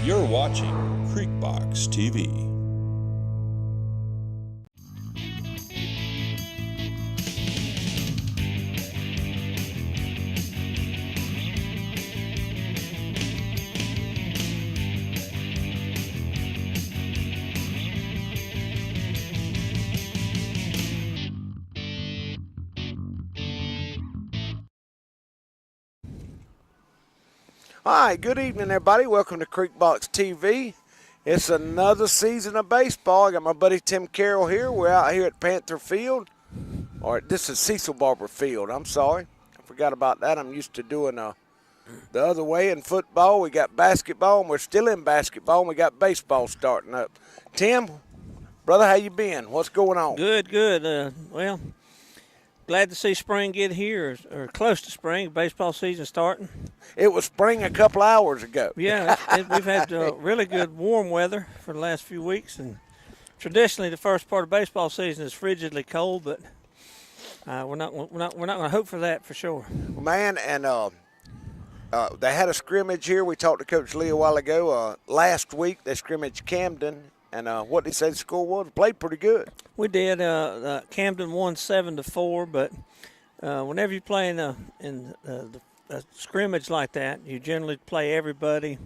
You're watching Creekbox TV. All right, good evening, everybody. Welcome to Creekbox TV. It's another season of baseball. I got my buddy Tim Carroll here. We're out here at Panther Field. Or this is Cecil Barber Field. I'm sorry. I forgot about that. I'm used to doing the other way in football. We got basketball, and we're still in basketball, and we got baseball starting up. Tim, brother, how you been? What's going on? Good. Well, glad to see spring get here, or close to spring. Baseball season starting. It was spring a couple hours ago. Yeah, we've had really good warm weather for the last few weeks, and traditionally the first part of baseball season is frigidly cold, but we're not going to hope for that for sure. Man, and they had a scrimmage here. We talked to Coach Lee a while ago. Last week they scrimmaged Camden, and what did he say the score was? Played pretty good. We did. Camden won 7-4, but whenever you play in a scrimmage like that, you generally play everybody,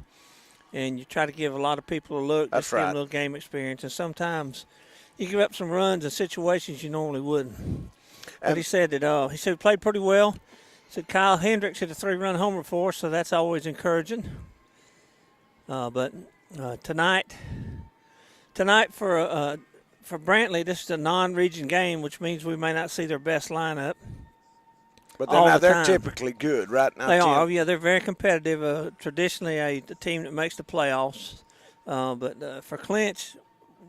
and you try to give a lot of people a look. That's just give them right. a little game experience, and sometimes you give up some runs in situations you normally wouldn't. But he said that we played pretty well. He said Kyle Hendricks hit a 3-run homer for us, so that's always encouraging. But tonight for Brantley, this is a non-region game, which means we may not see their best lineup. But they're typically good right now. They Tim. are. Yeah, they're very competitive. Traditionally, a team that makes the playoffs. But for Clinch,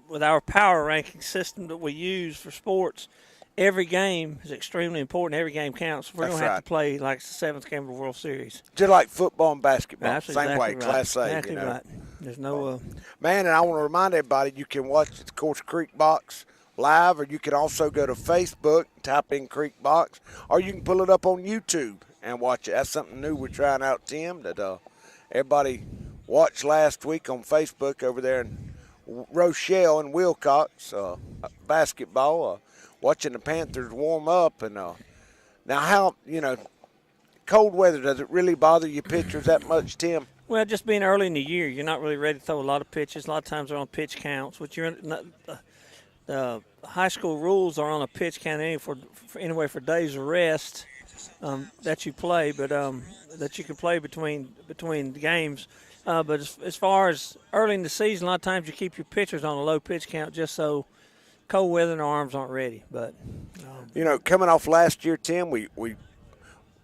with our power ranking system that we use for sports, every game is extremely important. Every game counts. We're going to have to play like it's the seventh game of the World Series. Just like football and basketball. That's Same way, right. Class A. Exactly right. There's no Man, and I want to remind everybody, you can watch, of course, Creekbox live, or you can also go to Facebook, type in Creekbox, or you can pull it up on YouTube and watch it. That's something new we're trying out, Tim, that everybody watched last week on Facebook over there in Rochelle and Wilcox, basketball, watching the Panthers warm up. And now how, cold weather, does it really bother you pitchers that much, Tim? Well, just being early in the year, you're not really ready to throw a lot of pitches. A lot of times they're on pitch counts, which the high school rules are on a pitch count anyway for days of rest that you play, but that you can play between games. But as far as early in the season, a lot of times you keep your pitchers on a low pitch count just so cold weather and their arms aren't ready. But coming off last year, Tim, we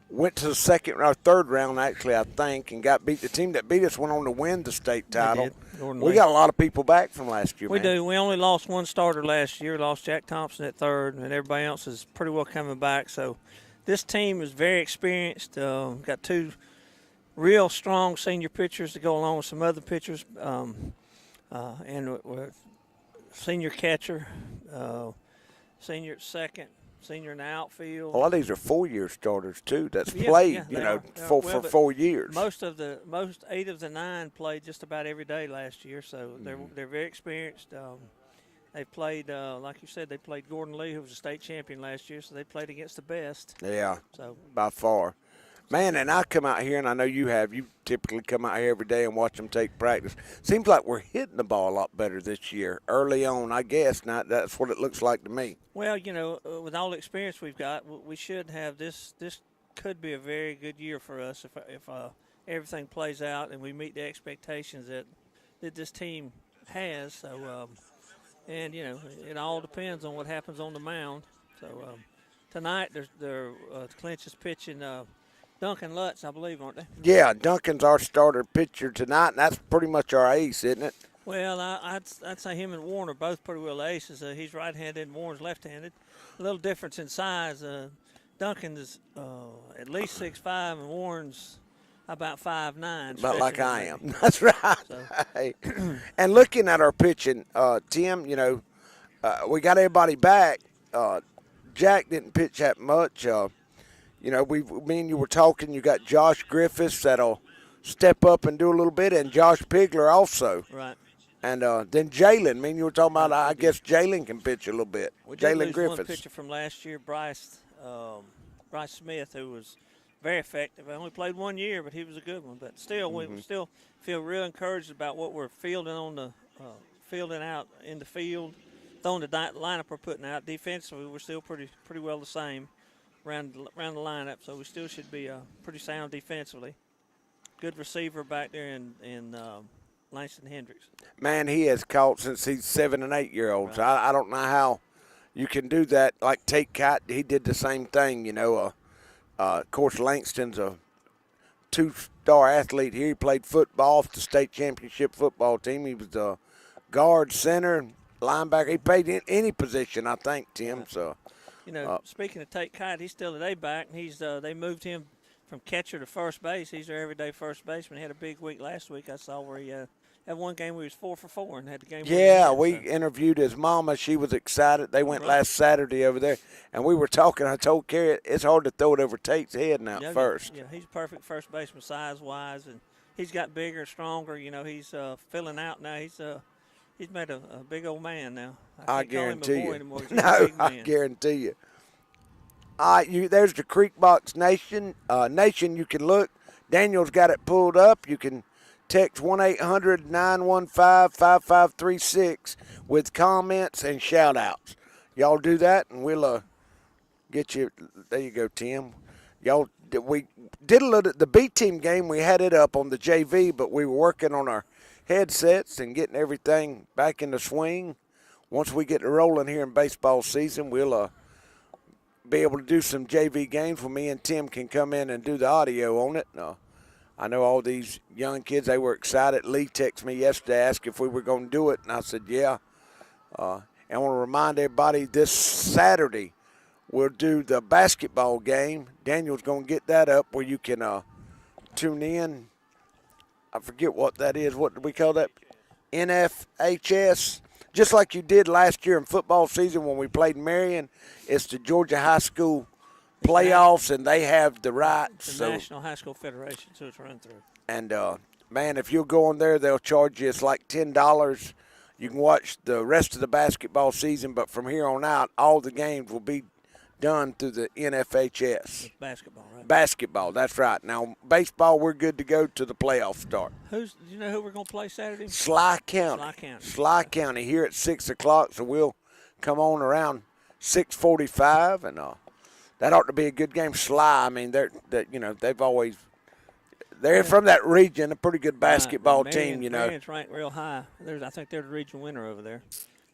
went to the second or third round, actually, I think, and got beat. The team that beat us went on to win the state title. We got a lot of people back from last year, We man. do. We only lost one starter last year. Lost Jack Thompson at third, and everybody else is pretty well coming back. So this team is very experienced. Got two real strong senior pitchers to go along with some other pitchers, and senior catcher, senior at second, senior in the outfield. A lot of these are 4-year starters too. That's played, for 4 years. Most 8 of the 9 played just about every day last year, so they're very experienced. They played, like you said, they played Gordon Lee, who was a state champion last year, so they played against the best. Yeah, so by far. Man, and I come out here, and I know you have. You typically come out here every day and watch them take practice. Seems like we're hitting the ball a lot better this year. Early on, I guess. That's what it looks like to me. Well, with all the experience we've got, we should have this. This could be a very good year for us if everything plays out and we meet the expectations that this team has. So, it all depends on what happens on the mound. So tonight, Clinch is pitching. Duncan Lutz, I believe, aren't they? Yeah, Duncan's our starter pitcher tonight, and that's pretty much our ace, isn't it? Well, I'd say him and Warren are both pretty well aces. He's right-handed and Warren's left-handed. A little difference in size. Duncan is at least 6'5", and Warren's about 5'9". About like I am. That's right. So. Hey. And looking at our pitching, Tim, we got everybody back. Jack didn't pitch that much. Me and you were talking. You got Josh Griffiths that'll step up and do a little bit, and Josh Pigler also. Right. And then Jalen. I mean, you were talking about, I guess Jalen can pitch a little bit. We did Jalen lose one Griffiths. pitcher from last year, Bryce Smith, who was very effective. I only played 1 year, but he was a good one. But still, we still feel real encouraged about what we're fielding on the fielding out in the field, throwing the lineup we're putting out. Defensively, we're still pretty well the same around the lineup, so we still should be pretty sound defensively. Good receiver back there in Langston Hendricks. Man, he has caught since he's 7 and 8 year olds. Right. I don't know how you can do that. Like Tate Kite, he did the same thing. Of course, Langston's a 2-star athlete here. He played football for the state championship football team. He was the guard, center, linebacker. He played in any position, I think, Tim. Right. So, Speaking of Tate Kite, he's still a day back, and they moved him from catcher to first base. He's their everyday first baseman. He had a big week last week. I saw where he had one game where he was 4 for 4 and had the game. Yeah, we interviewed his mama. She was excited. They went last Saturday over there, and we were talking. I told Carrie it's hard to throw it over Tate's head now first. Yeah, he's perfect first baseman size-wise, and he's got bigger, stronger. He's filling out now. He's made a big old man now. I can't call him a guarantee boy you. anymore. He's a No, big I man. guarantee you. There's the Creekbox Nation. Nation, you can look. Daniel's got it pulled up. You can text 1-800-915-5536 with comments and shout-outs. Y'all do that, and we'll get you. There you go, Tim. We did a little the B team game. We had it up on the JV, but we were working on our headsets and getting everything back in the swing. Once we get rolling here in baseball season, we'll be able to do some JV games where me and Tim can come in and do the audio on it. I know all these young kids, they were excited. Lee texted me yesterday, asked if we were going to do it, and I said, yeah. And I want to remind everybody this Saturday we'll do the basketball game. Daniel's going to get that up where you can tune in. I forget what that is. What do we call that? NFHS. Just like you did last year in football season when we played Marion, it's the Georgia High School playoffs, and they have the rights. The National High School Federation, so it's run through. And, man, if you'll go on there, they'll charge you. It's like $10. You can watch the rest of the basketball season, but from here on out, all the games will be done through the NFHS. It's basketball, right? Basketball, that's right. Now, baseball, we're good to go to the playoffs start. Do you know who we're going to play Saturday? Sly County. Sly County here at 6 o'clock, so we'll come on around 6:45, and that ought to be a good game. Sly, I mean, they're from that region, a pretty good basketball team, Marion's ranked real high. I think they're the region winner over there.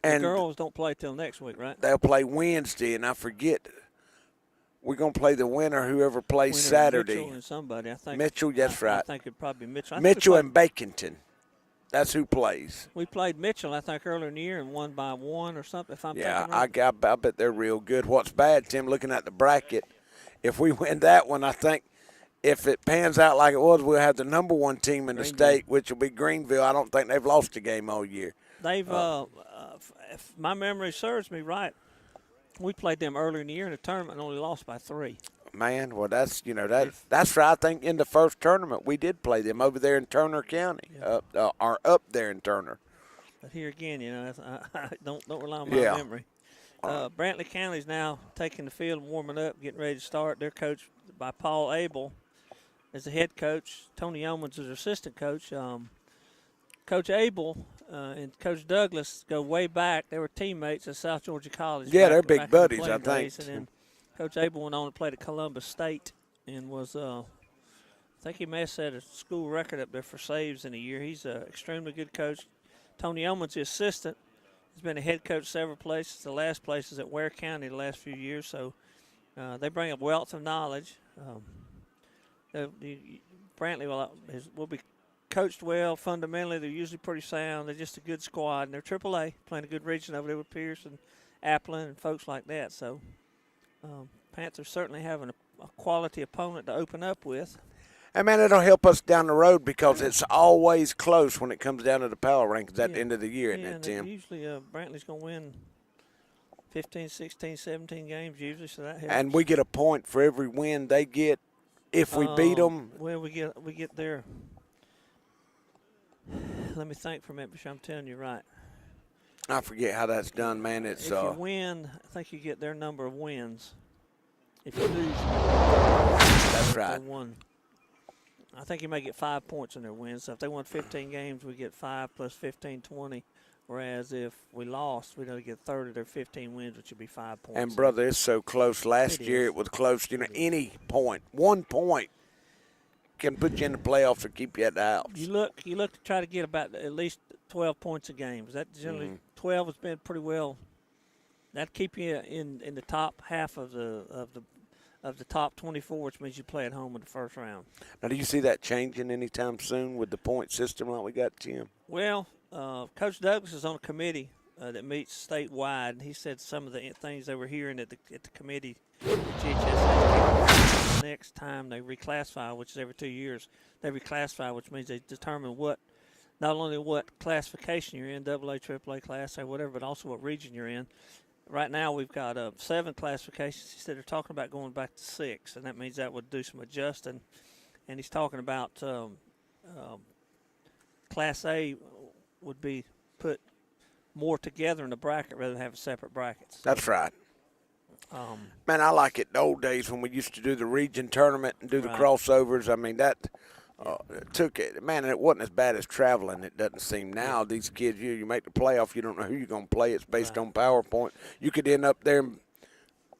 And the girls don't play till next week, right? They'll play Wednesday, and I forget. We're going to play the winner, whoever plays Saturday. Mitchell and somebody, I think. Mitchell, that's right. I think it'd probably be Mitchell. Mitchell and Baconton. That's who plays. We played Mitchell, I think, earlier in the year and won by 1 or something, if I'm thinking right. I bet they're real good. What's bad, Tim, looking at the bracket, if we win that one, I think if it pans out like it was, we'll have the number 1 team in the state, which will be Greenville. I don't think they've lost a game all year. They've, if my memory serves me right, we played them earlier in the year in the tournament and only lost by 3. Man, well, that's that's right. I think in the first tournament we did play them over there in Turner County, or up there in Turner. But here again, I don't rely on my memory. Brantley County is now taking the field and warming up, getting ready to start. They're coached by Paul Abel as the head coach. Tony Yeomans is their assistant coach. Coach Abel and Coach Douglas go way back. They were teammates at South Georgia College. Yeah, they're big buddies, I think. Days. And then Coach Abel went on and played at Columbus State and was, I think he may have set a school record up there for saves in a year. He's an extremely good coach. Tony Yeomans, the assistant, has been a head coach several places. The last place is at Ware County the last few years. So they bring a wealth of knowledge. Brantley will be coached well. Fundamentally, they're usually pretty sound. They're just a good squad, and they're AAA, playing a good region over there with Pierce and Applin and folks like that. So Panthers certainly having a quality opponent to open up with. And, man, it'll help us down the road because it's always close when it comes down to the power rankings at the end of the year, isn't it, Tim? Usually Brantley's going to win 15, 16, 17 games usually, so that helps. And we get a point for every win they get if we beat them. Well, we get their let me think for a minute, but I'm telling you right. I forget how that's done, man. It's If you win, I think you get their number of wins. If you lose, that's right. they won. I think you may get 5 points on their wins. So if they won 15 games, we get 5 plus 15, 20. Whereas if we lost, we'd only get 30 of their 15 wins, which would be 5 points. And, brother, it's so close. Last year it was close. You know, any point, 1 point can put you in the playoffs or keep you at the house. You look to try to get about at least 12 points a game. That generally 12 has been pretty well. That'd keep you in the top half of the top 24, which means you play at home in the first round. Now, do you see that changing anytime soon with the point system like we got, Tim? Well, Coach Douglas is on a committee that meets statewide, and he said some of the things they were hearing at the committee, the GHS, next time they reclassify, which is every 2 years, they reclassify, which means they determine not only what classification you're in, AA, AAA, Class A, whatever, but also what region you're in. Right now we've got 7 classifications. He said they're talking about going back to 6, and that means that would do some adjusting. And he's talking about Class A would be put more together in the bracket rather than having separate brackets. That's right. Man, I like it the old days when we used to do the region tournament and do the crossovers. I mean, that took it. Man, it wasn't as bad as traveling, it doesn't seem now. These kids, you make the playoff, you don't know who you're going to play. It's based on PowerPoint. You could end up there in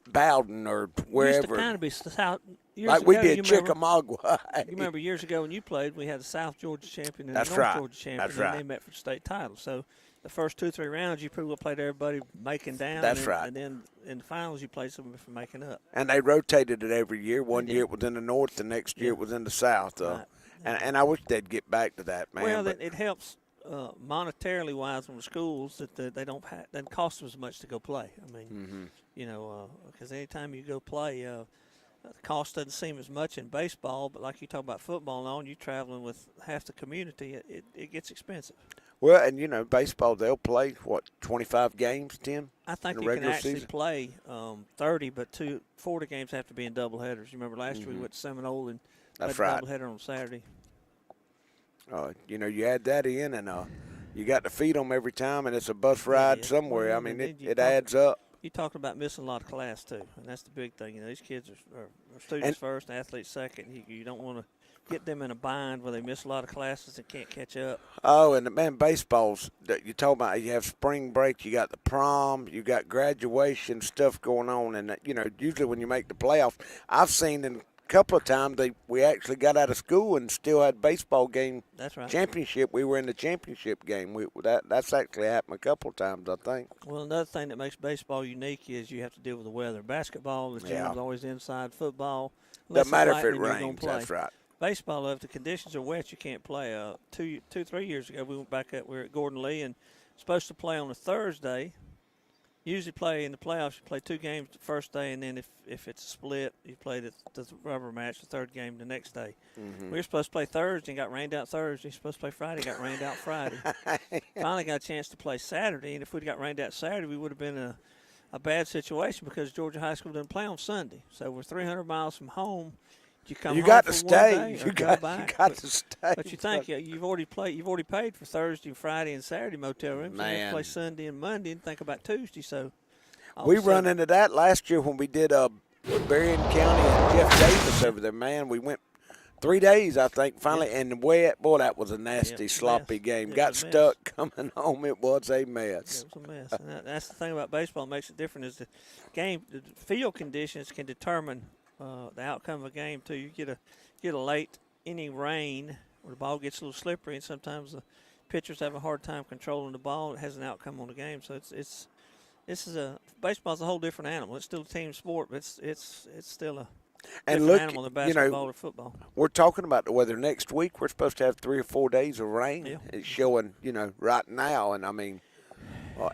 Bowden or wherever. Used to kind of be south. Like we did Chickamauga. You remember years ago when you played, we had the South Georgia champion and the North Georgia champion, That's and right. they met for the state title. So the first 2-3 rounds, you pretty well played everybody making down. That's right. And then in the finals, you played somebody for making up. And they rotated it every year. One year it was in the north, the next year it was in the south. Right. And I wish they'd get back to that, man. Well, it helps monetarily wise on the schools that they don't doesn't cost them as much to go play. I mean, because anytime you go play, the cost doesn't seem as much in baseball, but like you talk about football and all, you're traveling with half the community, it gets expensive. Well, and, baseball, they'll play, 25 games, Tim? I think you can actually play 30, but 40 games have to be in doubleheaders. You remember last year we went to Seminole and played a doubleheader on Saturday. You add that in, and you got to feed them every time, and it's a bus ride somewhere. Well, I mean, it adds up. You talked about missing a lot of class, too, and that's the big thing. These kids are students first, athletes second. You don't want to get them in a bind where they miss a lot of classes and can't catch up. Oh, and, man, baseball's – you talk about you have spring break, you got the prom, you got graduation stuff going on, and, usually when you make the playoffs, I've seen in – couple of times we actually got out of school and still had baseball game. That's right. Championship. We were in the championship game. That's actually happened a couple of times, I think. Well, another thing that makes baseball unique is you have to deal with the weather. Basketball, the gym's always inside. Football, doesn't matter if it rains. That's right. Baseball, if the conditions are wet, you can't play. 3 years ago, we went back up. We were at Gordon Lee and supposed to play on a Thursday. Usually play in the playoffs, you play 2 games the first day, and then if it's a split, you play the rubber match, the third game the next day. Mm-hmm. We were supposed to play Thursday and got rained out Thursday. Supposed to play Friday, got rained out Friday. Finally got a chance to play Saturday, and if we'd got rained out Saturday, we would have been in a bad situation because Georgia High School didn't play on Sunday. So we're 300 miles from home. You got to stay. You got to stay. But you think you've already paid for Thursday, Friday, and Saturday motel rooms. Man. You have to play Sunday and Monday and think about Tuesday. So we run into that last year when we did Berrien County and Jeff Davis over there. Man, we went 3 days, I think, finally, and wet. Boy, that was a nasty, sloppy game. Got stuck coming home. It was a mess. It was a mess. And that's the thing about baseball that makes it different is the field conditions can determine the outcome of a game too. You get a late inning rain where the ball gets a little slippery, and sometimes the pitchers have a hard time controlling the ball. It has an outcome on the game. So baseball's a whole different animal. It's still a team sport, but it's still a different animal than basketball or football. We're talking about the weather next week. We're supposed to have 3 or 4 days of rain. Yeah. It's showing, right now, and I mean,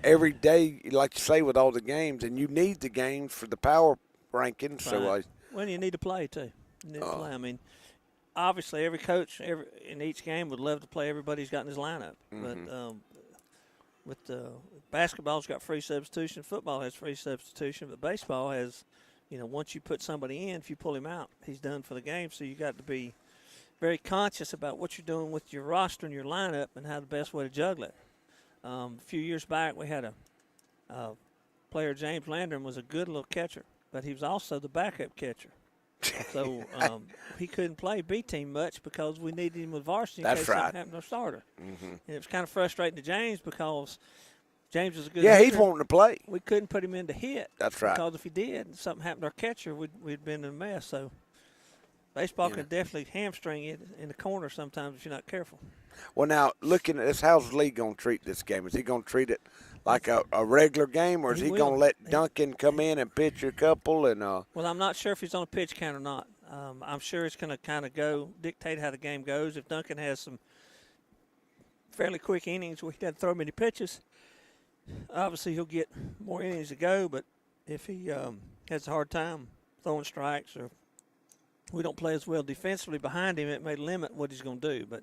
every day, like you say, with all the games, and you need the games for the power rankings. Right. Well, you need to play, too. You need to play. I mean, obviously, every coach in each game would love to play everybody he's got in his lineup. Mm-hmm. But basketball's got free substitution. Football has free substitution. But baseball has, once you put somebody in, if you pull him out, he's done for the game. So you got to be very conscious about what you're doing with your roster and your lineup and how the best way to juggle it. A few years back, we had a player, James Landrum, was a good little catcher, but he was also the backup catcher. So he couldn't play B team much because we needed him with varsity in case something happened to our starter. Mm-hmm. And it was kind of frustrating to James because James was a good hitter. He's wanting to play. We couldn't put him in to hit. That's right. Because if he did and something happened to our catcher, we'd been in a mess. So baseball can definitely hamstring you in the corner sometimes if you're not careful. Well, now, looking at this, how's Lee going to treat this game? Is he going to treat it like a regular game, or is he going to let Duncan come in and pitch a couple? Well, I'm not sure if he's on a pitch count or not. I'm sure it's going to kind of dictate how the game goes. If Duncan has some fairly quick innings where he doesn't throw many pitches, obviously he'll get more innings to go. But if he has a hard time throwing strikes or we don't play as well defensively behind him, it may limit what he's going to do. But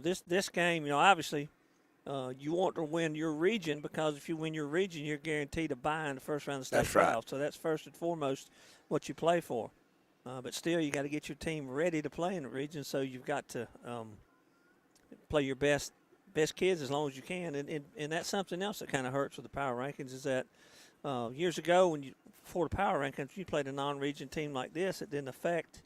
this game, obviously, you want to win your region because if you win your region, you're guaranteed a bye in the first round of the state playoffs. Right. So that's first and foremost what you play for. But still, you got to get your team ready to play in the region. So you've got to play your best kids as long as you can. And that's something else that kind of hurts with the power rankings is that years ago before the power rankings, you played a non-region team like this, it didn't affect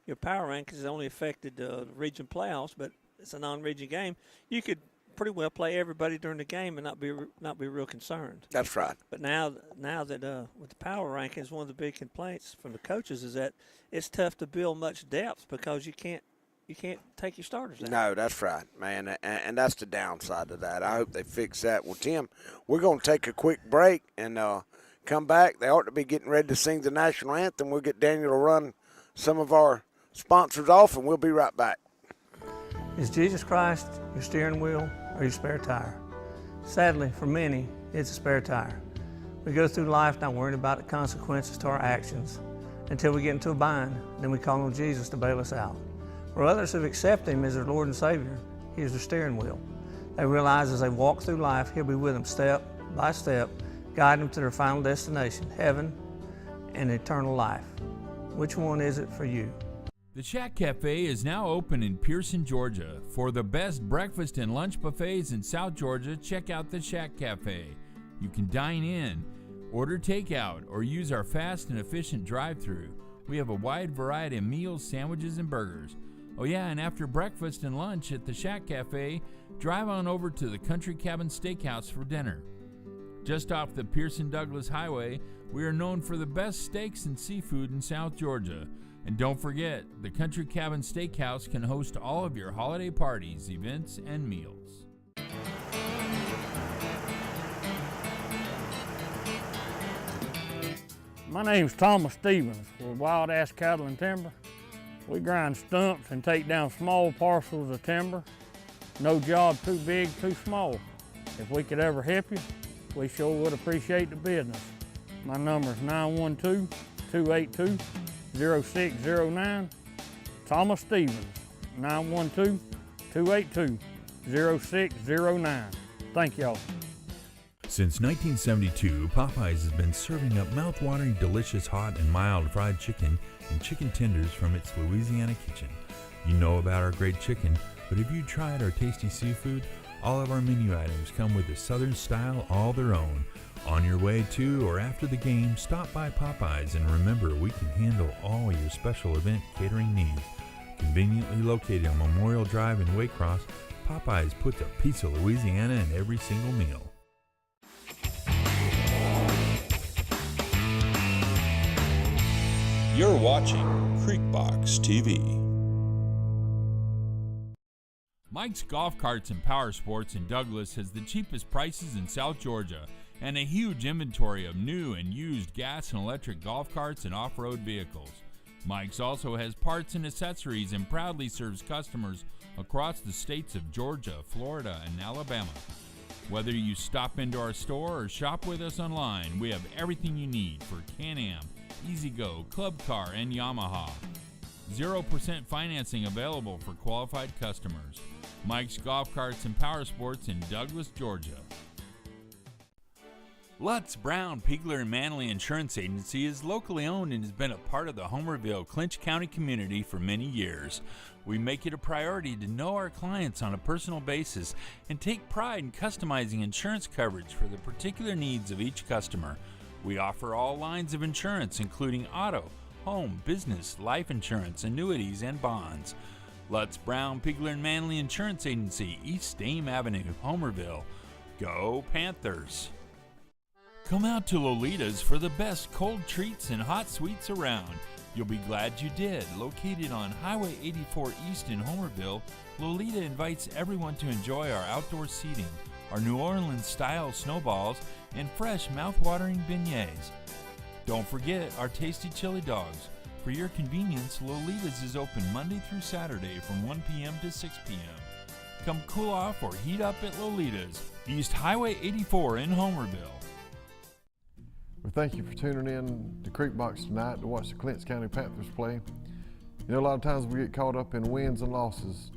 your power rankings. It only affected the region playoffs, but it's a non-region game. You could pretty well play everybody during the game and not be real concerned. That's right. But now that with the power rankings, one of the big complaints from the coaches is that it's tough to build much depth because you can't take your starters out. No, that's right, man, and that's the downside of that. I hope they fix that. Well, Tim, we're going to take a quick break and come back. They ought to be getting ready to sing the national anthem. We'll get Daniel to run some of our sponsors off, and we'll be right back. Is Jesus Christ your steering wheel or your spare tire? Sadly, for many, it's a spare tire. We go through life not worrying about the consequences to our actions until we get into a bind, then we call on Jesus to bail us out. For others who've accepted Him as their Lord and Savior, He is their steering wheel. They realize as they walk through life, He'll be with them step by step, guiding them to their final destination, heaven and eternal life. Which one is it for you? The Shack Cafe is now open in Pearson, Georgia. For the best breakfast and lunch buffets in South Georgia, check out the Shack Cafe. You can dine in, order takeout, or use our fast and efficient drive-thru. We have a wide variety of meals, sandwiches, and burgers. Oh yeah, and after breakfast and lunch at the Shack Cafe, drive on over to the Country Cabin Steakhouse for dinner. Just off the Pearson-Douglas Highway, we are known for the best steaks and seafood in South Georgia. And don't forget, the Country Cabin Steakhouse can host all of your holiday parties, events, and meals. My name's Thomas Stevens. We're Wild Ass Cattle and Timber. We grind stumps and take down small parcels of timber. No job too big, too small. If we could ever help you, we sure would appreciate the business. My number is 912-282-0609. Thomas Stevens, 912-282-0609. Thank y'all. Since 1972, Popeyes has been serving up mouth-watering, delicious, hot, and mild fried chicken and chicken tenders from its Louisiana kitchen. You know about our great chicken, but have you tried our tasty seafood? All of our menu items come with a Southern style all their own. On your way to or after the game, stop by Popeyes and remember we can handle all your special event catering needs. Conveniently located on Memorial Drive in Waycross, Popeyes puts a piece of Louisiana in every single meal. You're watching Creekbox TV. Mike's Golf Carts and Power Sports in Douglas has the cheapest prices in South Georgia and a huge inventory of new and used gas and electric golf carts and off-road vehicles. Mike's also has parts and accessories and proudly serves customers across the states of Georgia, Florida, and Alabama. Whether you stop into our store or shop with us online, we have everything you need for Can-Am, E-Z-GO, Club Car, and Yamaha. 0% financing available for qualified customers. Mike's Golf Carts and Power Sports in Douglas, Georgia. Lutz, Brown, Pigler, and Manley Insurance Agency is locally owned and has been a part of the Homerville, Clinch County community for many years. We make it a priority to know our clients on a personal basis and take pride in customizing insurance coverage for the particular needs of each customer. We offer all lines of insurance, including auto, home, business, life insurance, annuities, and bonds. Lutz, Brown, Pigler, and Manley Insurance Agency, East Dame Avenue, Homerville. Go Panthers! Come out to Lolita's for the best cold treats and hot sweets around. You'll be glad you did. Located on Highway 84 East in Homerville, Lolita invites everyone to enjoy our outdoor seating, our New Orleans-style snowballs, and fresh mouth-watering beignets. Don't forget our tasty chili dogs. For your convenience, Lolita's is open Monday through Saturday from 1 p.m. to 6 p.m. Come cool off or heat up at Lolita's, East Highway 84 in Homerville. Well, thank you for tuning in to Creek Box tonight to watch the Clinch County Panthers play. You know, a lot of times we get caught up in wins and losses,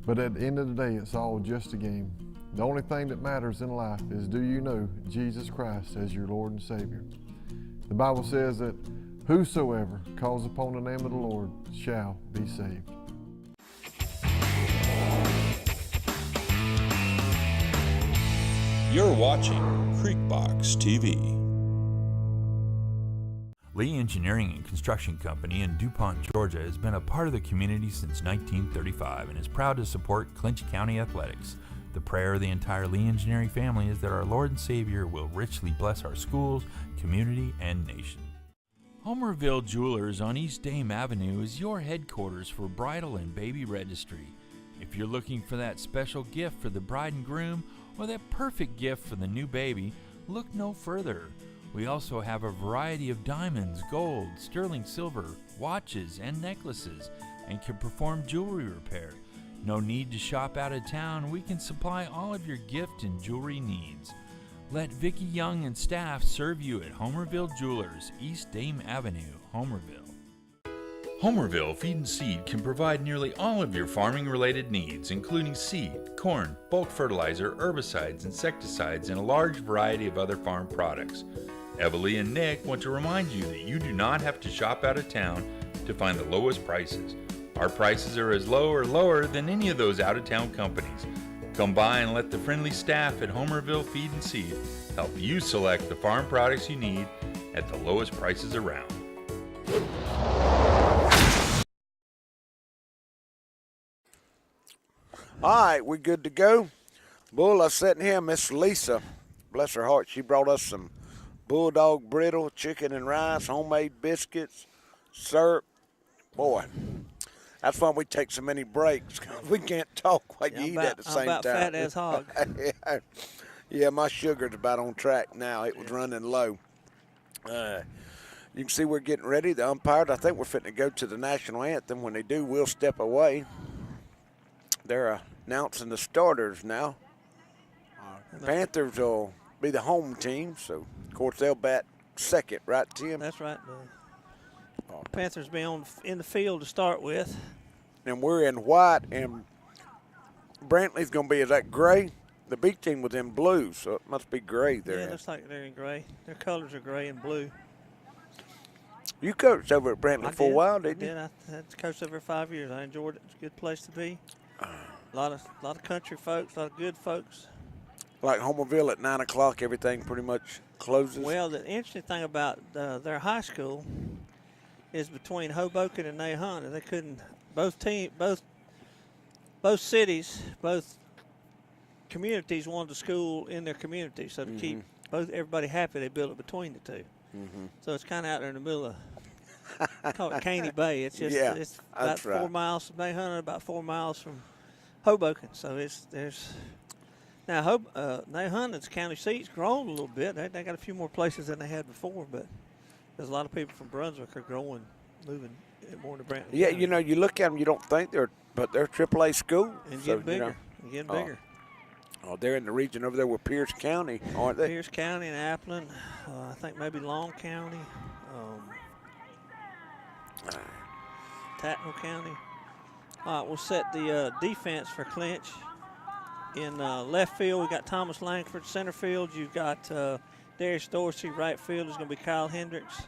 but at the end of the day, it's all just a game. The only thing that matters in life is, do you know Jesus Christ as your Lord and Savior? The Bible says that whosoever calls upon the name of the Lord shall be saved. You're watching Creekbox TV. Lee Engineering and Construction Company in DuPont, Georgia has been a part of the community since 1935 and is proud to support Clinch County athletics. The prayer of the entire Lee Engineering family is that our Lord and Savior will richly bless our schools, community, and nation. Homerville Jewelers on East Dame Avenue is your headquarters for bridal and baby registry. If you're looking for that special gift for the bride and groom or that perfect gift for the new baby, look no further. We also have a variety of diamonds, gold, sterling silver, watches, and necklaces, and can perform jewelry repair. No need to shop out of town. We can supply all of your gift and jewelry needs. Let Vicki Young and staff serve you at Homerville Jewelers, East Dame Avenue, Homerville. Homerville Feed and Seed can provide nearly all of your farming-related needs, including seed, corn, bulk fertilizer, herbicides, insecticides, and a large variety of other farm products. Evalie and Nick want to remind you that you do not have to shop out of town to find the lowest prices. Our prices are as low or lower than any of those out-of-town companies. Come by and let the friendly staff at Homerville Feed and Seed help you select the farm products you need at the lowest prices around. All right, we good to go. Bull, I sitting here, Miss Lisa, bless her heart, she brought us some bulldog brittle, chicken and rice, homemade biscuits, syrup. Boy, that's why we take so many breaks. We can't talk while you eat at the same I'm about time. fat as hog. Yeah, my sugar's about on track now. It was running low. You can see we're getting ready. The umpires, I think we're fitting to go to the national anthem. When they do, we'll step away. They're announcing the starters now. The Panthers will be the home team, so, of course, they'll bat second, right, Tim? That's right. The Panthers be in the field to start with. And we're in white, and Brantley's going to be, is that gray? The B team was in blue, so it must be gray there. Yeah, it looks like they're in gray. Their colors are gray and blue. You coached over at Brantley for a while, didn't you? I had to coach over 5 years. I enjoyed it. It's a good place to be. A lot of country folks, a lot of good folks. Like Homerville at 9 o'clock, everything pretty much closes. Well, the interesting thing about their high school is between Hoboken and Nahant. They couldn't. Both cities, both communities wanted a school in their community, so to keep everybody happy, they built it between the two. So it's kind of out there in the middle of. Call it Caney Bay. It's just it's about 4 miles from Nahant, about 4 miles from Hoboken. So there's now Nahant's county seat's grown a little bit. They got a few more places than they had before, but there's a lot of people from Brunswick are moving more to Brantley. Yeah, County. you know, you look at them, you don't think they're AAA school. And getting bigger, bigger. Oh, they're in the region over there with Pierce County, aren't they? Pierce County and Appleton. I think maybe Long County. Tattnall County. All right, we'll set the defense for Clinch. In left field, we got Thomas Langford. Center field, you've got Darius Dorsey. Right field is going to be Kyle Hendricks.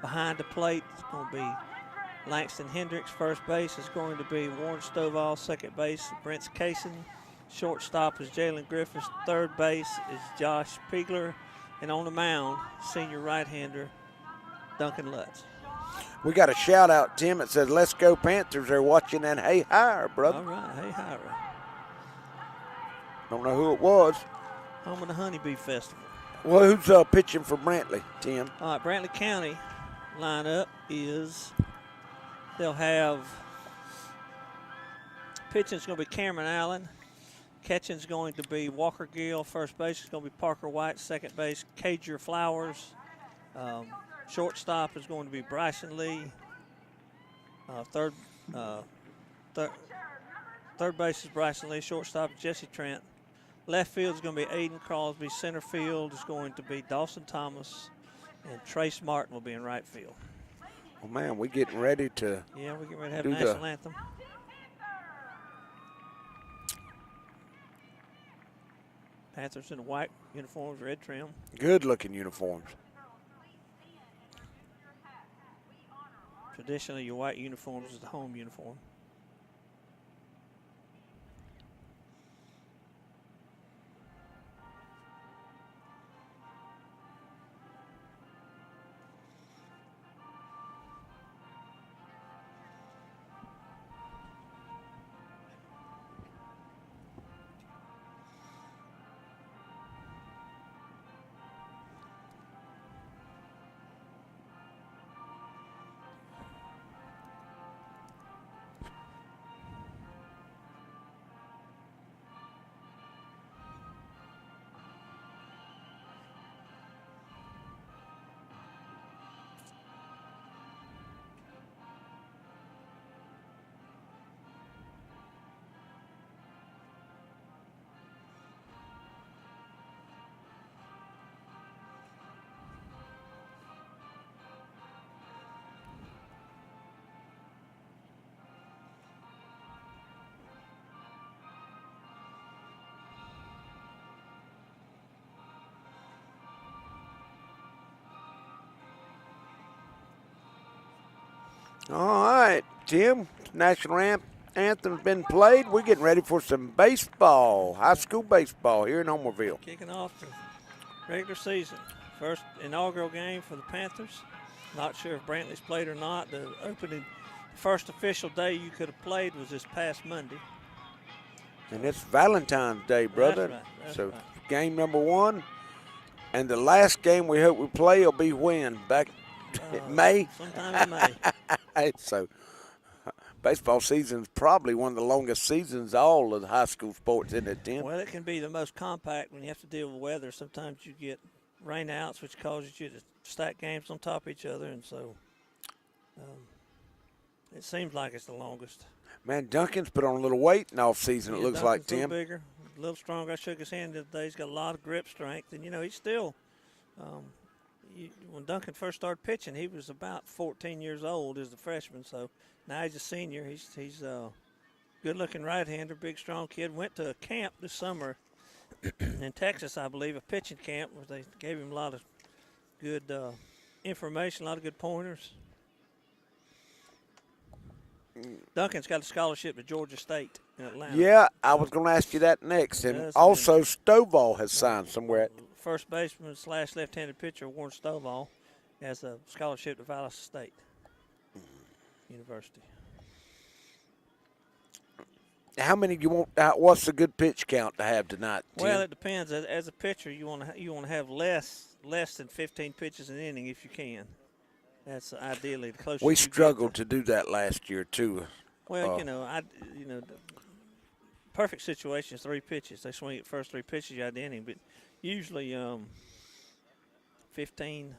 Behind the plate is going to be Langston Hendricks. First base is going to be Warren Stovall. Second base, Brent Kaysen. Shortstop is Jalen Griffiths. Third base is Josh Pegler. And on the mound, senior right-hander Duncan Lutz. We got a shout out, Tim. It says, "Let's go Panthers." They're watching that Hey Hire, brother. All right, hey, Hira. Don't know who it was. Home of the Honeybee Festival. Well, who's pitching for Brantley, Tim? All right, Brantley County lineup is they'll have pitching is going to be Cameron Allen. Catching is going to be Walker Gill. First base is going to be Parker White. Second base, Cager Flowers. Shortstop is going to be Bryson Lee. Third base is Bryson Lee. Shortstop is Jesse Trent. Left field is going to be Aiden Crosby. Center field is going to be Dawson Thomas. And Trace Martin will be in right field. Oh, man, we getting ready to. Yeah, we're getting ready to have do a national anthem. Panthers in white uniforms, red trim. Good-looking uniforms. Traditionally, your white uniforms is the home uniform. All right, Tim. National anthem's been played. We're getting ready for some baseball, high school baseball here in Homerville. Kicking off the regular season. First inaugural game for the Panthers. Not sure if Brantley's played or not. The opening, first official day you could have played was this past Monday. And it's Valentine's Day, brother. That's right, that's so right. game number one. And the last game we hope we play will be when? Back May? Sometime in May. So baseball season is probably one of the longest seasons all of the high school sports, isn't it, Tim? Well, it can be the most compact when you have to deal with weather. Sometimes you get rainouts, which causes you to stack games on top of each other, and so it seems like it's the longest. Man, Duncan's put on a little weight in off season, it looks like, Duncan's a Tim. little bigger, a little stronger. I shook his hand the other day. He's got a lot of grip strength, and, he's still when Duncan first started pitching, he was about 14 years old as a freshman, so now he's a senior. He's a good-looking right-hander, big, strong kid. Went to a camp this summer in Texas, I believe, a pitching camp where they gave him a lot of good information, a lot of good pointers. Duncan's got a scholarship to Georgia State in Atlanta. Yeah, I was going to ask you that next. And also Stovall has signed somewhere at First baseman / left-handed pitcher Warren Stovall has a scholarship to Valdosta State University. How many you want? What's a good pitch count to have tonight, Tim? Well, it depends. As a pitcher, you want to have less than 15 pitches an inning if you can. That's ideally the closest. We struggled to do that last year too. Well, the perfect situation is 3 pitches. They swing at first 3 pitches, you had the inning, but usually 15.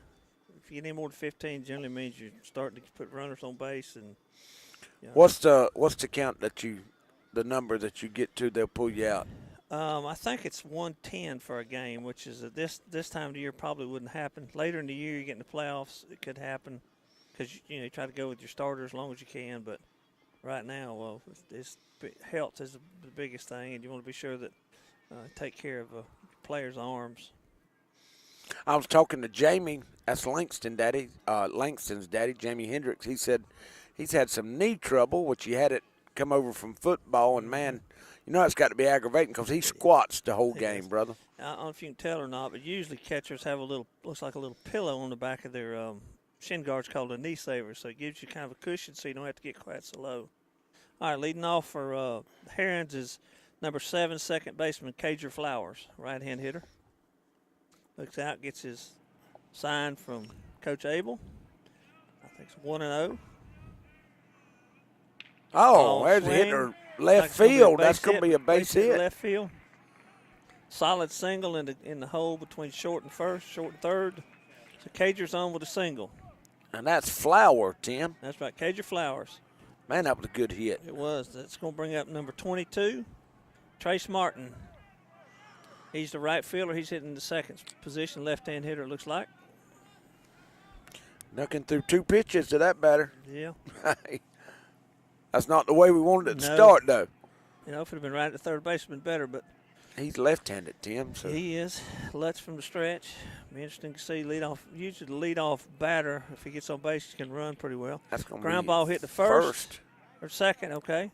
If you get any more than 15, generally means you're starting to put runners on base. And what's the count that the number that you get to, they'll pull you out? I think it's 110 for a game, which is this time of the year probably wouldn't happen. Later in the year, you get in the playoffs, it could happen because you try to go with your starter as long as you can. But right now, health is the biggest thing, and you want to be sure that take care of a player's arms. I was talking to Jamie. That's Langston's daddy, Jamie Hendricks. He said he's had some knee trouble, which he had it come over from football, and man, you know it's got to be aggravating because he squats the whole game, brother. I don't know if you can tell or not, but usually catchers have looks like a little pillow on the back of their shin guards called a knee saver, so it gives you kind of a cushion so you don't have to get quite so low. All right, leading off for Herons is number 7, second baseman Cager Flowers, right-hand hitter. Looks out, gets his sign from Coach Abel. I think it's 1-0. Oh, there's a hitter left field. That's going to be a base hit. Left field. Solid single in the hole between short and first, short and third. So Cager's on with a single. And that's Flower, Tim. That's right, Cager Flowers. Man, that was a good hit. It was. That's going to bring up number 22, Trace Martin. He's the right fielder. He's hitting the second position, left-hand hitter, it looks like. Knucking through 2 pitches to that batter. Yeah. That's not the way we wanted it to start, though. You know, if it had been right at the third base, it would have been better, but he's left-handed, Tim. So. He is. Lutz from the stretch. Be interesting to see usually the leadoff batter, if he gets on base, he can run pretty well. That's going to ground be ball hit the first. Or second, okay.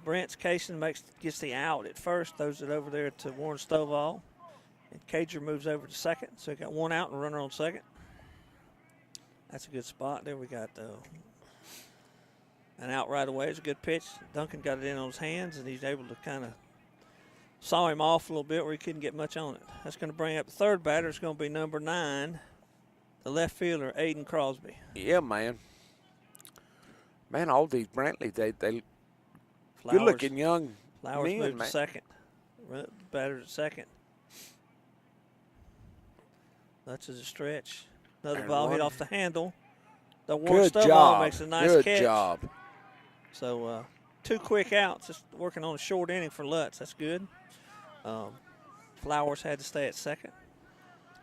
Brent's Cason gets the out at first, throws it over there to Warren Stovall. And Cager moves over to second, so he got 1 out and a runner on second. That's a good spot. There we got an out right away. It's a good pitch. Duncan got it in on his hands, and he's able to kind of saw him off a little bit where he couldn't get much on it. That's going to bring up the third batter. It's going to be number 9, the left fielder, Aiden Crosby. Yeah, man. Man, all these Brantley, they Flowers, good-looking young Flowers men, moved man. to second. Batter at second. That's a stretch. Another And ball hit one. off the handle. The Warren Good Stovall job. makes a nice Good catch. job. So 2 quick outs. Just working on a short inning for Lutz. That's good. Flowers had to stay at second.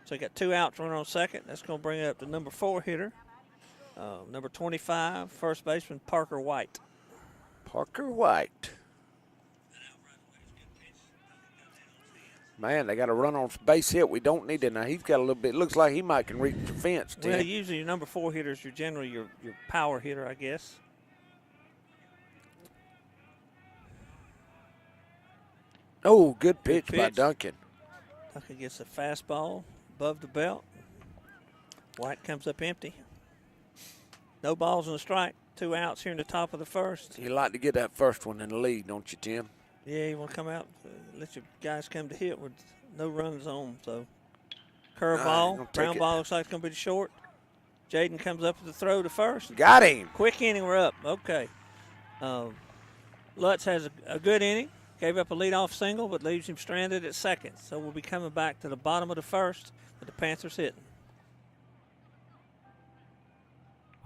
So he got 2 outs, runner on second. That's going to bring up the number 4 hitter. Number 25, first baseman Parker White. Parker White. Man, they got a run on base hit. We don't need it now. He's got a little bit. Looks like he might can reach the fence, Tim. Well, usually your number 4 hitters, you're generally your power hitter, I guess. Oh, good pitch by Duncan. Duncan gets a fastball above the belt. White comes up empty. No balls and a strike. 2 outs here in the top of the first. You like to get that first one in the lead, don't you, Tim? Yeah, you want to come out, let your guys come to hit with no runs on. So, curveball, ground ball looks like it's going to be the short. Jaden comes up with the throw to first. Got him. Quick inning, we're up. Okay. Lutz has a good inning. Gave up a leadoff single, but leaves him stranded at second. So we'll be coming back to the bottom of the first with the Panthers hitting.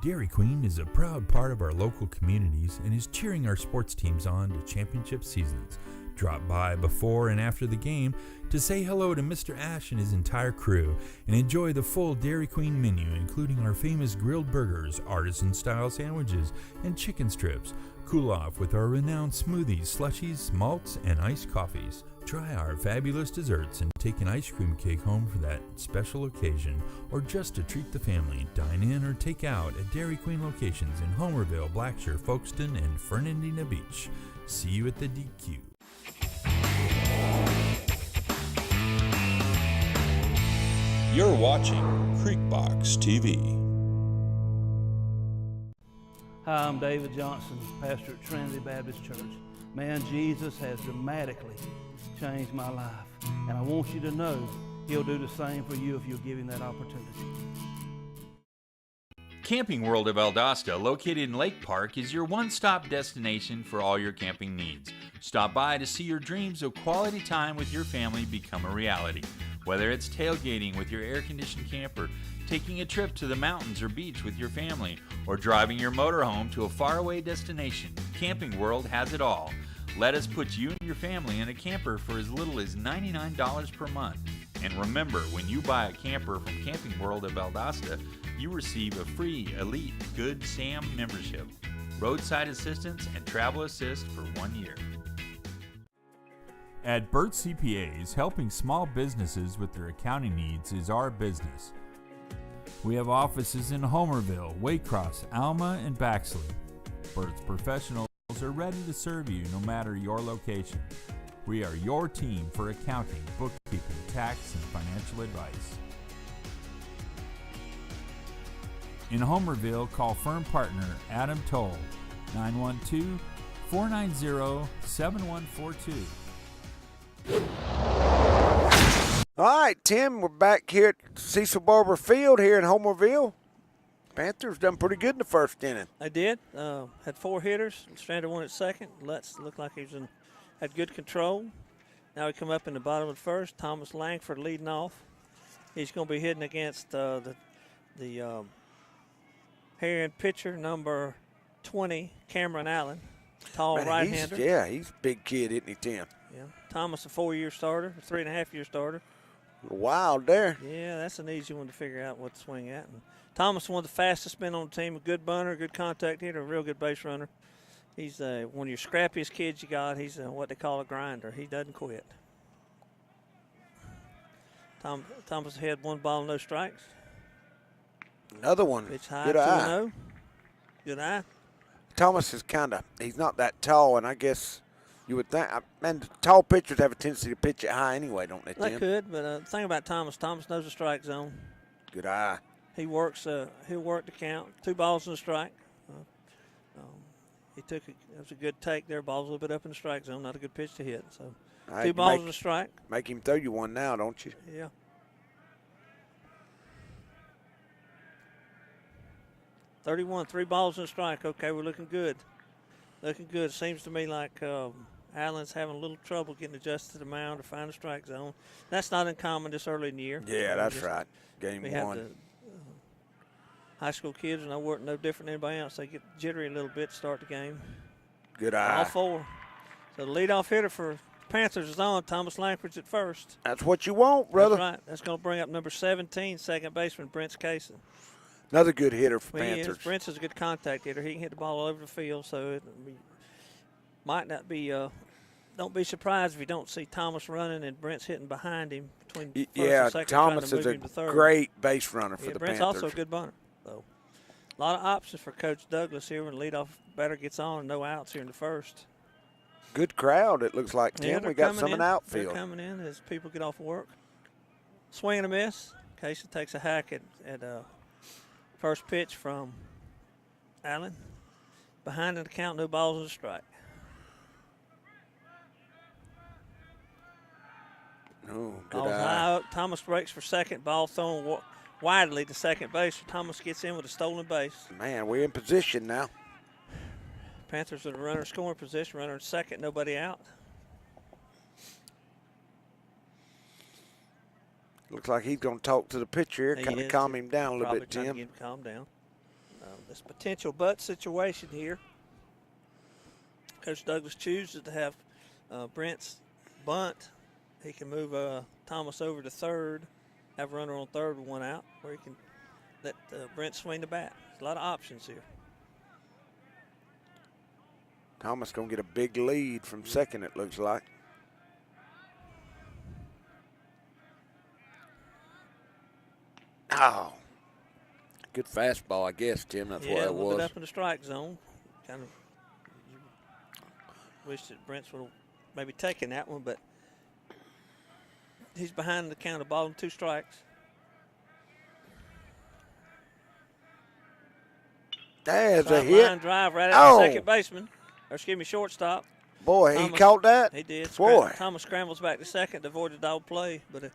Dairy Queen is a proud part of our local communities and is cheering our sports teams on to championship seasons. Drop by before and after the game to say hello to Mr. Ash and his entire crew and enjoy the full Dairy Queen menu, including our famous grilled burgers, artisan-style sandwiches, and chicken strips. Cool off with our renowned smoothies, slushies, malts, and iced coffees. Try our fabulous desserts and take an ice cream cake home for that special occasion, or just to treat the family. Dine in or take out at Dairy Queen locations in Homerville, Blackshear, Folkestone, and Fernandina Beach. See you at the DQ. You're watching Creekbox TV. Hi, I'm David Johnson, pastor at Trinity Baptist Church. Man, Jesus has dramatically changed my life, and I want you to know He'll do the same for you if you'll give Him that opportunity. Camping World of Valdosta, located in Lake Park, is your one-stop destination for all your camping needs. Stop by to see your dreams of quality time with your family become a reality. Whether it's tailgating with your air-conditioned camper, taking a trip to the mountains or beach with your family, or driving your motorhome to a faraway destination, Camping World has it all. Let us put you and your family in a camper for as little as $99 per month. And remember, when you buy a camper from Camping World of Valdosta, you receive a free Elite Good Sam membership, roadside assistance, and travel assist for 1 year. At Burt CPAs, helping small businesses with their accounting needs is our business. We have offices in Homerville, Waycross, Alma, and Baxley. Burt's professionals are ready to serve you no matter your location. We are your team for accounting, bookkeeping, tax, and financial advice. In Homerville, call firm partner Adam Toll, 912-490-7142. All right, Tim, we're back here at Cecil Barber Field here in Homerville. Panthers done pretty good in the first inning. They did. Had 4 hitters. Stranded one at second. Lutz looked like he was had good control. Now we come up in the bottom of the first. Thomas Langford leading off. He's going to be hitting against the Heron pitcher, number 20, Cameron Allen. Tall Man, right-hander. He's a big kid, isn't he, Tim? Yeah. Thomas, a 4-year starter, a 3.5-year starter. Wild there. Yeah, that's an easy one to figure out what to swing at. And Thomas, one of the fastest men on the team, a good bunter, good contact hitter, a real good base runner. He's one of your scrappiest kids you got. He's what they call a grinder. He doesn't quit. Thomas had 1 ball, no strikes. Another one. Pitch high, Good 2-0. Good eye. Thomas is he's not that tall, and I guess you would think, man, tall pitchers have a tendency to pitch it high anyway, don't they, Tim? They could, but the thing about Thomas knows the strike zone. Good eye. He works. He'll work the count. 2 balls and a strike. That was a good take there. Ball's a little bit up in the strike zone. Not a good pitch to hit. So 2 balls and a strike. Make him throw you one now, don't you? Yeah. $31, 3 balls and a strike. Okay, we're looking good. Looking good. Seems to me like Allen's having a little trouble getting adjusted to the mound to find a strike zone. That's not uncommon this early in the year. Yeah, that's right. Game we 1. have the high school kids, and I work no different than anybody else. They get jittery a little bit to start the game. Good eye. All 4. So the leadoff hitter for Panthers is on. Thomas Langford's at first. That's what you want, brother. That's right. That's going to bring up number 17, second baseman Brent Kaysen. Another good hitter for Well, Panthers. Brent's is a good contact hitter. He can hit the ball all over the field, so it might not be don't be surprised if you don't see Thomas running and Brent's hitting behind him between first and second. Thomas trying to is move a him to third. great base runner for the Brent's Panthers. also a good bunter. So a lot of options for Coach Douglas here when the leadoff batter gets on and no outs here in the first. Good crowd, it looks like, Tim. Yeah, we got some in the outfield. They're coming in as people get off work. Swing and a miss. Casey takes a hack at first pitch from Allen. Behind in the count, no balls and a strike. Oh, good Ball's eye. high up. Thomas breaks for second. Ball thrown widely to second base. Thomas gets in with a stolen base. Man, we're in position now. Panthers with a runner scoring position. Runner in second, nobody out. Looks like he's going to talk to the pitcher here, kind of calm him down a little Probably bit, trying to Tim. get him to calm down. This potential butt situation here. Coach Douglas chooses to have Brent's bunt. He can move Thomas over to third, have a runner on third with 1 out, or he can let Brent swing the bat. There's a lot of options here. Thomas going to get a big lead from second, it looks like. Oh. Good fastball, I guess, Tim. That's what Yeah, it a little was. bit up in the strike zone. Kind of wish that Brent's would have maybe taken that one, but he's behind the count of ball and 2 strikes. There's a Line hit. drive right at the second baseman, or excuse me, shortstop. Boy, Thomas, he caught that. He did. Boy. Thomas scrambles back to second to avoid the double play, but a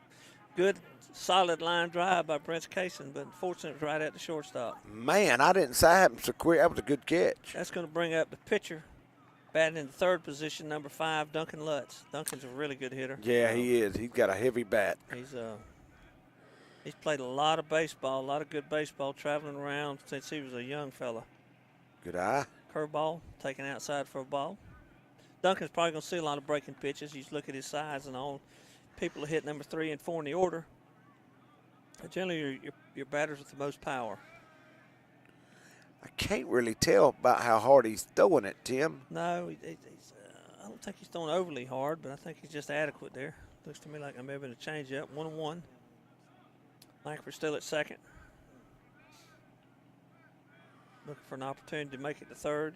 good, solid line drive by Brent Kaysen, but unfortunately it was right at the shortstop. Man, I didn't say it happened so quick. That was a good catch. That's going to bring up the pitcher, batting in the third position, number 5, Duncan Lutz. Duncan's a really good hitter. Yeah, he is. He's got a heavy bat. He's played a lot of baseball, a lot of good baseball, traveling around since he was a young fella. Good eye. Curveball, taken outside for a ball. Duncan's probably going to see a lot of breaking pitches. You look at his size and all. People that hit number 3 and 4 in the order. Generally, your batters with the most power. I can't really tell about how hard he's throwing it, Tim. No, I don't think he's throwing overly hard, but I think he's just adequate there. Looks to me like I may have been a change up. 1-1. Langford still at second. Looking for an opportunity to make it to third.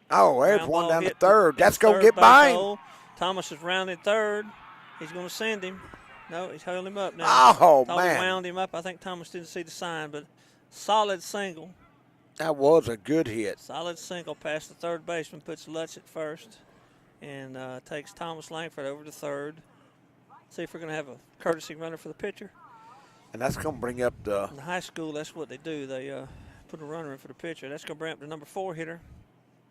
Oh, there's Ground one ball down to hit third. hit That's the going to third get base by him. hole. Thomas is rounding third. He's going to send him. No, he's holding him up now. Oh, Thought he man. wound him up. I think Thomas didn't see the sign, but solid single. That was a good hit. Solid single past the third baseman, puts Lutz at first, and takes Thomas Langford over to third. See if we're going to have a courtesy runner for the pitcher. And that's going to bring up the. In the high school, that's what they do. They put a runner in for the pitcher. That's going to bring up the number 4 hitter,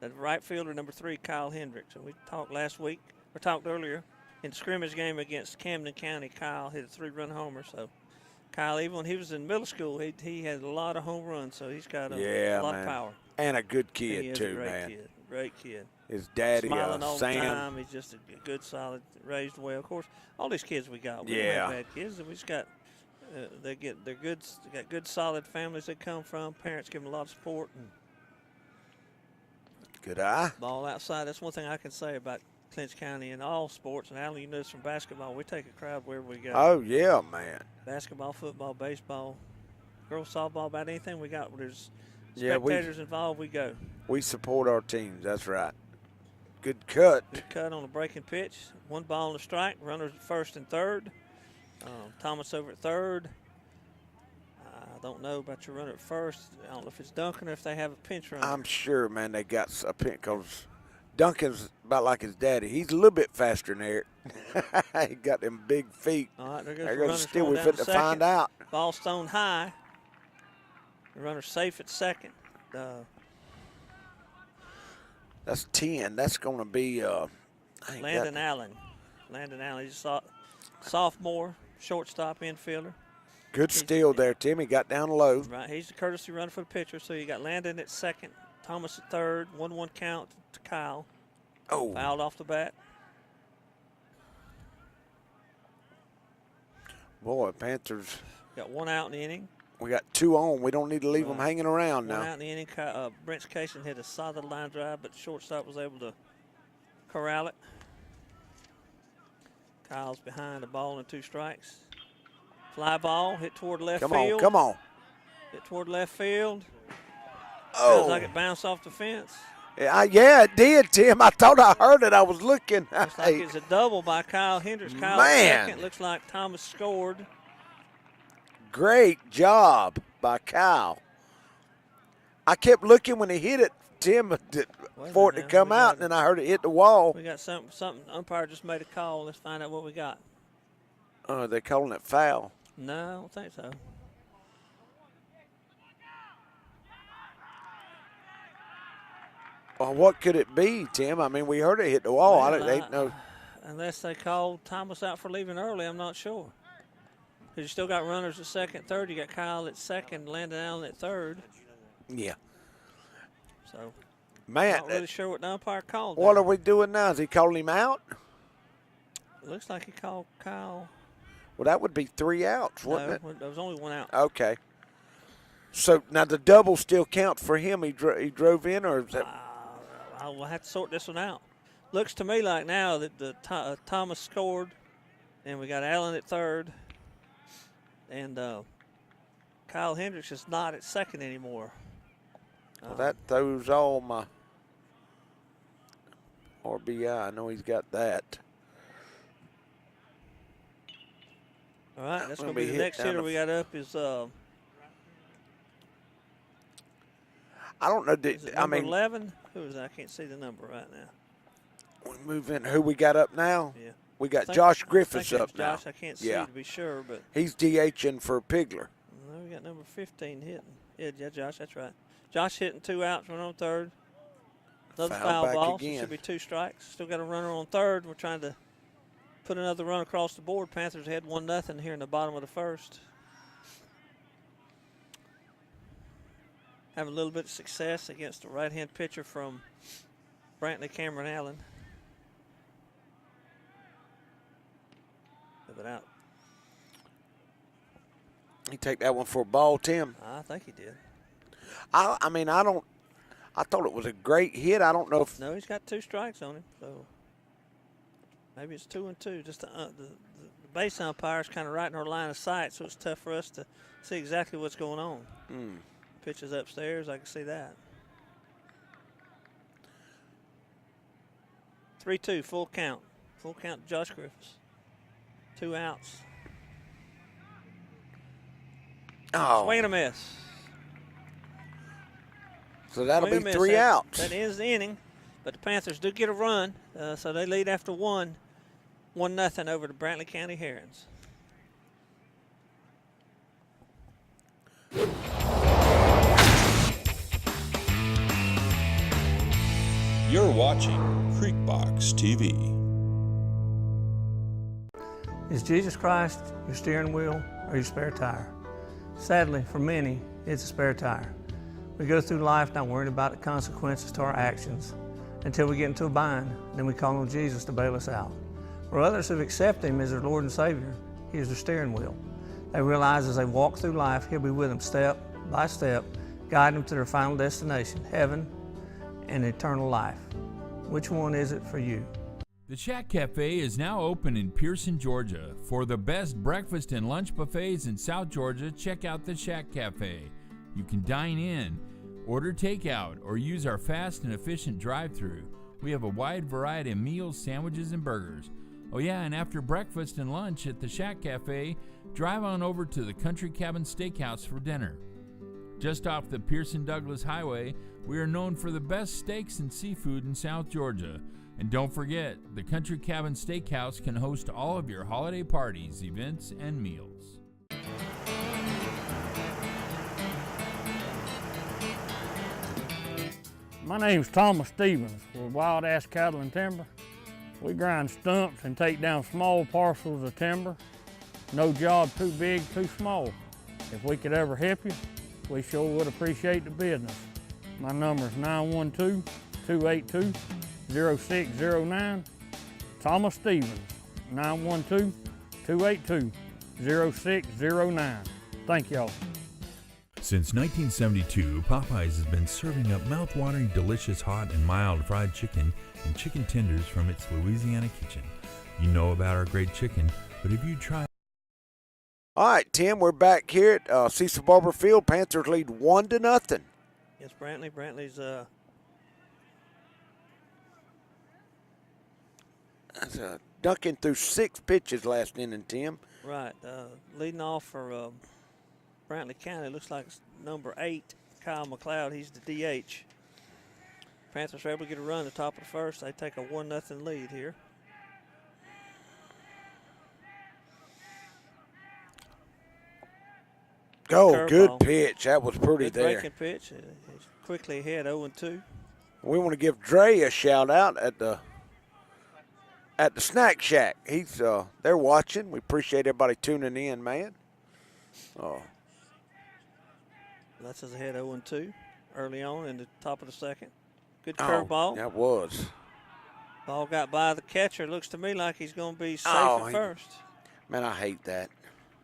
the right fielder, number 3, Kyle Hendricks. And we talked earlier in the scrimmage game against Camden County. Kyle hit a 3-run homer. So Kyle, even when he was in middle school, he had a lot of home runs. So he's got a lot of power. And a good He kid, is too, a great man. kid. Great kid. His daddy, Smiling all the Sam. time. He's just a good, solid, raised well. Of course, all these kids we got, we don't Yeah. have bad kids. We just got they're good. They got good, solid families they come from. Parents give them a lot of support. And Good eye. ball outside. That's one thing I can say about Clinch County in all sports. And Alan, you know this from basketball. We take a crowd wherever we go. Oh, yeah, man. Basketball, football, baseball, girls softball, about anything we got. There's Yeah, spectators involved. We go. We support our teams. That's right. Good cut. Good cut on a breaking pitch. 1 ball and a strike. Runners at first and third. Thomas over at third. I don't know about your runner at first. I don't know if it's Duncan or if they have a pinch runner. I'm sure, man, they got a pinch because Duncan's about like his daddy. He's a little bit faster than Eric. He got them big feet. All right, there goes There the goes runner. still. Going We down fit to to find second. out. Ball stone high. The runner's safe at second. That's 10. That's going to be Landon Allen. Landon Allen. He's a sophomore, shortstop, infielder. Good steal there, Tim. He got down low. Right, he's the courtesy runner for the pitcher. So you got Landon at second, Thomas at third, 1-1 count to Kyle. Oh. Fouled off the bat. Boy, Panthers. Got 1 out in the inning. We got 2 on. We don't need to leave them hanging around 1 now. out in the inning. Brent Casey hit a solid line drive, but the shortstop was able to corral it. Kyle's behind the ball and 2 strikes. Fly ball hit toward left field. Come on. Hit toward left field. Oh. Sounds like it bounced off the fence. Yeah, it did, Tim. I thought I heard it. I was looking. Looks like it's a double by Kyle Hendricks. Kyle Man. second. Looks like Thomas scored. Great job by Kyle. I kept looking when he hit it, Tim, for it to come out, and then I heard it hit the wall. We got something. Umpire just made a call. Let's find out what we got. They're calling it foul. No, I don't think so. Well, what could it be, Tim? I mean, we heard it hit the wall. Well, I ain't no. Unless they called Thomas out for leaving early, I'm not sure. Because you still got runners at second, third. You got Kyle at second, Landon Allen at third. Yeah. So, Man, not really sure what the umpire called. what there. are we doing now? Is he calling him out? Looks like he called Kyle. Well, that would be 3 outs, wouldn't No, it? there was only 1 out. Okay. So now the double still count for him. He drove in, or is that? I will have to sort this one out. Looks to me like now that Thomas scored, and we got Allen at third, and Kyle Hendricks is not at second anymore. Well, that throws all my RBI. I know he's got that. All right, that's When going to be we the hit next down hitter the- we got up is I don't know. is it I number mean, 11? Who is that? I can't see the number right now. we move in. Who we got up now? Yeah. We I got think- Josh I Griffiths think it up was now. Josh, I can't see Yeah. to be sure, but He's DHing for Pigler. no, we got number 15 hitting. Yeah, Josh, that's right. Josh hitting 2 outs, runner on third. Another Foul foul back ball. again. So it should be 2 strikes. Still got a runner on third. We're trying to put another run across the board. Panthers had 1-0 here in the bottom of the first. Having a little bit of success against the right-hand pitcher from Brantley, Cameron Allen. Move it out. He take that one for a ball, Tim. I think he did. I mean, I I thought it was a great hit. I don't know if No, he's got 2 strikes on him, so maybe it's 2-2. Just the base umpire's kind of right in our line of sight, so it's tough for us to see exactly what's going on. Pitch is upstairs. I can see that. 3-2, full count. Full count to Josh Griffiths. 2 outs. oh, Swing and a miss. so that'll Swing be and a miss. 3 outs. That ends the inning, but the Panthers do get a run, so they lead after 1-0 over the Brantley County Herons. You're watching Creekbox TV. Is Jesus Christ your steering wheel or your spare tire? Sadly, for many, it's a spare tire. We go through life not worrying about the consequences to our actions until we get into a bind, then we call on Jesus to bail us out. For others who've accepted Him as their Lord and Savior, He is their steering wheel. They realize as they walk through life, He'll be with them step by step, guiding them to their final destination, heaven and eternal life. Which one is it for you? The Shack Cafe is now open in Pearson, Georgia. For the best breakfast and lunch buffets in South Georgia, check out the Shack Cafe. You can dine in, order takeout, or use our fast and efficient drive-thru. We have a wide variety of meals, sandwiches, and burgers. Oh yeah, and after breakfast and lunch at the Shack Cafe, drive on over to the Country Cabin Steakhouse for dinner. Just off the Pearson-Douglas Highway, we are known for the best steaks and seafood in South Georgia. And don't forget, the Country Cabin Steakhouse can host all of your holiday parties, events, and meals. My name's Thomas Stevens. We're Wild Ass Cattle and Timber. We grind stumps and take down small parcels of timber. No job too big, too small. If we could ever help you, we sure would appreciate the business. My number is 912-282-0609. Thomas Stevens, 912-282-0609. Thank y'all. Since 1972, Popeyes has been serving up mouth-watering, delicious, hot and mild fried chicken and chicken tenders from its Louisiana kitchen. You know about our great chicken, but have you tried? All right, Tim, we're back here at Cecil Barber Field. Panthers lead 1-0. Yes, Brantley. Brantley's Duncan threw 6 pitches last inning, Tim. right. Leading off for Brantley County looks like it's number 8, Kyle McLeod. He's the DH. Panthers are able to get a run at the top of the first. They take a 1-0 lead here. Go, good Curveball. pitch. That was pretty Good there. breaking pitch. He's quickly ahead, 0-2. We want to give Dre a shout out at the Snack Shack. He's they're watching. We appreciate everybody tuning in, man. Oh, That's his ahead 0-2 early on in the top of the second. Good curveball. That was. Ball got by the catcher. Looks to me like he's going to be safe at first. Man, I hate that.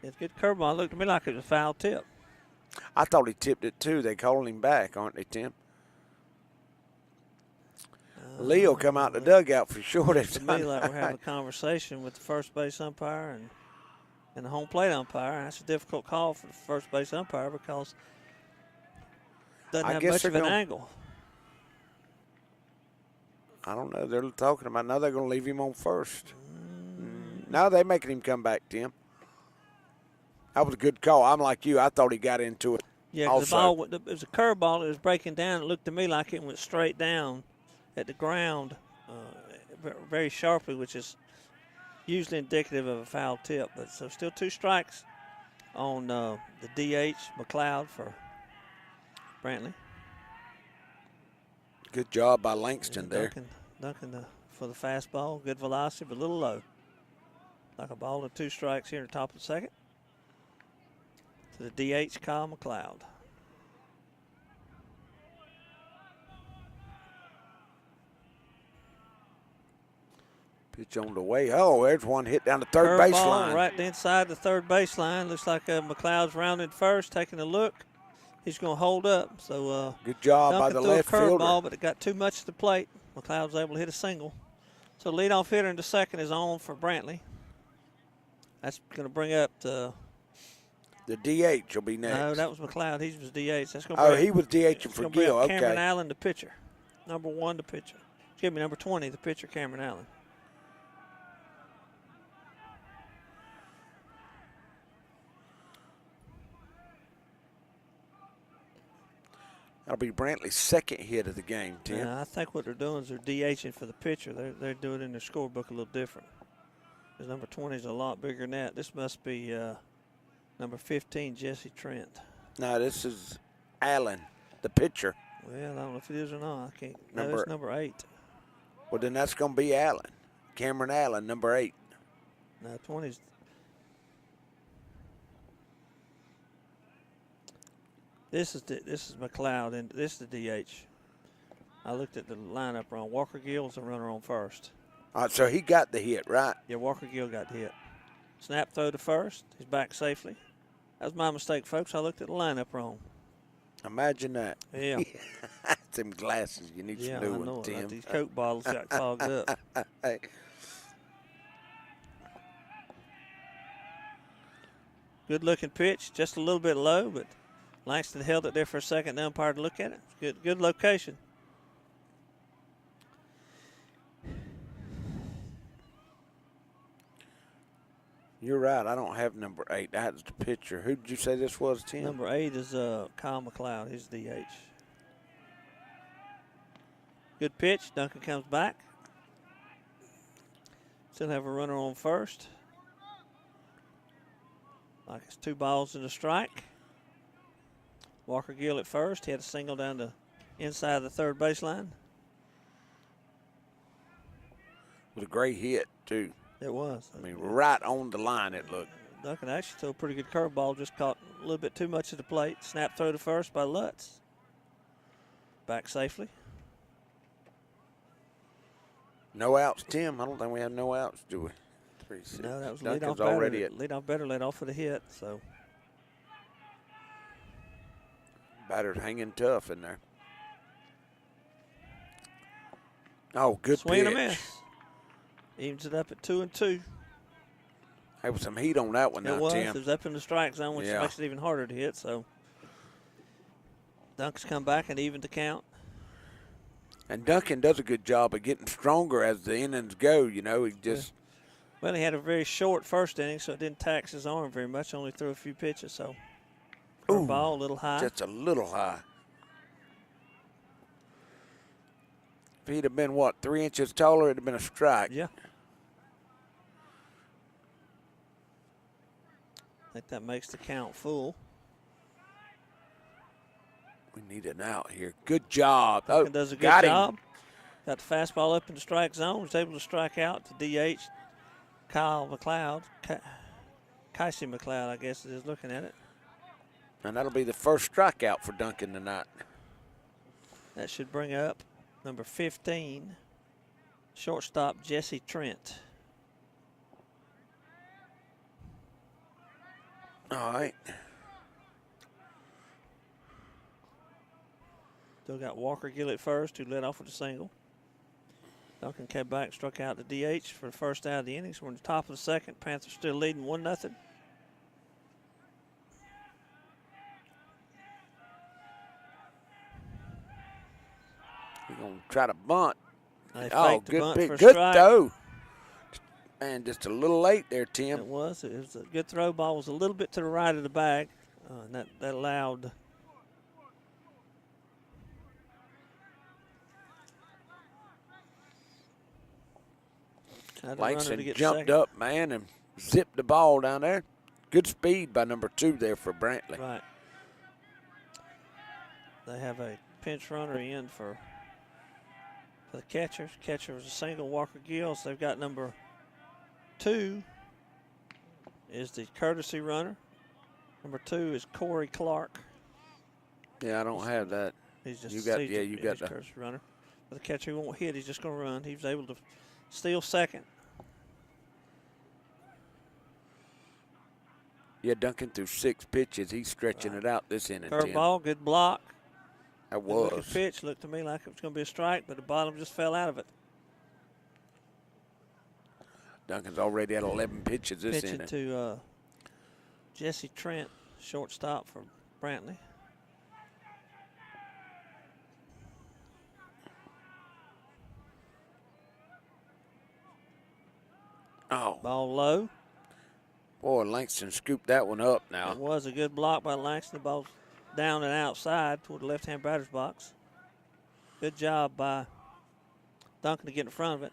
It's a good curveball. Looked to me like it was a foul tip. I thought he tipped it too. They called him back, aren't they, Tim? Leo come out the dugout for sure. Looks to me like we're having a conversation with the first base umpire and the home plate umpire. That's a difficult call for the first base umpire because it doesn't have much of an angle. I don't know. They're talking about now they're going to leave him on first. Now they're making him come back, Tim. That was a good call. I'm like you. I thought he got into it. Yeah, 'cause the ball, it was a curveball. It was breaking down. It looked to me like it went straight down at the ground very sharply, which is usually indicative of a foul tip. But so still 2 strikes on the DH, McLeod, for Brantley. Good job by Langston there. Duncan for the fastball. Good velocity, but a little low. Like a ball and 2 strikes here at the top of the second. To the DH, Kyle McLeod. Pitch on the way. Oh, there's one hit down the third baseline. Right inside the third baseline. Looks like McLeod's rounded first, taking a look. He's going to hold up. So good job by Duncan the threw left a curveball, fielder. but it got too much to the plate. McLeod was able to hit a single. So leadoff hitter into second is on for Brantley. That's going to bring up the DH will be next. No, that was McLeod. He was DH. That's going Oh, he was DHing for Gill. Okay. Cameron Allen, the pitcher. Number 1, the pitcher. Excuse me, number 20, the pitcher, Cameron Allen. That'll be Brantley's second hit of the game, Tim. Yeah, I think what they're doing is they're DHing for the pitcher. They do it in their scorebook a little different. Because number 20 is a lot bigger than that. This must be number 15, Jesse Trent. No, this is Allen, the pitcher. Well, I don't know if it is or not. I can't. No, it's number 8. Well, then that's going to be Allen. Cameron Allen, number 8. No, 20's. This is McLeod, and this is the DH. I looked at the lineup wrong. Walker Gill's the runner on first. All right, so he got the hit, right? Yeah, Walker Gill got hit. Snap throw to first. He's back safely. That was my mistake, folks. I looked at the lineup wrong. Imagine that. Yeah. Them glasses. You need some new ones, Tim. These Coke bottles got clogged up. Hey. Good-looking pitch. Just a little bit low, but Langston held it there for a second. The umpire to look at it. Good location. You're right. I don't have number 8. That's the pitcher. Who did you say this was, Tim? Number 8 is Kyle McLeod. He's DH. Good pitch. Duncan comes back. Still have a runner on first. Like it's 2 balls and a strike. Walker Gill at first. He had a single down the inside of the third baseline. With a great hit, too. It was. I mean, right on the line it looked. Duncan actually threw a pretty good curveball. Just caught a little bit too much of the plate. Snap throw to first by Lutz. Back safely. No outs, Tim. I don't think we have no outs, do we? 3-6. No, that was Duncan's leadoff already batter. Leadoff better led off with a hit, so. Batter's hanging tough in there. Oh, good Swing pitch. and a miss. Evens it up at 2-2. There was some heat on that one now, It was. Tim. It was up in the strike zone, which makes it even harder to hit, so. Duncan's come back and evened the count. And Duncan does a good job of getting stronger as the innings go, you know. He just. Well, he had a very short first inning, so it didn't tax his arm very much, only threw a few pitches, so. Ball a little high. Just a little high. If he'd have been, 3 inches taller, it'd have been a strike. Yeah. I think that makes the count full. We need an out here. Good job. Duncan does a good job. Got the fastball up in the strike zone. Was able to strike out to DH Kyle McLeod. Casey McLeod, I guess it is, looking at it. And that'll be the first strikeout for Duncan tonight. That should bring up number 15, shortstop Jesse Trent. All right. Still got Walker Gill at first, who led off with a single. Duncan came back, struck out the DH for the first out of the innings. We're in the top of the second. Panthers still leading 1-0. He's going to try to bunt. They faked the good bunt pick. for a Good strike. throw. Man, just a little late there, Tim. It was. It was a good throw. Ball was a little bit to the right of the bag. And that allowed Langston jumped up, man, and zipped the ball down there. Good speed by number 2 there for Brantley. Right. They have a pinch runner in for the catchers. Catcher was a single, Walker Gill. So they've got number 2 is the courtesy runner. Number 2 is Corey Clark. Yeah, I don't have that. He's just you got the courtesy runner. But the catcher won't hit. He's just going to run. He was able to steal second. Yeah, Duncan threw 6 pitches. He's stretching it out this inning, Tim. Curveball, good block. That Good looking was. pitch. Looked to me like it was going to be a strike, but the bottom just fell out of it. Duncan's already had 11 pitches this Pitching inning. to Jesse Trent, shortstop for Brantley. Oh, Ball low. boy, Langston scooped that one up now. It was a good block by Langston. The ball's down and outside toward the left-hand batter's box. Good job by Duncan to get in front of it.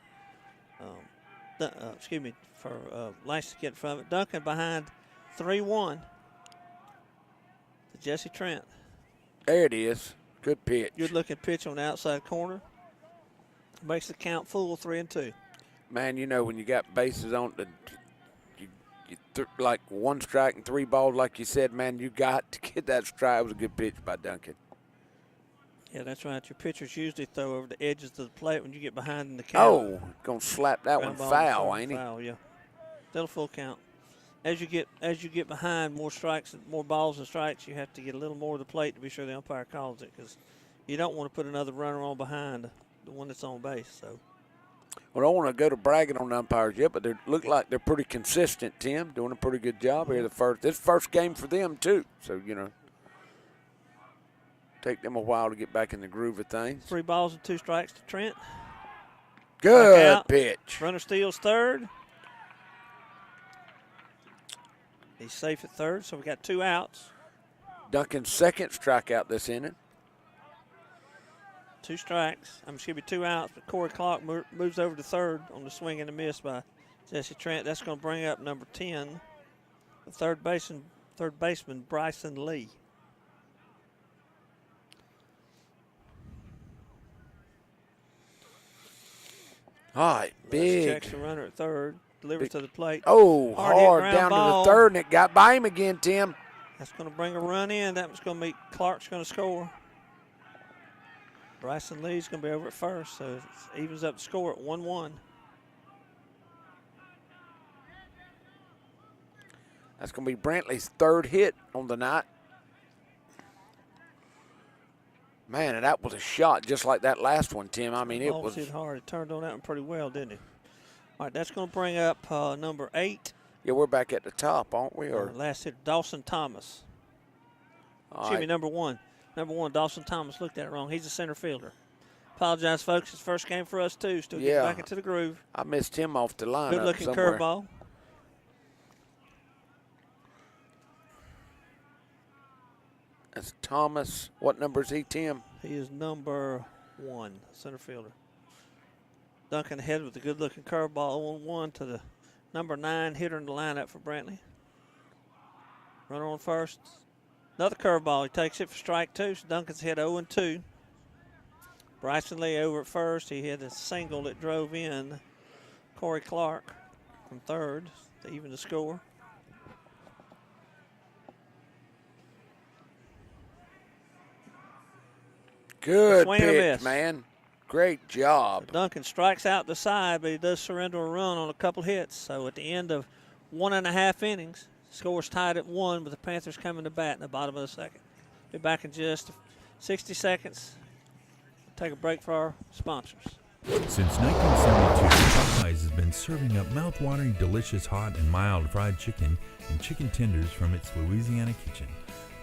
For Langston to get in front of it. Duncan behind 3-1 to Jesse Trent. There it is. Good pitch. Good looking pitch on the outside corner. Makes the count full, 3-2. Man, you know, when you got bases on, like 1 strike and 3 balls, like you said, man, you got to get that strike. It was a good pitch by Duncan. Yeah, that's right. Your pitchers usually throw over the edges of the plate when you get behind in the count. Oh, going to slap that one foul, ain't he? Foul, yeah. Still a full count. As you get behind more strikes, more balls and strikes, you have to get a little more of the plate to be sure the umpire calls it, because you don't want to put another runner on behind the one that's on base. So. Well, I don't want to go to bragging on the umpires yet, but they look like they're pretty consistent, Tim, doing a pretty good job here. This first game for them, too. So, you know, take them a while to get back in the groove of things. 3 balls and 2 strikes to Trent. Good pitch. Runner steals third. He's safe at third, so we got 2 outs. Duncan's second strikeout this inning. 2 strikes. Excuse me, 2 outs, but Corey Clark moves over to third on the swing and a miss by Jesse Trent. That's going to bring up number 10, the third baseman Bryson Lee. All right, big. Checks the runner at third, delivers to the plate. Oh, hard hit down ball. to the third, and it got by him again, Tim. That's going to bring a run in. That was going to be Clark's going to score. Bryson Lee's going to be over at first, so it evens up the score at 1-1. That's going to be Brantley's 3rd hit on the night. Man, and that was a shot just like that last one, Tim. I mean, it was hit hard. It turned on that one pretty well, didn't it? All right, that's going to bring up number 8. Yeah, we're back at the top, aren't we? Or last hit, Dawson Thomas. Excuse me, number 1. Number 1, Dawson Thomas. Looked at it wrong. He's a center fielder. Apologize, folks. It's first game for us, too. Still getting back into the groove. I missed him off the lineup. Good-looking somewhere. curveball. That's Thomas. What number is he, Tim? He is number 1, center fielder. Duncan ahead with a good-looking curveball 0-1 to the number 9 hitter in the lineup for Brantley. Runner on first. Another curveball. He takes it for strike 2. So Duncan's hit 0-2. Bryson Lee over at first. He hit a single that drove in Corey Clark from third to even the score. Good pitch, man. Great job. So Duncan strikes out the side, but he does surrender a run on a couple hits. So at the end of 1.5 innings, score's tied at 1 with the Panthers coming to bat in the bottom of the second. Be back in just 60 seconds. Take a break for our sponsors. Since 1972, Popeyes has been serving up mouth-watering, delicious, hot, and mild fried chicken and chicken tenders from its Louisiana kitchen.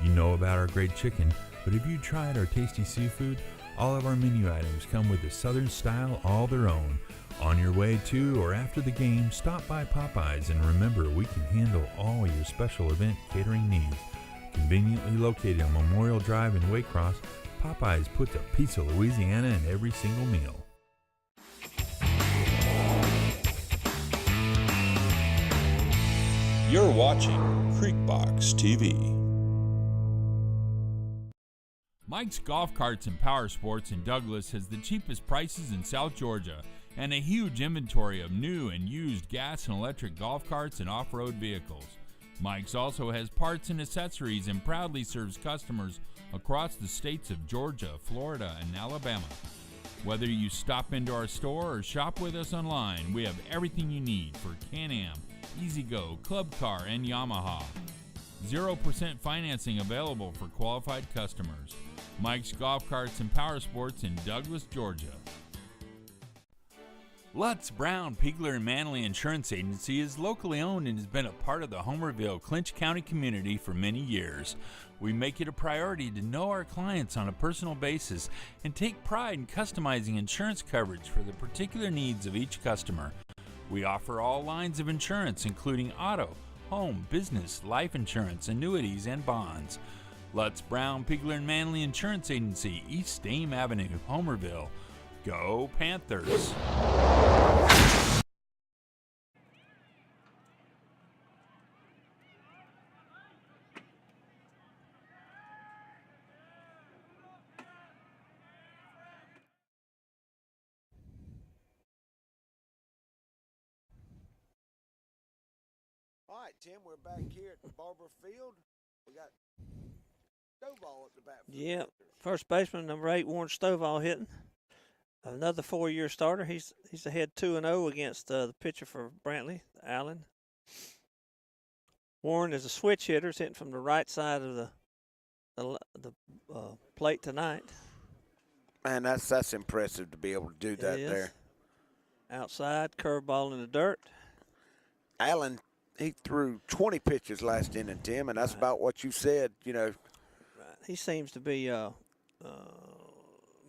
You know about our great chicken, but have you tried our tasty seafood? All of our menu items come with a Southern style all their own. On your way to or after the game, stop by Popeyes and remember we can handle all your special event catering needs. Conveniently located on Memorial Drive in Waycross, Popeyes puts a piece of Louisiana in every single meal. You're watching Creekbox TV. Mike's Golf Carts and Power Sports in Douglas has the cheapest prices in South Georgia and a huge inventory of new and used gas and electric golf carts and off-road vehicles. Mike's also has parts and accessories and proudly serves customers across the states of Georgia, Florida, and Alabama. Whether you stop into our store or shop with us online, we have everything you need for Can-Am, E-Z-GO, Club Car, and Yamaha. 0% financing available for qualified customers. Mike's Golf Carts and Power Sports in Douglas, Georgia. Lutz, Brown, Pigler, and Manley Insurance Agency is locally owned and has been a part of the Homerville, Clinch County community for many years. We make it a priority to know our clients on a personal basis and take pride in customizing insurance coverage for the particular needs of each customer. We offer all lines of insurance, including auto, home, business, life insurance, annuities, and bonds. Lutz, Brown, Pigler, and Manley Insurance Agency, East Dame Avenue, Homerville. Go Panthers! All right, Tim, we're back here at the Barber Field. We got Stovall at the bat. Yeah, first baseman, number 8, Warren Stovall hitting. Another 4-year starter. He's ahead 2-0 against the pitcher for Brantley, Allen. Warren is a switch hitter, hitting from the right side of the plate tonight. Man, that's impressive to be able to do that there. Outside, curveball in the dirt. Allen, he threw 20 pitches last inning, Tim, and that's about what you said, you know. Right. He seems to be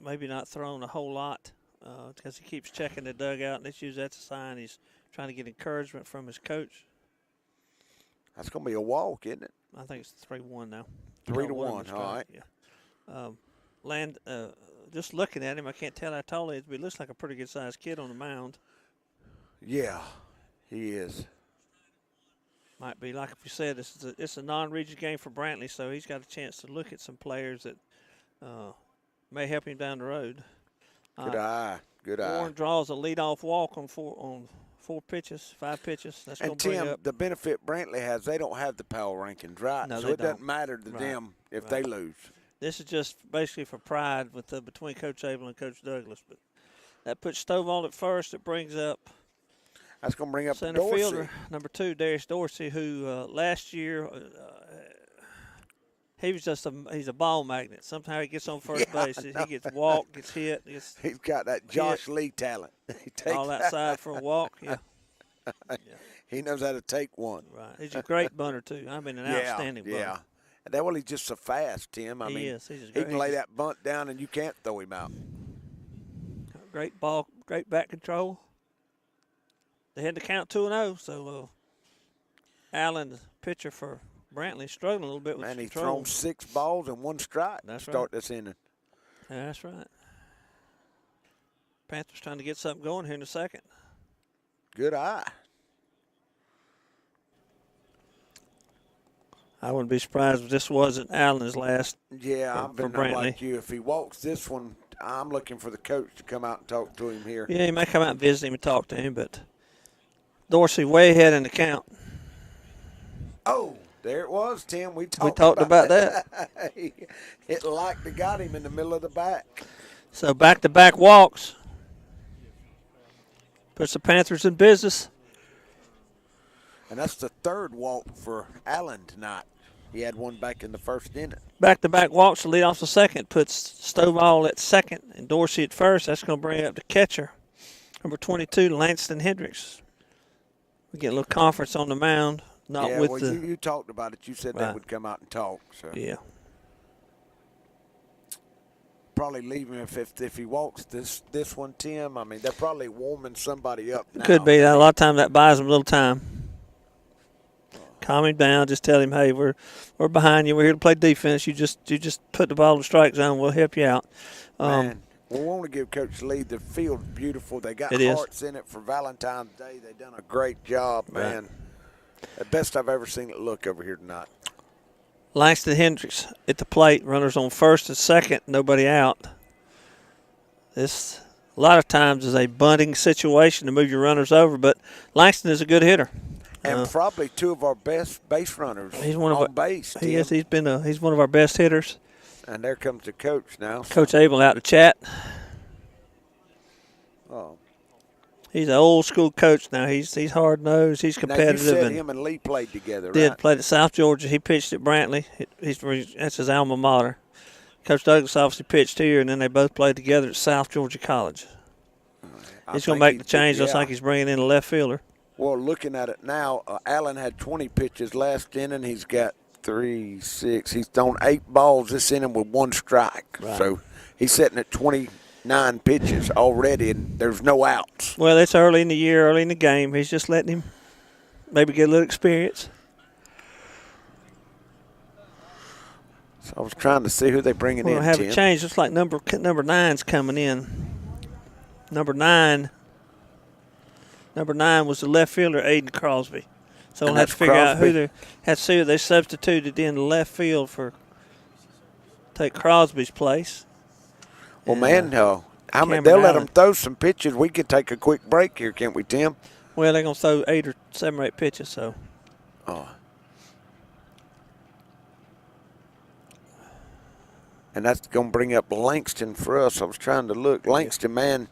maybe not throwing a whole lot because he keeps checking the dugout, and that's a sign he's trying to get encouragement from his coach. That's going to be a walk, isn't it? I think it's 3-1 now. 3-1, all right. Yeah. Just looking at him, I can't tell how tall he is, but he looks like a pretty good-sized kid on the mound. Yeah, he is. Might be, like we said, it's a non-region game for Brantley, so he's got a chance to look at some players that may help him down the road. Good eye. Warren draws a leadoff walk on 5 pitches. That's going to bring Tim, up. the benefit Brantley has, they don't have the power rankings, right? No, so they it doesn't don't. matter to them if they lose. This is just basically for pride between Coach Abel and Coach Douglas. But that puts Stovall at first. It brings up. That's going to bring up center Dorsey. Fielder, number 2, Darius Dorsey, who last year he was he's a ball magnet. Somehow he gets on first base. He gets walked, gets hit. He's got that Josh Lee talent. He takes all outside for a walk. Yeah. He knows how to take one. Right. He's a great bunter, too. I mean, an outstanding bunter. Yeah. And he's just so fast, Tim. I mean, is. He can lay that bunt down and you can't throw him out. Great ball, great back control. They had to count 2-0, so Allen, the pitcher for Brantley, struggling a little bit with he's control. thrown 6 balls and 1 strike That's to start right. this inning. That's right. Panthers trying to get something going here in a second. Good eye. I wouldn't be surprised if this wasn't Allen's last. Yeah, I've been for Brantley. like you. If he walks this one, I'm looking for the coach to come out and talk to him here. Yeah, he might come out and visit him and talk to him, but Dorsey way ahead in the count. Oh, there it was, Tim. We talked about that. It likely got him in the middle of the back. So back-to-back walks. Puts the Panthers in business. And that's the 3rd walk for Allen tonight. He had one back in the first inning. Back-to-back walks to lead off the second. Puts Stovall at second and Dorsey at first. That's going to bring up the catcher, number 22, Langston Hendricks. We get a little conference on the mound. You talked about it. You said they would come out and talk. So. Yeah. Probably leave him if he walks this one, Tim. I mean, they're probably warming somebody up now. Could be. A lot of times that buys him a little time. Calm him down. Just tell him, hey, we're behind you. We're here to play defense. You just put the ball in the strike zone. We'll help you out. Man, we want to give Coach Lee the field's beautiful. They got hearts in it for Valentine's Day. They've done a great job, man. Right. The best I've ever seen it look over here tonight. Langston Hendricks at the plate. Runners on first and second. Nobody out. This, a lot of times, is a bunting situation to move your runners over, but Langston is a good hitter. And probably 2 of our best base runners on base. He is. He's one of our best hitters. And there comes the coach now. Coach Abel out to chat. Oh. He's an old school coach now. He's hard nosed. He's competitive. Now you said and him and Lee played together, did right? played at South Georgia. He pitched at Brantley. That's his alma mater. Coach Douglas obviously pitched here, and then they both played together at South Georgia College. He's going to make the change. Looks like he's bringing in a left fielder. Well, looking at it now, Allen had 20 pitches last inning. He's got 3, 6. He's thrown 8 balls this inning with 1 strike. Right. So he's sitting at 29 pitches already, and there's no outs. Well, it's early in the year, early in the game. He's just letting him maybe get a little experience. So I was trying to see who they bringing in. We'll have Tim. it changed. Looks like number 9's coming in. Number 9 was the left fielder, Aiden Crosby. So we'll have to figure out who they have to see who they substituted in the left field for take Crosby's place. Well, man, they'll Cameron let Allen. them throw some pitches. We can take a quick break here, can't we, Tim? Well, they're going to throw 7 or 8 pitches, so. Oh. And that's going to bring up Langston for us. I was trying to look. Langston, man.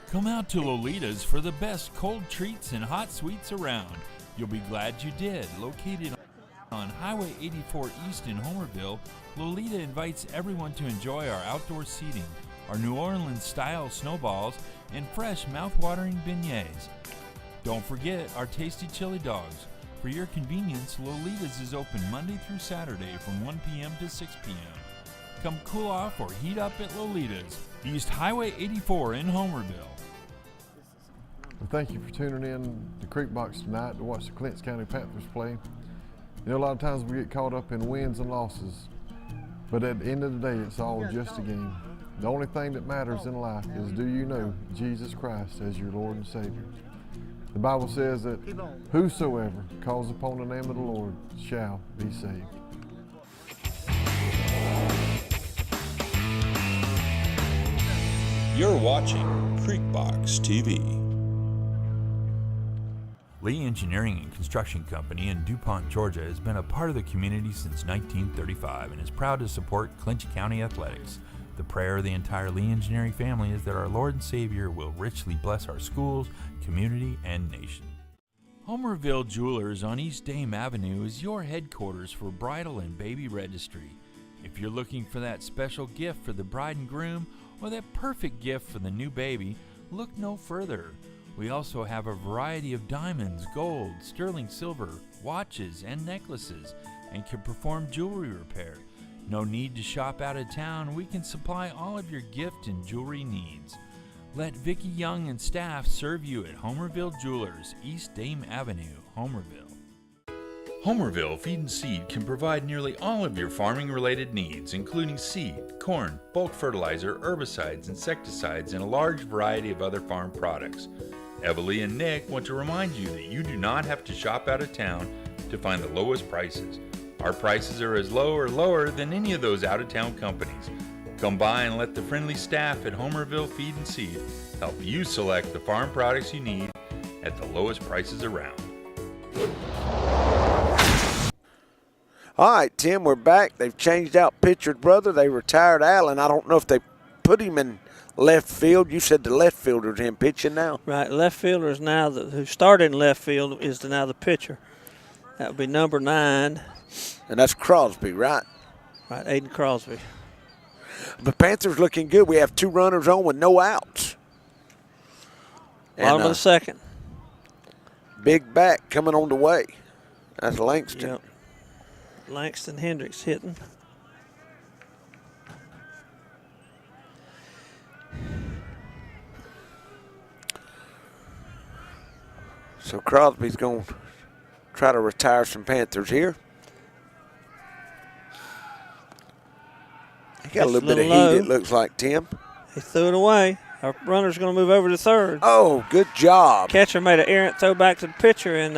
Come out to Lolita's for the best cold treats and hot sweets around. You'll be glad you did. Located on Highway 84 East in Homerville, Lolita invites everyone to enjoy our outdoor seating, our New Orleans-style snowballs, and fresh mouth-watering beignets. Don't forget our tasty chili dogs. For your convenience, Lolita's is open Monday through Saturday from 1 p.m. to 6 p.m. Come cool off or heat up at Lolita's, East Highway 84 in Homerville. Well, thank you for tuning in to Creek Box tonight to watch the Clinch County Panthers play. You know, a lot of times we get caught up in wins and losses, but at the end of the day, it's all just a game. The only thing that matters in life is, do you know Jesus Christ as your Lord and Savior? The Bible says that whosoever calls upon the name of the Lord shall be saved. You're watching Creekbox TV. Lee Engineering and Construction Company in DuPont, Georgia has been a part of the community since 1935 and is proud to support Clinch County athletics. The prayer of the entire Lee Engineering family is that our Lord and Savior will richly bless our schools, community, and nation. Homerville Jewelers on East Dame Avenue is your headquarters for bridal and baby registry. If you're looking for that special gift for the bride and groom or that perfect gift for the new baby, look no further. We also have a variety of diamonds, gold, sterling silver, watches, and necklaces, and can perform jewelry repair. No need to shop out of town. We can supply all of your gift and jewelry needs. Let Vicki Young and staff serve you at Homerville Jewelers, East Dame Avenue, Homerville. Homerville Feed and Seed can provide nearly all of your farming-related needs, including seed, corn, bulk fertilizer, herbicides, insecticides, and a large variety of other farm products. Evalie and Nick want to remind you that you do not have to shop out of town to find the lowest prices. Our prices are as low or lower than any of those out-of-town companies. Come by and let the friendly staff at Homerville Feed and Seed help you select the farm products you need at the lowest prices around. All right, Tim, we're back. They've changed out pitcher's brother. They retired Allen. I don't know if they put him in left field. You said the left fielder's in pitching now. Right, left fielder is now who started in left field is now the pitcher. That would be number 9. And that's Crosby, right? Right, Aiden Crosby. The Panthers looking good. We have 2 runners on with no outs. Bottom of the second. Big back coming on the way. That's Langston. Yep. Langston Hendricks hitting. So Crosby's going to try to retire some Panthers here. He got a little bit of heat, it looks like, Tim. He threw it away. Our runner's going to move over to third. Oh, good job. Catcher made an errant throw back to the pitcher, and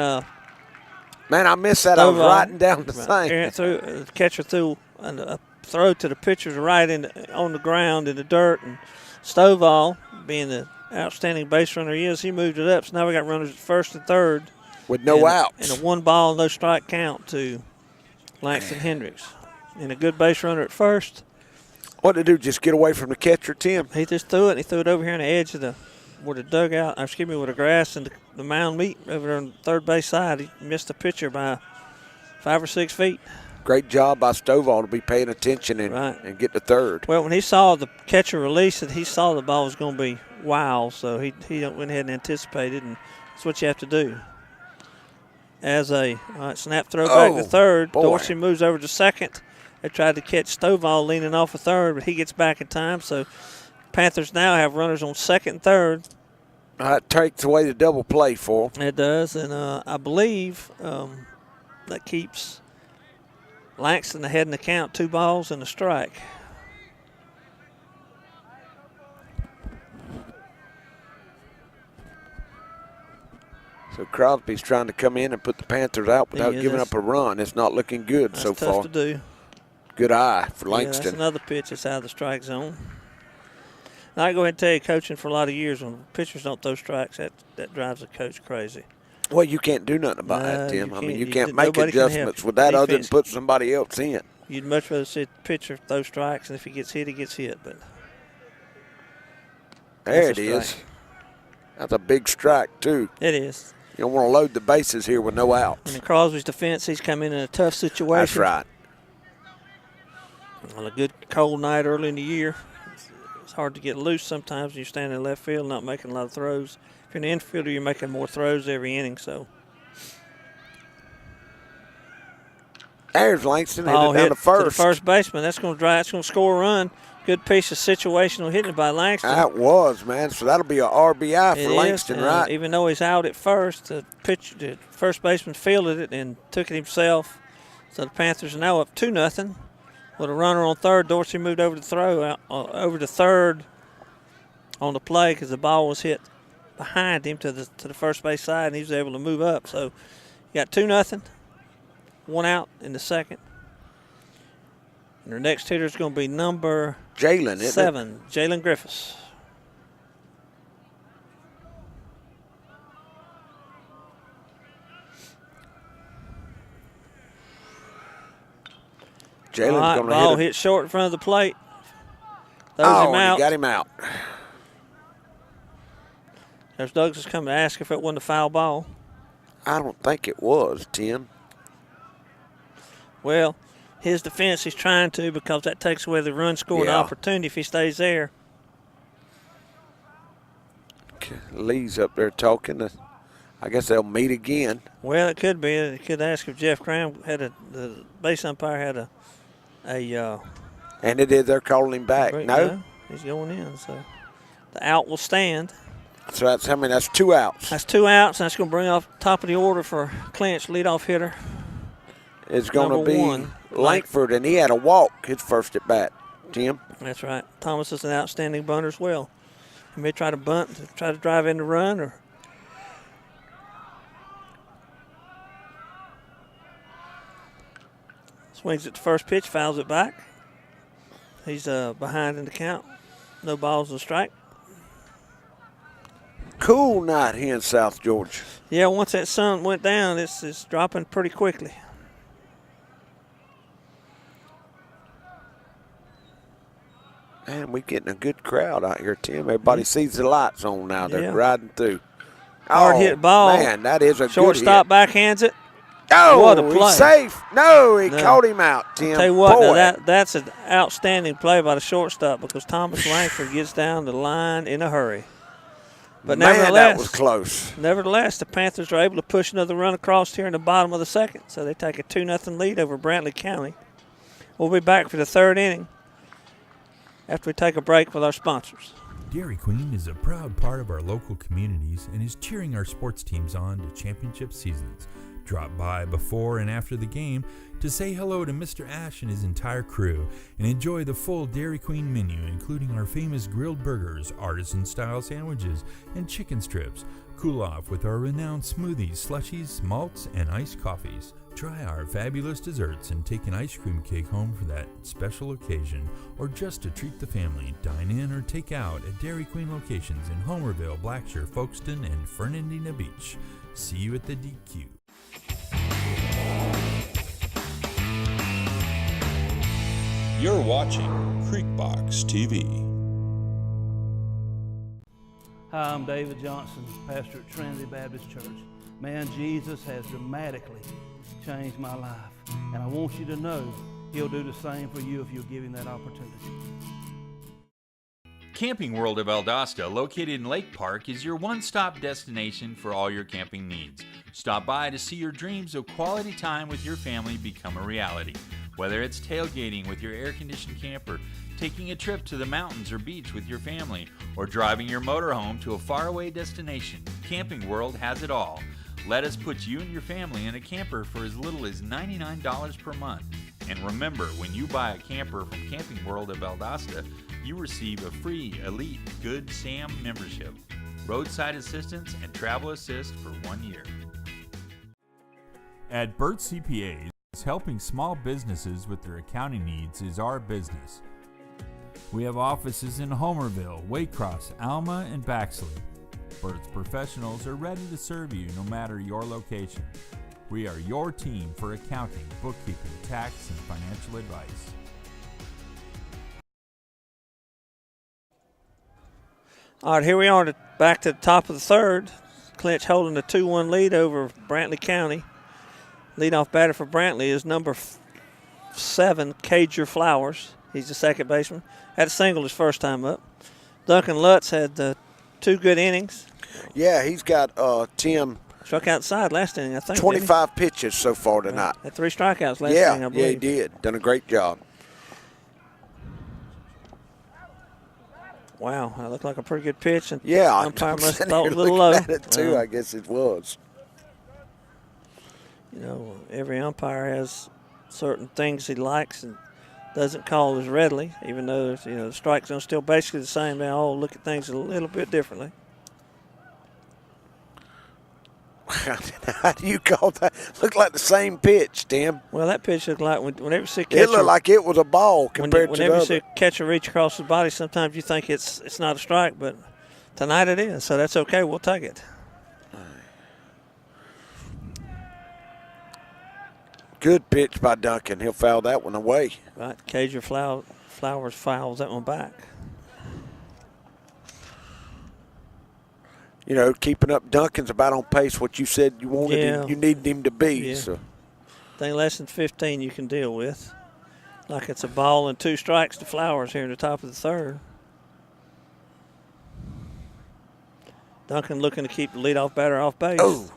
man, I missed that. I was writing down the thing. Errant threw, the catcher threw a throw to the pitcher's right on the ground in the dirt, and Stovall, being the outstanding base runner he is, he moved it up. So now we got runners at first and third. With no outs. And a 1-ball, no strike count to Langston Hendricks. And a good base runner at first. What did he do, just get away from the catcher, Tim? He just threw it, and he threw it over here on the edge of the where the dugout, where the grass and the mound meet over there on the third base side. He missed the pitcher by 5 or 6 feet. Great job by Stovall to be paying attention and get to third. Well, when he saw the catcher release it, he saw the ball was going to be wild, so he went ahead and anticipated, and that's what you have to do. As a snap throw back to third, Dorsey moves over to second. They tried to catch Stovall leaning off of third, but he gets back in time, so Panthers now have runners on second and third. That takes away the double play for them. It does, and I believe that keeps Langston ahead in the count, 2 balls and a strike. So Crosby's trying to come in and put the Panthers out without giving up a run. It's not looking good so far. That's tough to do. Good eye for Langston. That's another pitch that's out of the strike zone. Now, I go ahead and tell you, coaching for a lot of years, when pitchers don't throw strikes, that drives the coach crazy. Well, you can't do nothing about that, Tim. I mean, you can't make adjustments with that other than put somebody else in. You'd much rather see the pitcher throw strikes, and if he gets hit, he gets hit. But there it is. That's a big strike, too. It is. You don't want to load the bases here with no outs. And in Crosby's defense, he's come in a tough situation. That's right. On a good cold night early in the year, it's hard to get loose sometimes when you're standing in left field, not making a lot of throws. If you're an infielder, you're making more throws every inning. So there's Langston headed down to first. To the first baseman. That's going to score a run. Good piece of situational hitting by Langston. That was, man. So that'll be a RBI for Langston, right? Even though he's out at first, the first baseman fielded it and took it himself. So the Panthers are now up 2-0. With a runner on third, Dorsey moved over to third on the play because the ball was hit behind him to the first base side, and he was able to move up. So you got 2-0, 1 out in the second. And their next hitter is going to be number Jalen, 7, Jalen Griffiths. Jalen's going to ball hit short in front of the plate. Throws him out. He got him out. There's Douglas coming to ask if it wasn't a foul ball. I don't think it was, Tim. Well, his defense, he's trying to, because that takes away the run scoring opportunity if he stays there. Lee's up there talking. I guess they'll meet again. Well, it could be. It could ask if Jeff Cram had the base umpire had a and it is. They're calling him back. No, he's going in. So the out will stand. So that's how many? That's 2 outs. That's 2 outs. And that's going to bring off top of the order for Clinch, leadoff hitter. It's going to be Langford, and he had a walk his first at bat. Tim. That's right. Thomas is an outstanding bunter as well. He may try to bunt, try to drive in the run, or swings at the first pitch, fouls it back. He's behind in the count. No balls and strike. Cool night here in South Georgia. Yeah, once that sun went down, it's dropping pretty quickly. Man, we're getting a good crowd out here, Tim. Everybody sees the lights on now. They're riding through. Hard hit ball. Man, that is a shortstop good hit. backhands it. Oh, what a play. He's safe. No, he caught him out, Tim. Tell you what, that's an outstanding play by the shortstop, because Thomas Langford gets down the line in a hurry. But man, that was close. Nevertheless, the Panthers are able to push another run across here in the bottom of the second, so they take a 2-0 lead over Brantley County. We'll be back for the third inning after we take a break with our sponsors. Dairy Queen is a proud part of our local communities and is cheering our sports teams on to championship seasons. Drop by before and after the game to say hello to Mr. Ash and his entire crew and enjoy the full Dairy Queen menu, including our famous grilled burgers, artisan-style sandwiches, and chicken strips. Cool off with our renowned smoothies, slushies, malts, and iced coffees. Try our fabulous desserts and take an ice cream cake home for that special occasion, or just to treat the family. Dine in or take out at Dairy Queen locations in Homerville, Blackshear, Folkestone, and Fernandina Beach. See you at the DQ. You're watching Creekbox TV. Hi, I'm David Johnson, pastor at Trinity Baptist Church. Man, Jesus has dramatically changed my life. And I want you to know he'll do the same for you if you'll give him that opportunity. Camping World of Valdosta, located in Lake Park, is your one-stop destination for all your camping needs. Stop by to see your dreams of quality time with your family become a reality. Whether it's tailgating with your air-conditioned camper, taking a trip to the mountains or beach with your family, or driving your motorhome to a faraway destination, Camping World has it all. Let us put you and your family in a camper for as little as $99 per month. And remember, when you buy a camper from Camping World of Valdosta, you receive a free Elite Good Sam membership, roadside assistance, and travel assist for 1 year. At Burt CPAs, helping small businesses with their accounting needs is our business. We have offices in Homerville, Waycross, Alma, and Baxley. Burt's professionals are ready to serve you no matter your location. We are your team for accounting, bookkeeping, tax, and financial advice. All right, here we are back to the top of the third. Clinch holding a 2-1 lead over Brantley County. Leadoff batter for Brantley is number 7, Cager Flowers. He's the second baseman. Had a single his first time up. Duncan Lutz had 2 good innings. Yeah, he's got Tim. Struck outside last inning, I think. 25 pitches so far tonight. Had 3 strikeouts last inning, I believe. Yeah, he did. Done a great job. Wow, that looked like a pretty good pitch. And yeah, umpire must have thought a little low. At it too, I guess it was. You know, every umpire has certain things he likes and doesn't call as readily, even though the strike zone's still basically the same. They all look at things a little bit differently. How do you call that? Looked like the same pitch, Tim. Well, that pitch looked like whenever you see catcher, it looked like it was a ball compared to the other. Whenever you see a catcher reach across his body, sometimes you think it's not a strike, but tonight it is, so that's okay. We'll take it. Good pitch by Duncan. He'll foul that one away. Right, Cager Flowers fouls that one back. You know, keeping up Duncan's about on pace what you said you wanted him, you needed him to be. Yeah. So. I think less than 15 you can deal with. Like it's a ball and 2 strikes to Flowers here in the top of the third. Duncan looking to keep the leadoff batter off base. Oh.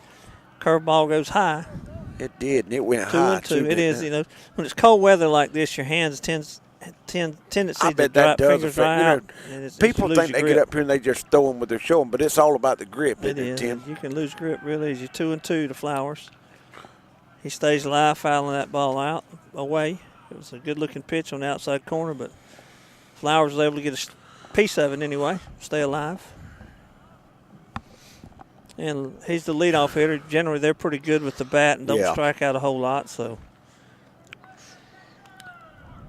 Curveball goes high. It did, and it went 2 high. and 2. It is, when it's cold weather like this, your hands tendency I to bet that does fingers dry out. People think they get up here and they just throw them with their show them, but it's all about the grip, isn't it, Tim? You can lose grip real easy. 2 and 2 to Flowers. He stays alive, fouling that ball out away. It was a good-looking pitch on the outside corner, but Flowers was able to get a piece of it anyway, stay alive. And he's the leadoff hitter. Generally, they're pretty good with the bat and don't strike out a whole lot, so.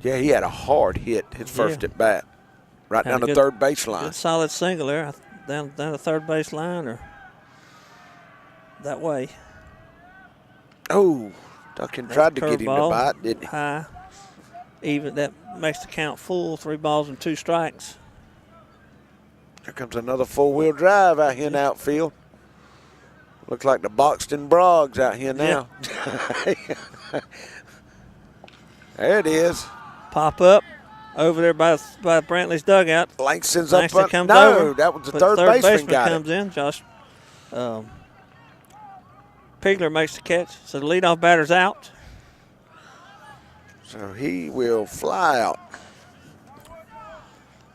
Yeah, he had a hard hit his first at bat, right down the third baseline. Good solid single there, down the third base line or that way. Oh, Duncan tried to get him to bite, didn't he? High, even. That makes the count full. 3 balls and 2 strikes. Here comes another 4-wheel drive out here in the outfield. Looks like the Boxton Brogs out here now. Yeah. There it is. Pop up over there by Brantley's dugout. Langston's Langston up. Comes no, over, that was the third baseman comes in. Josh Pigler makes the catch. So the leadoff batter's out. So he will fly out.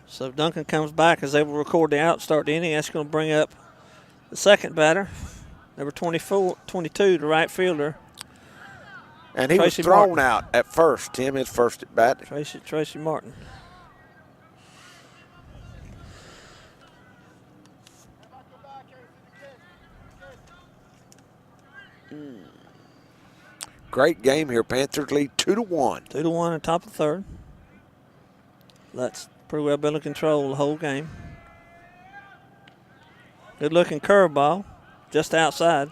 So Duncan comes back, is able to record the out, start the inning. That's going to bring up the second batter, number 22, the right fielder. And he was thrown out at first, Tim, his first at bat. Tracy Martin. Great game here. Panthers lead 2-1. 2-1 in top of the third. That's pretty well been in control the whole game. Good looking curveball, just outside.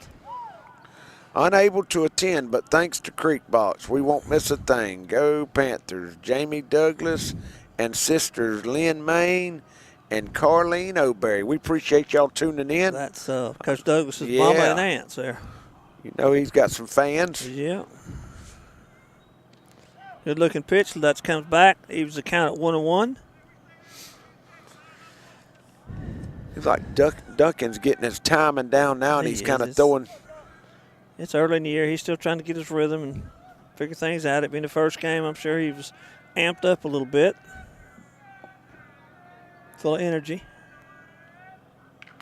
Unable to attend, but thanks to Creek Box, we won't miss a thing. Go Panthers. Jamie Douglas and sisters Lynn Main and Carlene O'Berry. We appreciate y'all tuning in. That's Coach Douglas's mama and aunts there. You know he's got some fans. Yeah. Good looking pitch. Lutz comes back. Evens the count at 1-1. It's like Duncan's getting his timing down now, and he's kind of throwing. It's early in the year. He's still trying to get his rhythm and figure things out. It being the first game, I'm sure he was amped up a little bit. Full of energy.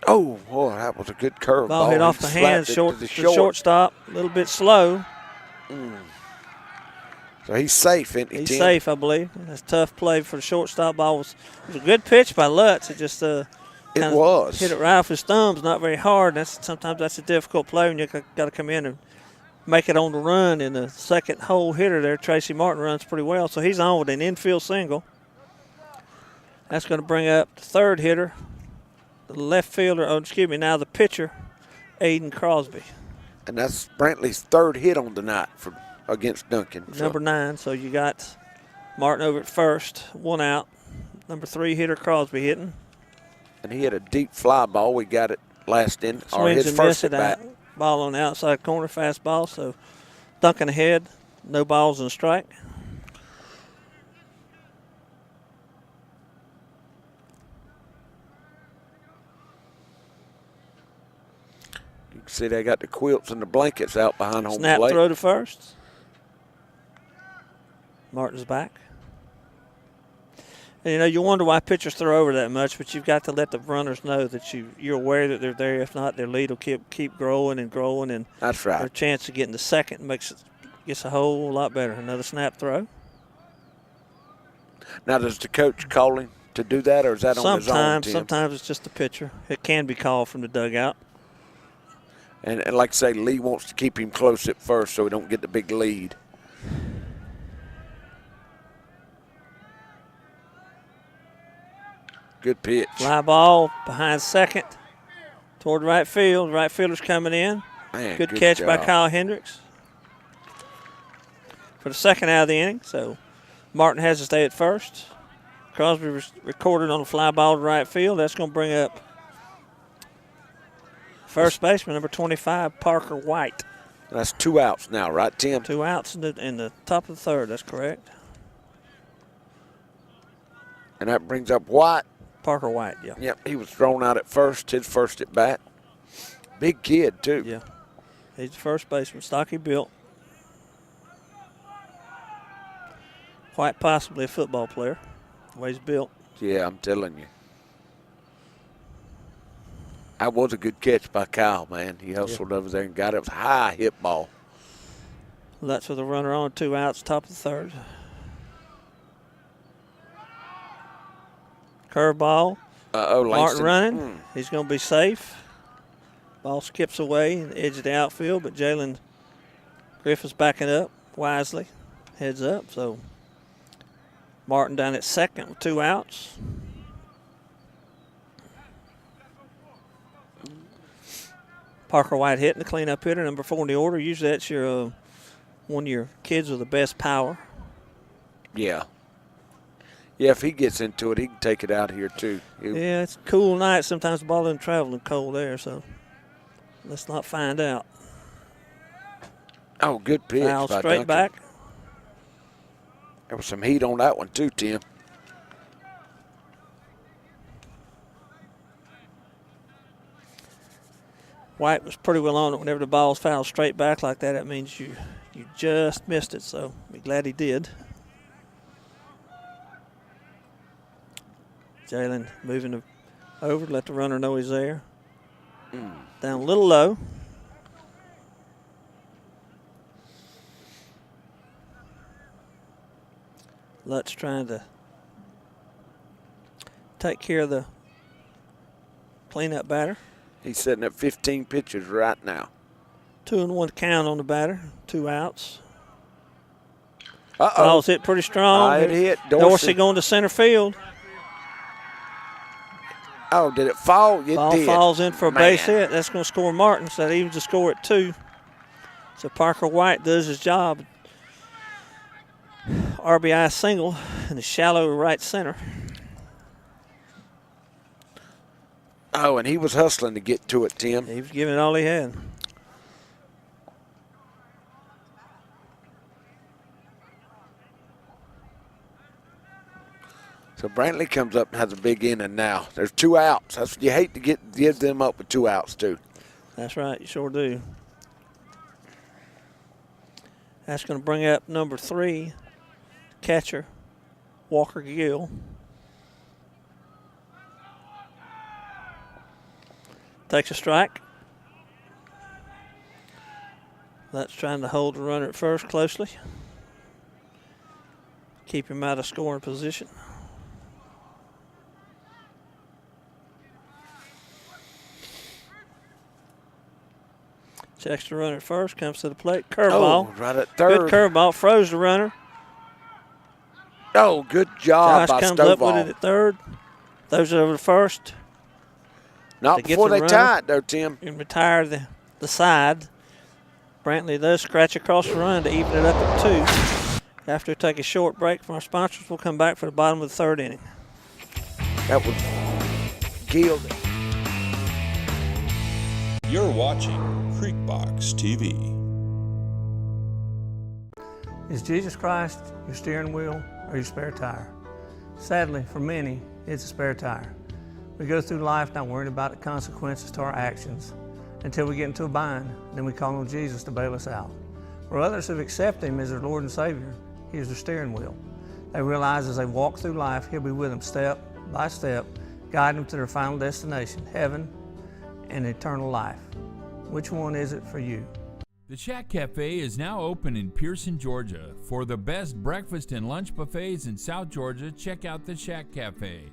Oh, boy, that was a good curve. Ball hit off the hands, the shortstop, a little bit slow. So he's safe, isn't he, He's Tim? safe, I believe. That's a tough play for the shortstop. Ball was a good pitch by Lutz. It just it was. hit it right off his thumbs, not very hard. Sometimes that's a difficult play when you got to come in and make it on the run. And the second hole hitter there, Tracy Martin, runs pretty well. So he's on with an infield single. That's going to bring up the third hitter, the left fielder, now the pitcher, Aiden Crosby. And that's Brantley's third hit on the night against Duncan. Number 9, so you got Martin over at first, 1 out. Number 3 hitter Crosby hitting. And he had a deep fly ball. We got it last in, or Swings his and first misses at bat. Ball on the outside corner, fast ball. So Duncan ahead, no balls and strike. You can see they got the quilts and the blankets out behind home Snap plate. throw to first. Martin's back. And, you wonder why pitchers throw over that much, but you've got to let the runners know that you're aware that they're there. If not, their lead will keep growing and growing, and that's right. Their chance of getting the second gets a whole lot better. Another snap throw. Now, does the coach call him to do that, or is that on his own, Tim? Sometimes it's just the pitcher. It can be called from the dugout. And like I say, Lee wants to keep him close at first so he don't get the big lead. Good pitch. Fly ball behind second toward right field. Right fielder's coming in. Man, good catch job by Kyle Hendricks for the second out of the inning. So Martin has to stay at first. Crosby recorded on the fly ball to right field. That's going to bring up first baseman, number 25, Parker White. That's 2 outs now, right, Tim? 2 outs in the top of the third. That's correct. And that brings up White. Parker White, yeah. Yep, he was thrown out at first, his first at bat. Big kid, too. Yeah. He's the first baseman, stocky built. Quite possibly a football player, the way he's built. Yeah, I'm telling you. That was a good catch by Kyle, man. He hustled over there and got it. It was a high hit ball. That's with the runner on, 2 outs, top of the third. Curveball. Martin running. He's going to be safe. Ball skips away in the edge of the outfield, but Jalen Griffin's backing up wisely. Heads up. So Martin down at second with 2 outs. Parker White hitting the cleanup hitter, number 4 in the order. Usually that's your one of your kids with the best power. Yeah. Yeah, if he gets into it, he can take it out here, too. Yeah, it's a cool night. Sometimes the ball doesn't travel in cold air, so let's not find out. Oh, good pitch. Foul by straight Duncan. back. There was some heat on that one, too, Tim. White was pretty well on it. Whenever the ball's fouled straight back like that, that means you just missed it, so be glad he did. Jalen moving over to let the runner know he's there. Down a little low. Lutz trying to take care of the cleanup batter. He's sitting at 15 pitches right now. 2-1 count on the batter, 2 outs. Uh-oh. Ball's hit pretty strong. It hit. Dorsey going to center field. Oh, did it fall? It Ball did. falls in for a Man. base hit. That's going to score Martin, so that evens the score at 2. So Parker White does his job. RBI single in the shallow right center. Oh, and he was hustling to get to it, Tim. He was giving it all he had. So Brantley comes up and has a big inning now. There's 2 outs. That's you hate to give them up with 2 outs too. That's right, you sure do. That's going to bring up number 3, catcher, Walker Gill. Takes a strike. That's trying to hold the runner at first closely. Keep him out of scoring position. Checks the runner at first, comes to the plate. Curveball. Oh, right at third. Good curveball, froze the runner. Oh, good job Josh by comes up with Stovall. it at third. Throws it over to first. Not to get before the they runner. tie it, though, Tim. And retire the side. Brantley does scratch across the run to even it up at 2. After we take a short break from our sponsors, we'll come back for the bottom of the 3rd inning. That was Gill. You're watching Creekbox TV. Is Jesus Christ your steering wheel or your spare tire? Sadly, for many, it's a spare tire. We go through life not worrying about the consequences to our actions until we get into a bind, then we call on Jesus to bail us out. For others who've accepted Him as their Lord and Savior, He is their steering wheel. They realize as they walk through life, He'll be with them step by step, guiding them to their final destination, heaven and eternal life. Which one is it for you? The Shack Cafe is now open in Pearson, Georgia. For the best breakfast and lunch buffets in South Georgia, check out the Shack Cafe.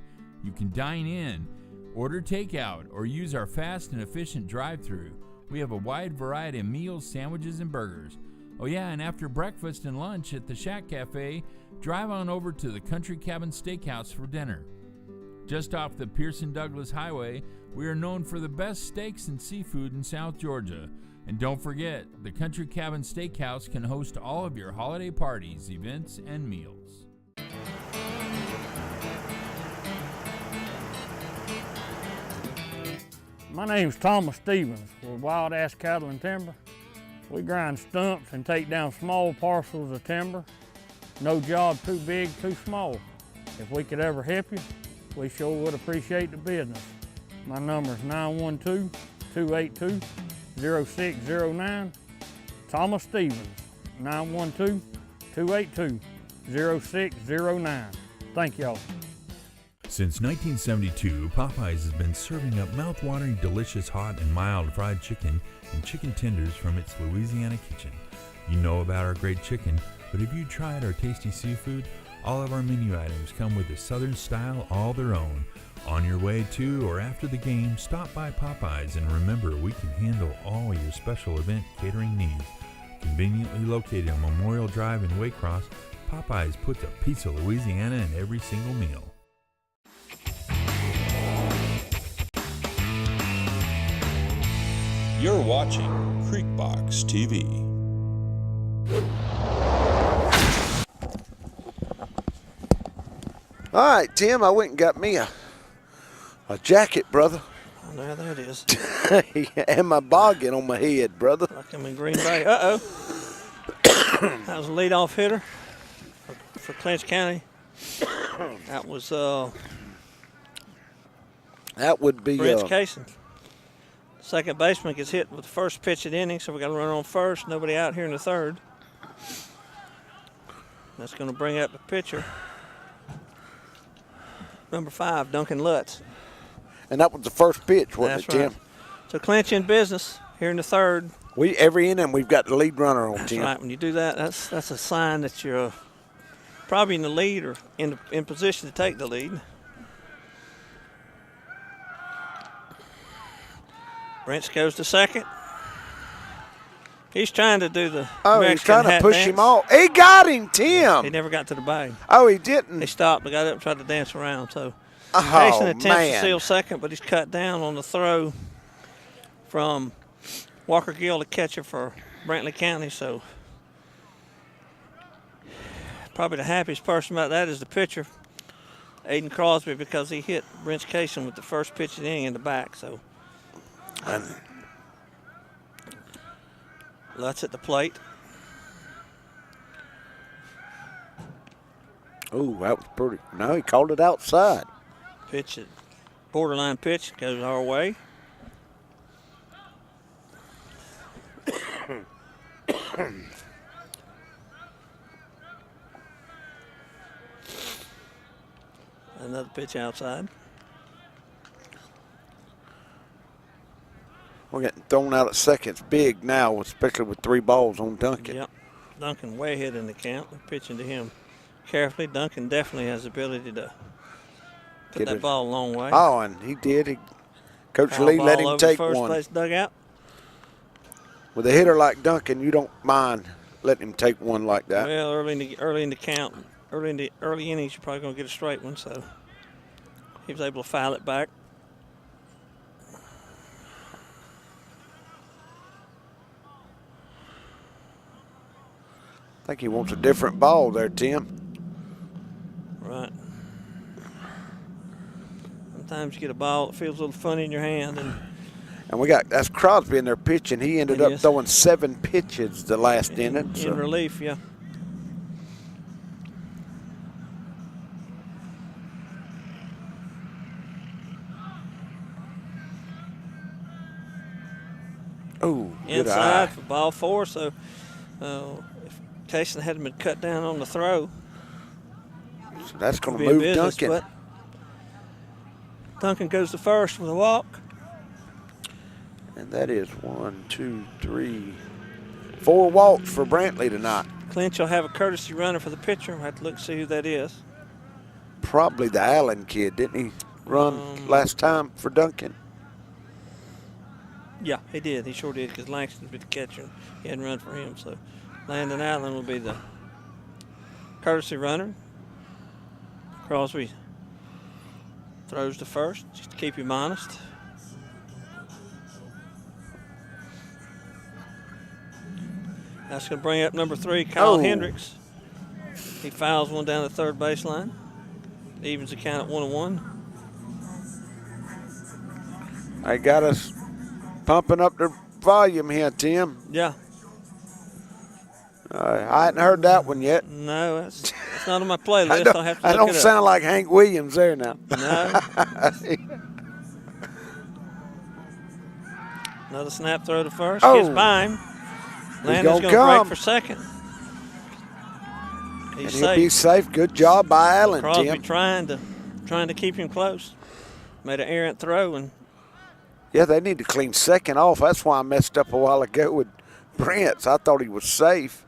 You can dine in, order takeout, or use our fast and efficient drive-thru. We have a wide variety of meals, sandwiches, and burgers. Oh yeah, and after breakfast and lunch at the Shack Cafe, drive on over to the Country Cabin Steakhouse for dinner. Just off the Pearson-Douglas Highway, we are known for the best steaks and seafood in South Georgia. And don't forget, the Country Cabin Steakhouse can host all of your holiday parties, events, and meals. My name's Thomas Stevens. We're Wild Ass Cattle and Timber. We grind stumps and take down small parcels of timber. No job too big, too small. If we could ever help you, we sure would appreciate the business. My number is 912-282-0609. Thomas Stevens, 912-282-0609. Thank y'all. Since 1972, Popeyes has been serving up mouth-watering, delicious, hot, and mild fried chicken and chicken tenders from its Louisiana kitchen. You know about our great chicken, but have you tried our tasty seafood? All of our menu items come with a Southern style all their own. On your way to or after the game, stop by Popeyes and remember we can handle all your special event catering needs. Conveniently located on Memorial Drive in Waycross, Popeyes puts a piece of Louisiana in every single meal. You're watching Creekbox TV. All right, Tim, I went and got me a jacket, brother. Oh, there that is. And my boggin on my head, brother. Like I'm in Green Bay. Uh-oh. That was a leadoff hitter for Clinch County. That was That would be Brent Casey. Second baseman gets hit with the first pitch of the inning, so we got a runner on first. Nobody out here in the 3rd. That's going to bring up the pitcher, number 5, Duncan Lutz. and that was the first pitch, wasn't That's it, right. Tim? So Clinch in business here in the 3rd. Every inning we've got the lead runner on, That's Tim. right. When you do that, that's a sign that you're probably in the lead or in position to take the lead. Brents goes to second. He's trying to do the Oh, he's Mexican trying to hat push dance. him off. He got him, Tim. He never got to the bag. Oh, he didn't. They stopped. They got up and tried to dance around. So Jason attempts to man. steal second, but he's cut down on the throw from Walker Gill, the catcher for Brantley County. So probably the happiest person about that is the pitcher, Aiden Crosby because he hit Brent Casey with the first pitch of the inning in the back. So And Lutz at the plate. oh, that was pretty. No, he called it outside. Pitch it, borderline pitch, goes our way. Another pitch outside. We're getting thrown out at second. It's big now, especially with 3 balls on Duncan. Yep. Duncan way ahead in the count. They're pitching to him carefully. Duncan definitely has the ability to put Get that it. ball a long way. Oh, and he did. Coach Foul Lee ball let him over take first one. base dugout. With a hitter like Duncan, you don't mind letting him take one like that. Well, early in the count, early innings, you're probably going to get a straight one. So he was able to foul it back. I think he wants a different ball there, Tim. Right. Sometimes you get a ball that feels a little funny in your hand, and we got that's Crosby in there pitching. He ended It up is. throwing 7 pitches the last inning. in So. relief, yeah. Oh, good Inside eye. for ball 4. So if Kaysen hadn't been cut down on the throw, So that's going could to be in move business, Duncan. but Duncan goes to first with a walk. And that is 1, 2, 3, 4 walks for Brantley tonight. Clinch will have a courtesy runner for the pitcher. We'll have to look and see who that is. Probably the Allen kid, didn't he run last time for Duncan? Yeah, he did. He sure did because Langston would be the catcher. He hadn't run for him. So Landon Allen will be the courtesy runner. Crosby throws to first just to keep him honest. That's going to bring up number 3, Kyle Oh. Hendricks. He fouls one down the third baseline. Evens the count at 1-1. I got us pumping up the volume here, Tim. Yeah. I hadn't heard that one yet. No, that's not on my playlist. I'll have to I look don't it up. sound like Hank Williams there now. No. Another snap throw to first. Oh. Gets by him. Landon's gonna going to come. break for second. And He's he'll be safe. safe. Good job by Allen, Crosby Tim. trying to keep him close. Made an errant throw, and Yeah, they need to clean second off. That's why I messed up a while ago with Brents. I thought he was safe.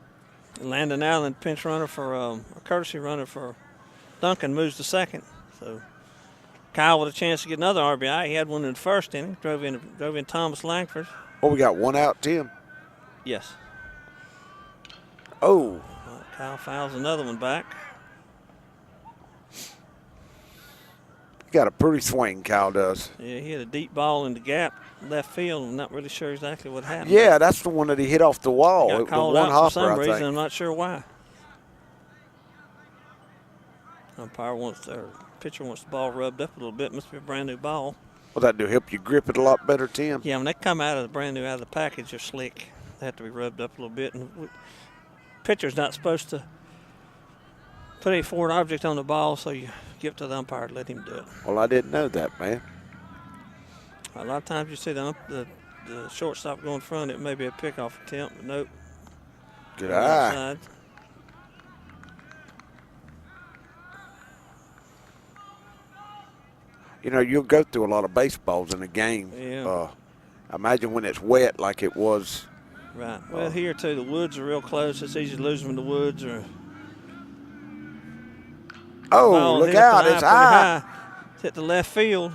Landon Allen, pinch runner for a courtesy runner for Duncan, moves to second. So Kyle with a chance to get another RBI. He had one in the first inning. Drove in Thomas Langford. Oh, we got one out, Tim. Yes. Oh, Kyle fouls another one back. got a pretty swing, Kyle does. Yeah, he had a deep ball in the gap left field. I'm not really sure exactly what happened. Yeah, that's the one that he hit off the wall. Got The called one out hopper, for some I reason. think. I'm not sure why. Umpire wants or pitcher wants the ball rubbed up a little bit. Must be a brand new ball. Well, that do help you grip it a lot better, Tim. Yeah, when they come out of the brand new out of the package, they're slick. They have to be rubbed up a little bit. And pitcher's not supposed to put a foreign object on the ball, so you give it to the umpire to let him do it. Well, I didn't know that, man. A lot of times you see the shortstop go in front. It may be a pickoff attempt, but nope. Good On the eye. outside. You know, you'll go through a lot of baseballs in a game. Yeah. Imagine when it's wet like it was. Right. Well, here too, the woods are real close. It's easy to lose them in the woods. Or Oh, ball look hit up out. the It's pretty high. It's hit the left field.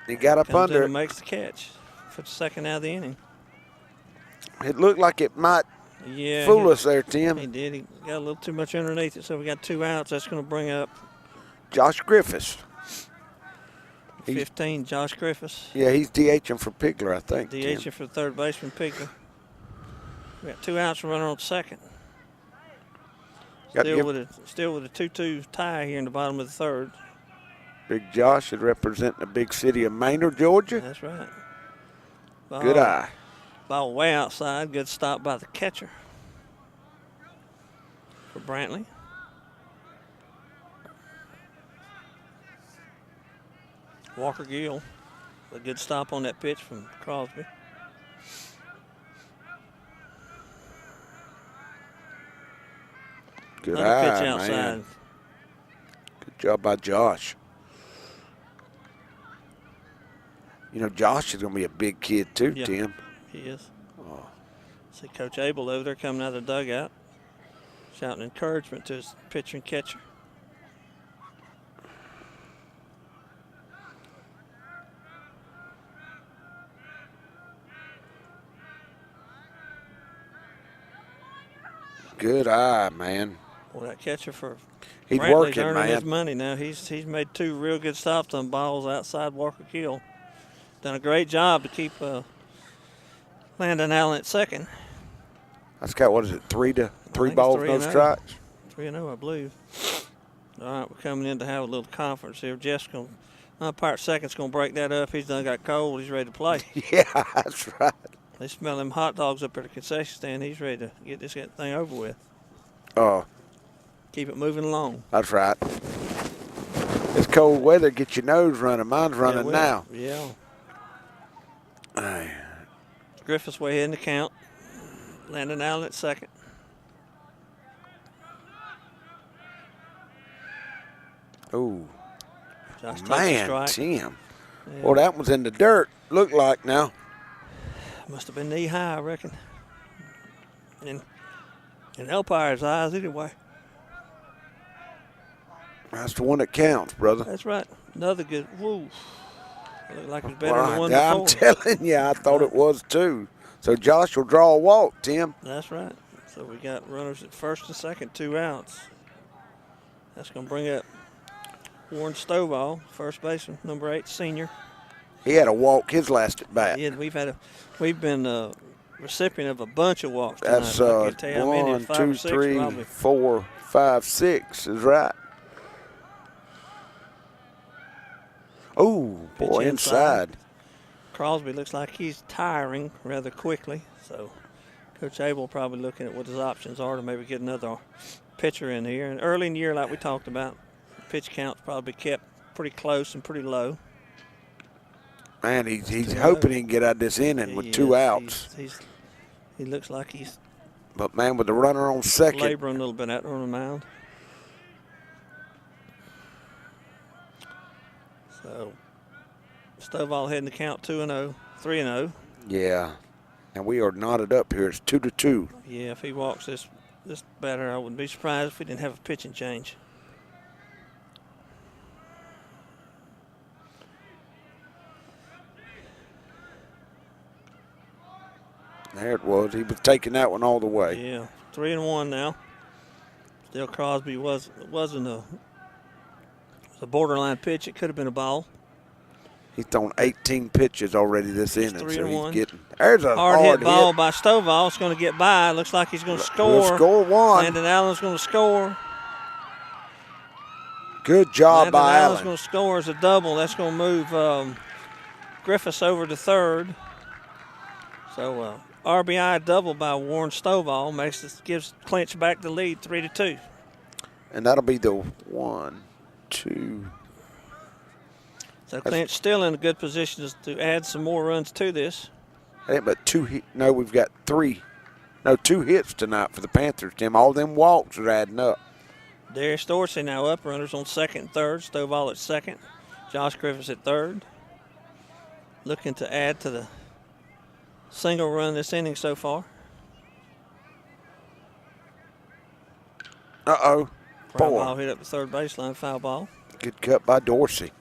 He got up Comes in under and it. makes the catch for the second out of the inning. It looked like it might Yeah. fool us there, Tim. He did. He got a little too much underneath it, so we got 2 outs. That's going to bring up Josh Griffiths. 15, Josh Griffiths. Yeah, he's DHing for Pigler, I think. Tim. DH for the third baseman, Pigler. We got 2 outs and runner on second. Still with a 2-2 tie here in the bottom of the third. Big Josh is representing the big city of Manor, Georgia. That's right. Good eye. Ball way outside. Good stop by the catcher for Brantley. Walker Gill, a good stop on that pitch from Crosby. Good Another eye, pitch outside. man. Good job by Josh. You know, Josh is going to be a big kid too, Yeah, Tim. he is. Oh. See Coach Abel over there coming out of the dugout, shouting encouragement to his pitcher and catcher. Good eye, man. Well, that catcher for He's Brantley's working, earning man. his money now. He's made 2 real good stops on balls outside Walker Gill. Done a great job to keep Landon Allen at second. That's got, what is it, three think balls, it's no 3-0. strikes? 3-0, I believe. All right, we're coming in to have a little conference here. Jeff's going to, umpire second's going to break that up. He's done got cold. He's ready to play. Yeah, that's right. They smell them hot dogs up at the concession stand. He's ready to get this thing over with. Oh, Keep it moving along. that's right. This cold weather gets your nose running. Mine's running Yeah, now. Yeah. Aye. Griffith's way ahead in the count. Landon Allen at second. Oh, Josh takes a man, strike. Tim. Yeah. Well, that was in the dirt, looked like now. Must have been knee high, I reckon. In umpire's eyes, anyway. That's the one that counts, brother. That's right. Another good. Woo. Looked like it was better than the one I'm before. telling you, I thought it was too. So Josh will draw a walk, Tim. That's right. So we got runners at first and second, 2 outs. That's going to bring up Warren Stovall, first baseman, number 8, senior. He had a walk his last at bat. Yeah, we've been recipient of a bunch of walks tonight. That's I can't tell you how many, 1, 5 2, or 6 3, probably. 4, 5, 6 is right. Oh, Pitch boy, inside. Crosby looks like he's tiring rather quickly, so Coach Abel probably looking at what his options are to maybe get another pitcher in here. And early in the year, like we talked about, pitch count's probably kept pretty close and pretty low. Man, he's hoping he can get out of this inning with 2 outs. He looks like he's But, man, with the runner on second. laboring a little bit out there on the mound. So Stovall heading the count 2-0, 3-0. Yeah, and we are knotted up here. It's 2-2. Yeah, if he walks this batter, I wouldn't be surprised if we didn't have a pitching change. There it was. He was taking that one all the way. Yeah, 3-1 now. Still Crosby wasn't a borderline pitch. It could have been a ball. He's thrown 18 pitches already this inning, so 3-1. he's getting. There's a Hard hard hit ball by Stovall. It's going to get by. Looks like he's going to score. We'll score one. Landon Allen's going to score. Good job Landon by Allen's Allen. going to score as a double. That's going to move Griffiths over to third. So RBI double by Warren Stovall gives Clinch back the lead, 3-2. And that'll be the 1, 2. So Clinch still in a good position to add some more runs to this. I think but 2 hits. No, we've got 3. No, 2 hits tonight for the Panthers, Tim. All them walks are adding up. Darius Dorsey now up. Runners on second and third. Stovall at second. Josh Griffiths at third. Looking to add to the single run this inning so far. Uh-oh. Foul ball Boy, hit up the third baseline. Foul ball. good cut by Dorsey.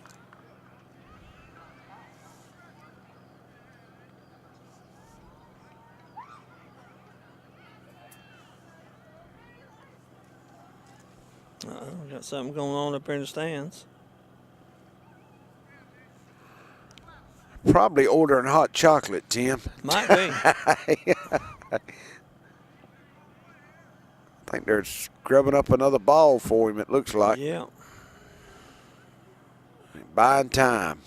We got something going on up here in the stands. Probably ordering hot chocolate, Tim. Might be. I think they're scrubbing up another ball for him, it looks like. Yeah. Buying time.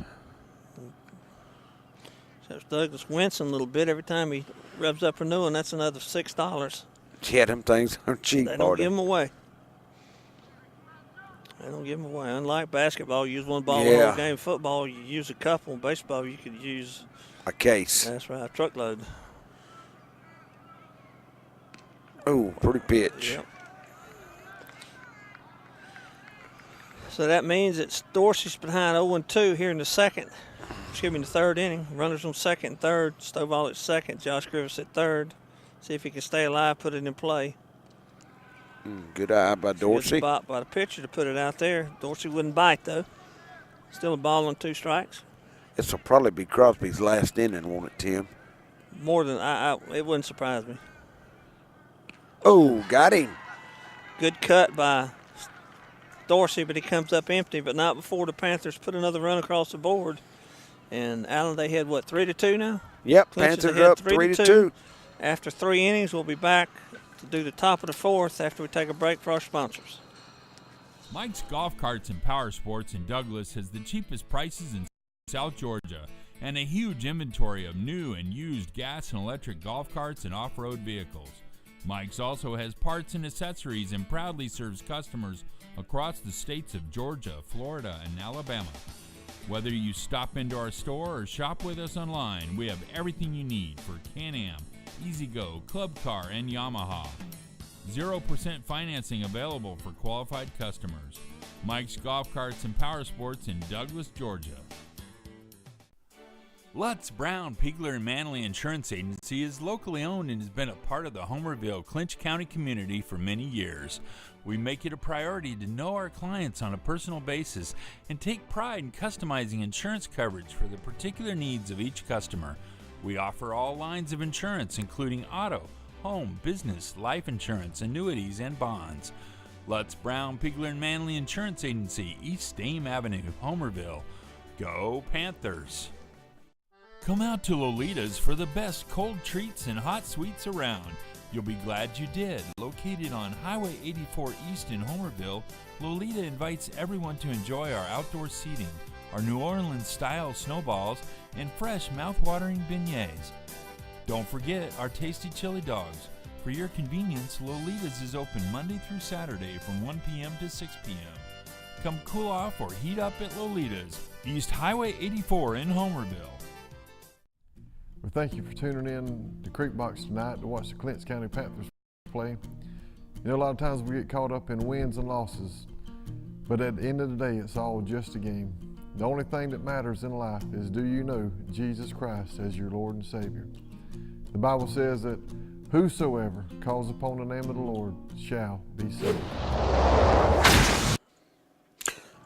So Douglas wincing a little bit every time he rubs up a new one. That's another $6. Yeah, them things are cheap. They don't give them away. They don't give them away. Unlike basketball, you use one ball the whole game. Football, you use a couple. Baseball, you could use a case. That's right, a truckload. Oh, pretty pitch. Yep. So that means it's Dorsey's behind 0-2 here in the the third inning. Runners on second and third. Stovall at second. Josh Griffiths at third. See if he can stay alive, put it in play. Good eye by Dorsey. Good spot by the pitcher to put it out there. Dorsey wouldn't bite, though. Still a ball on 2 strikes. This will probably be Crosby's last inning, won't it, Tim? More than it wouldn't surprise me. Oh, got him. Good cut by Dorsey, but he comes up empty, but not before the Panthers put another run across the board. And Allen, they had, 3-2 now? Yep, Clinch Panthers are up 3-2. After 3 innings, we'll be back to do the top of the 4th after we take a break for our sponsors. Mike's Golf Carts and Power Sports in Douglas has the cheapest prices in South Georgia and a huge inventory of new and used gas and electric golf carts and off-road vehicles. Mike's also has parts and accessories and proudly serves customers across the states of Georgia, Florida, and Alabama. Whether you stop into our store or shop with us online, we have everything you need for Can-Am, E-Z-Go, Club Car, and Yamaha. 0% financing available for qualified customers. Mike's Golf Carts and Power Sports in Douglas, Georgia. Lutz, Brown, Pigler, and Manley Insurance Agency is locally owned and has been a part of the Homerville, Clinch County community for many years. We make it a priority to know our clients on a personal basis and take pride in customizing insurance coverage for the particular needs of each customer. We offer all lines of insurance, including auto, home, business, life insurance, annuities, and bonds. Lutz, Brown, Pigler, and Manley Insurance Agency, East Dame Avenue, Homerville. Go Panthers! Come out to Lolita's for the best cold treats and hot sweets around. You'll be glad you did. Located on Highway 84 East in Homerville, Lolita invites everyone to enjoy our outdoor seating, our New Orleans-style snowballs, and fresh mouth-watering beignets. Don't forget our tasty chili dogs. For your convenience, Lolita's is open Monday through Saturday from 1 p.m. to 6 p.m. Come cool off or heat up at Lolita's, East Highway 84 in Homerville. We thank you for tuning in to Creek Box tonight to watch the Clinch County Panthers play. You know, a lot of times we get caught up in wins and losses, but at the end of the day, it's all just a game. The only thing that matters in life is, do you know Jesus Christ as your Lord and Savior? The Bible says that whosoever calls upon the name of the Lord shall be saved.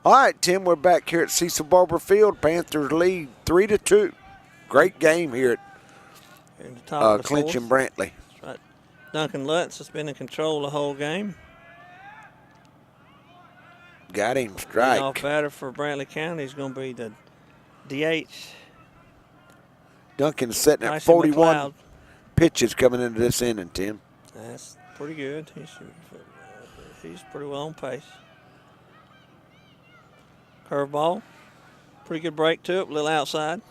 All right, Tim, we're back here at Cecil Barber Field. Panthers lead 3-2. Great game here at Clinch and Brantley. That's right. Duncan Lutz has been in control the whole game. Got him strike. Off batter for Brantley County is going to be the DH. Duncan's sitting at Tyson 41 McLeod. pitches coming into this inning, Tim. That's pretty good. He's pretty well on pace. Curveball. Pretty good break to it, a little outside.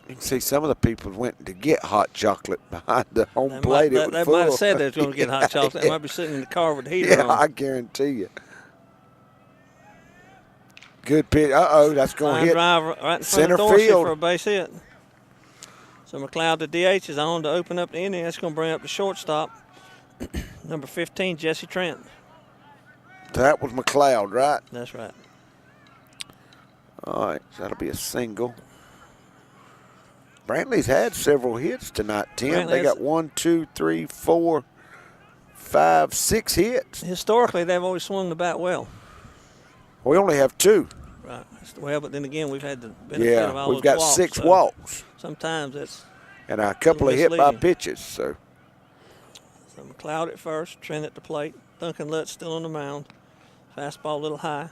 You can see some of the people went to get hot chocolate behind the home plate. They might have said they was going to get hot chocolate. They might be sitting in the car with the heater on. I guarantee you. Good pitch. Uh-oh, that's going to hit drive right in front center of Dorsey field for a base hit. So McLeod, the DH, is on to open up the inning. That's going to bring up the shortstop, number 15, Jesse Trent. That was McLeod, right? That's right. All right, so that'll be a single. Brantley's had several hits tonight, Tim. They got 1, 2, 3, 4, 5, 6 hits. Historically, they've always swung the bat well. We only have 2. Right. Well, but then again, we've had the benefit of all we've those got walks, 6 so walks. Sometimes it's and a couple of hit by misleading. pitches. So McLeod at first, Trent at the plate. Duncan Lutz still on the mound. Fastball a little high.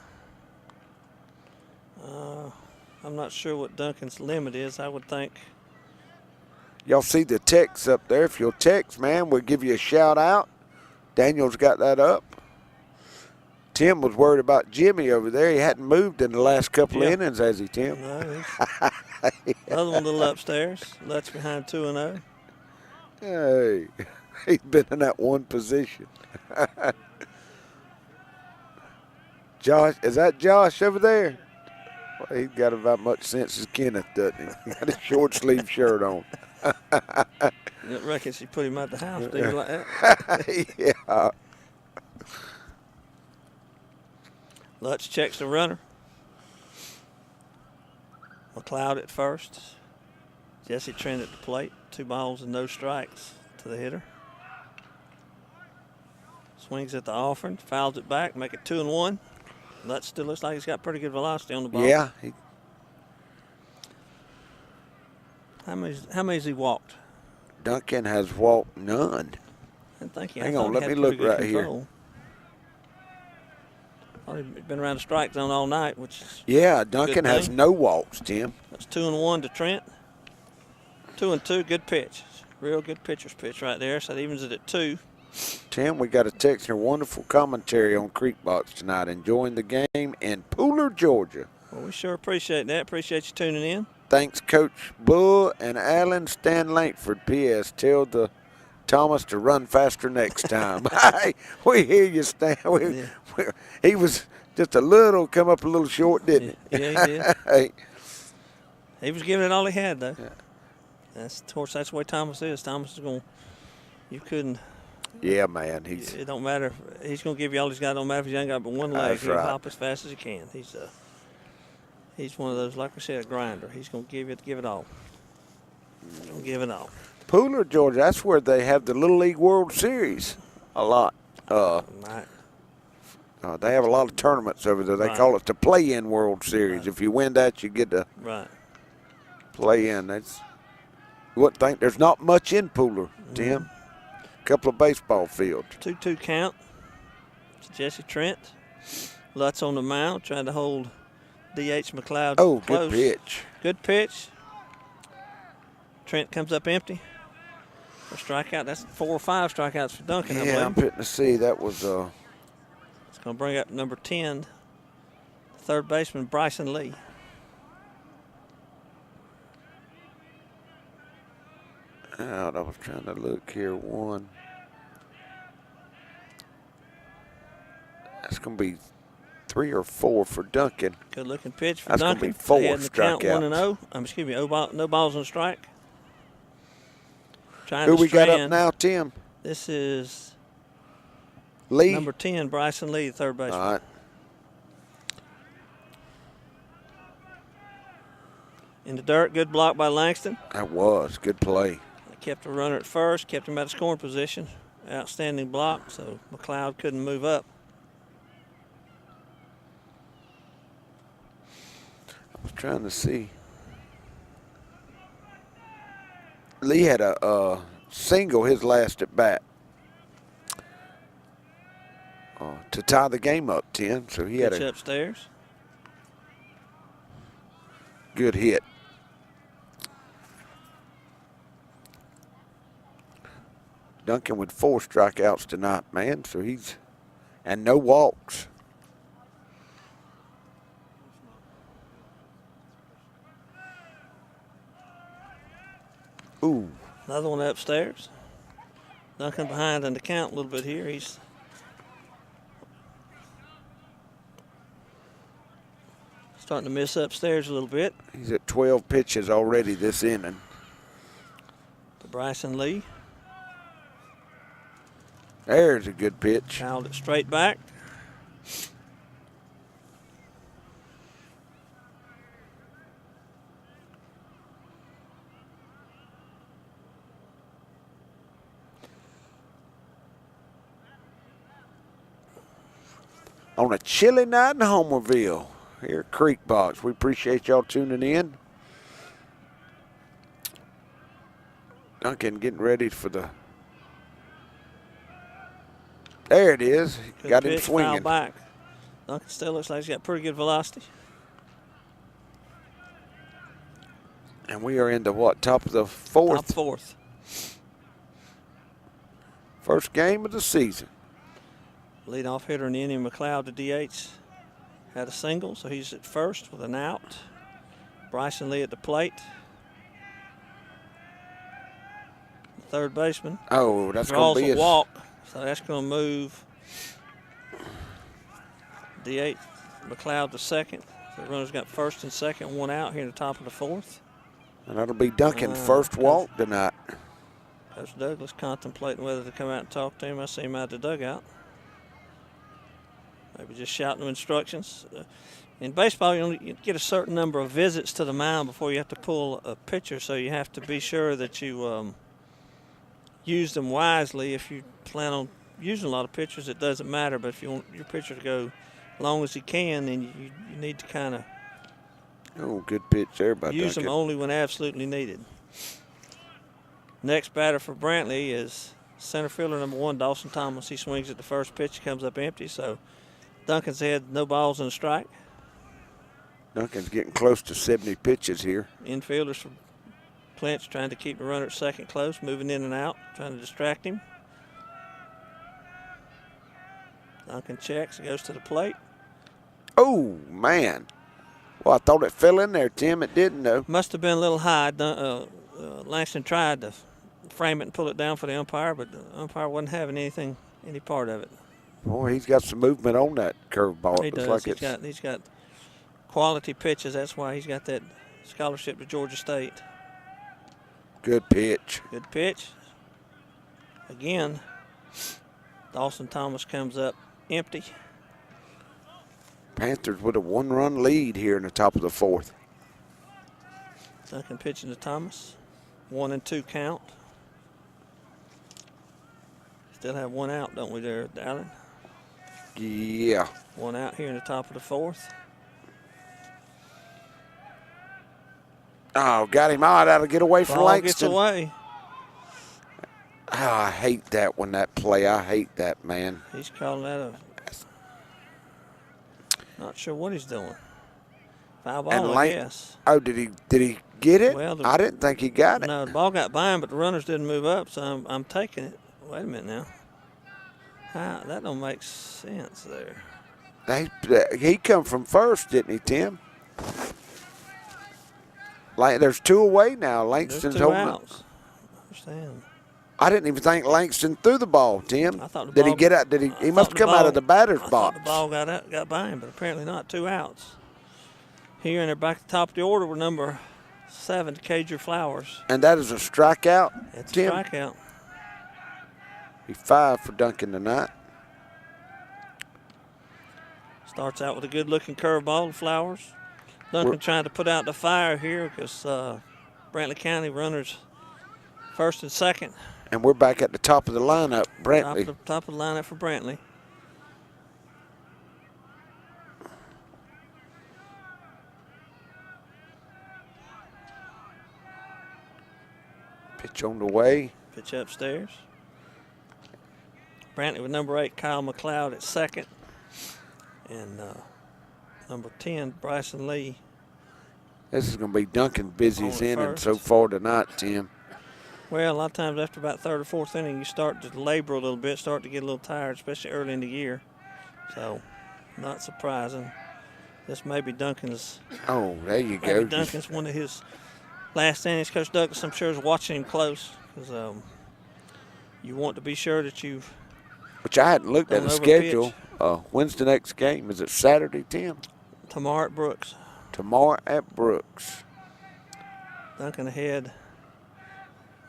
I'm not sure what Duncan's limit is. I would think. Y'all see the text up there. If you'll text, man, we'll give you a shout out. Daniel's got that up. Tim was worried about Jimmy over there. He hadn't moved in the last couple of innings, has he, Tim? No, the other one a little upstairs. Lutz behind 2-0. Hey, he's been in that one position. Josh, is that Josh over there? Well, he's got about much sense as Kenneth, doesn't he? He got a short sleeve shirt on. I reckon she put him at the house, do you like that? Yeah. Lutz checks the runner. McLeod at first. Jesse Trent at the plate. 2 balls and no strikes to the hitter. Swings at the offering, fouls it back, make it 2-1. Lutz still looks like he's got pretty good velocity on the ball. Yeah. How many has he walked? Duncan has walked none. I think he Hang on, let me look right here. Well, he's been around the strike zone all night, which is Yeah, Duncan has no walks, Tim. That's 2-1 to Trent. 2-2, good pitch. Real good pitcher's pitch right there. So that evens it at 2. Tim, we got a text here. Wonderful commentary on Creek Box tonight. Enjoying the game in Pooler, Georgia. Well, we sure appreciate that. Appreciate you tuning in. Thanks, Coach Bull and Allen. Stan Langford, P.S. Tell the Thomas to run faster next time. We hear you, Stan. He was just a little, come up a little short, didn't he? Yeah, he did. Hey. He was giving it all he had, though. Yeah. That's the way Thomas is. Thomas is going, you couldn't. Yeah, man. It don't matter. He's going to give you all he's got. Don't matter if he's ain't got but one leg. That's He'll right. hop as fast as he can. He's one of those, like I said, a grinder. He's going to give it all. He's going to give it all. Pooler, Georgia, that's where they have the Little League World Series a lot. Right. They have a lot of tournaments over there. They Right. call it the Play-In World Series. Right. If you win that, you get to Right. play in. You wouldn't think there's not much in Pooler, Tim. A couple of baseball fields. 2-2 count to Jesse Trent. Lutz on the mound trying to hold D.H. McLeod Oh, close. good pitch. Good pitch. Trent comes up empty. A strikeout. That's 4 or 5 strikeouts for Duncan, I Yeah, I'm believe. fitting to see. That was It's going to bring up number 10, third baseman Bryson Lee. out. I was trying to look here. One. That's going to be 3 or 4 for Duncan. Good looking pitch for That's Duncan. going to be 4 They had the count strikeouts. 1-0. Excuse me, no balls on strike. Trying Who to we got up strand. now, Tim? This is Lee. number 10, Bryson Lee, third baseman. All right. In the dirt, good block by Langston. That was good play. They kept the runner at first, kept him at a scoring position. Outstanding block, so McLeod couldn't move up. I was trying to see. Lee had a single his last at bat to tie the game up, 10. So he had Pitch a upstairs. good hit. Duncan with 4 strikeouts tonight, man. So and no walks. Ooh. Another one upstairs. Duncan behind in the count a little bit here. He's starting to miss upstairs a little bit. He's at 12 pitches already this inning. To Bryson Lee. There's a good pitch. Fouled it straight back. On a chilly night in Homerville here at Creek Box. We appreciate y'all tuning in. Duncan getting ready for the. There it is. Good Got him pitch, swinging. foul back. Duncan still looks like he's got pretty good velocity. And we are into what, top of the fourth? Top fourth. First game of the season. Leadoff hitter in Indian McLeod, the DH, had a single, so he's at first with an out. Bryson Lee at the plate. Third baseman. Oh, that's draws going to be a walk, so that's going to move DH McLeod to second. So the runner's got first and second, one out here in the top of the fourth. And that'll be Duncan's first walk tonight. Coach Douglas contemplating whether to come out and talk to him. I see him out the dugout. Maybe just shouting them instructions. In baseball, you get a certain number of visits to the mound before you have to pull a pitcher, so you have to be sure that you use them wisely. If you plan on using a lot of pitchers, it doesn't matter. But if you want your pitcher to go as long as he can, then you need to kind of good pitch there by use Duncan. them only when absolutely needed. Next batter for Brantley is center fielder number 1, Dawson Thomas. He swings at the first pitch, comes up empty. So Duncan's had no balls and a strike. Duncan's getting close to 70 pitches here. Infielders for Clinch trying to keep the runner at second close, moving in and out, trying to distract him. Duncan checks, goes to the plate. Oh, man. Well, I thought it fell in there, Tim. It didn't, though. Must have been a little high. Langston tried to frame it and pull it down for the umpire, but the umpire wasn't having any part of it. Boy, he's got some movement on that curveball. He does. Like he's got quality pitches. That's why he's got that scholarship to Georgia State. Good pitch. Good pitch. Again, Dawson Thomas comes up empty. Panthers with a 1-run lead here in the top of the fourth. Duncan pitching to Thomas. 1-2 count. Still have one out, don't we, there, Allen? Yeah. One out here in the top of the fourth. Oh, got him out. Out to get away from Ball Langston. gets away. Oh, I hate that one, that play. I hate that, man. He's calling that a... Not sure what he's doing. Foul ball, I guess. Oh, did he get it? Well, I didn't think he got it. No, the ball got by him, but the runners didn't move up, so I'm taking it. Wait a minute now. That don't make sense there. He come from first, didn't he, Tim? There's 2 away now. Langston's There's 2 holding outs. I understand. I didn't even think Langston threw the ball, Tim. I thought the did ball, he get out? He must have come out of the batter's box. The ball got by him, but apparently not. 2 outs. Here and they're back at the top of the order with number 7, Cager Flowers. And that is a strikeout, It's Tim? a strikeout. He's 5 for Duncan tonight. Starts out with a good-looking curveball to Flowers. Duncan trying to put out the fire here because Brantley County runners first and second. And we're back at the top of the lineup, Brantley. Top of the lineup for Brantley. Pitch on the way. Pitch upstairs. Brantley with number 8, Kyle McLeod at second. And number 10, Bryson Lee. This is going to be Duncan's busiest On inning first. so far tonight, Tim. Well, a lot of times after about 3rd or 4th inning, you start to labor a little bit, start to get a little tired, especially early in the year. So, not surprising. This may be Duncan's. Oh, there you Maybe go. Duncan's one of his last innings. Coach Douglas, I'm sure, is watching him close because you want to be sure that you've. Which I hadn't looked at the Don't schedule. When's the next game? Is it Saturday, Tim? Tomorrow at Brooks. Tomorrow at Brooks. Duncan ahead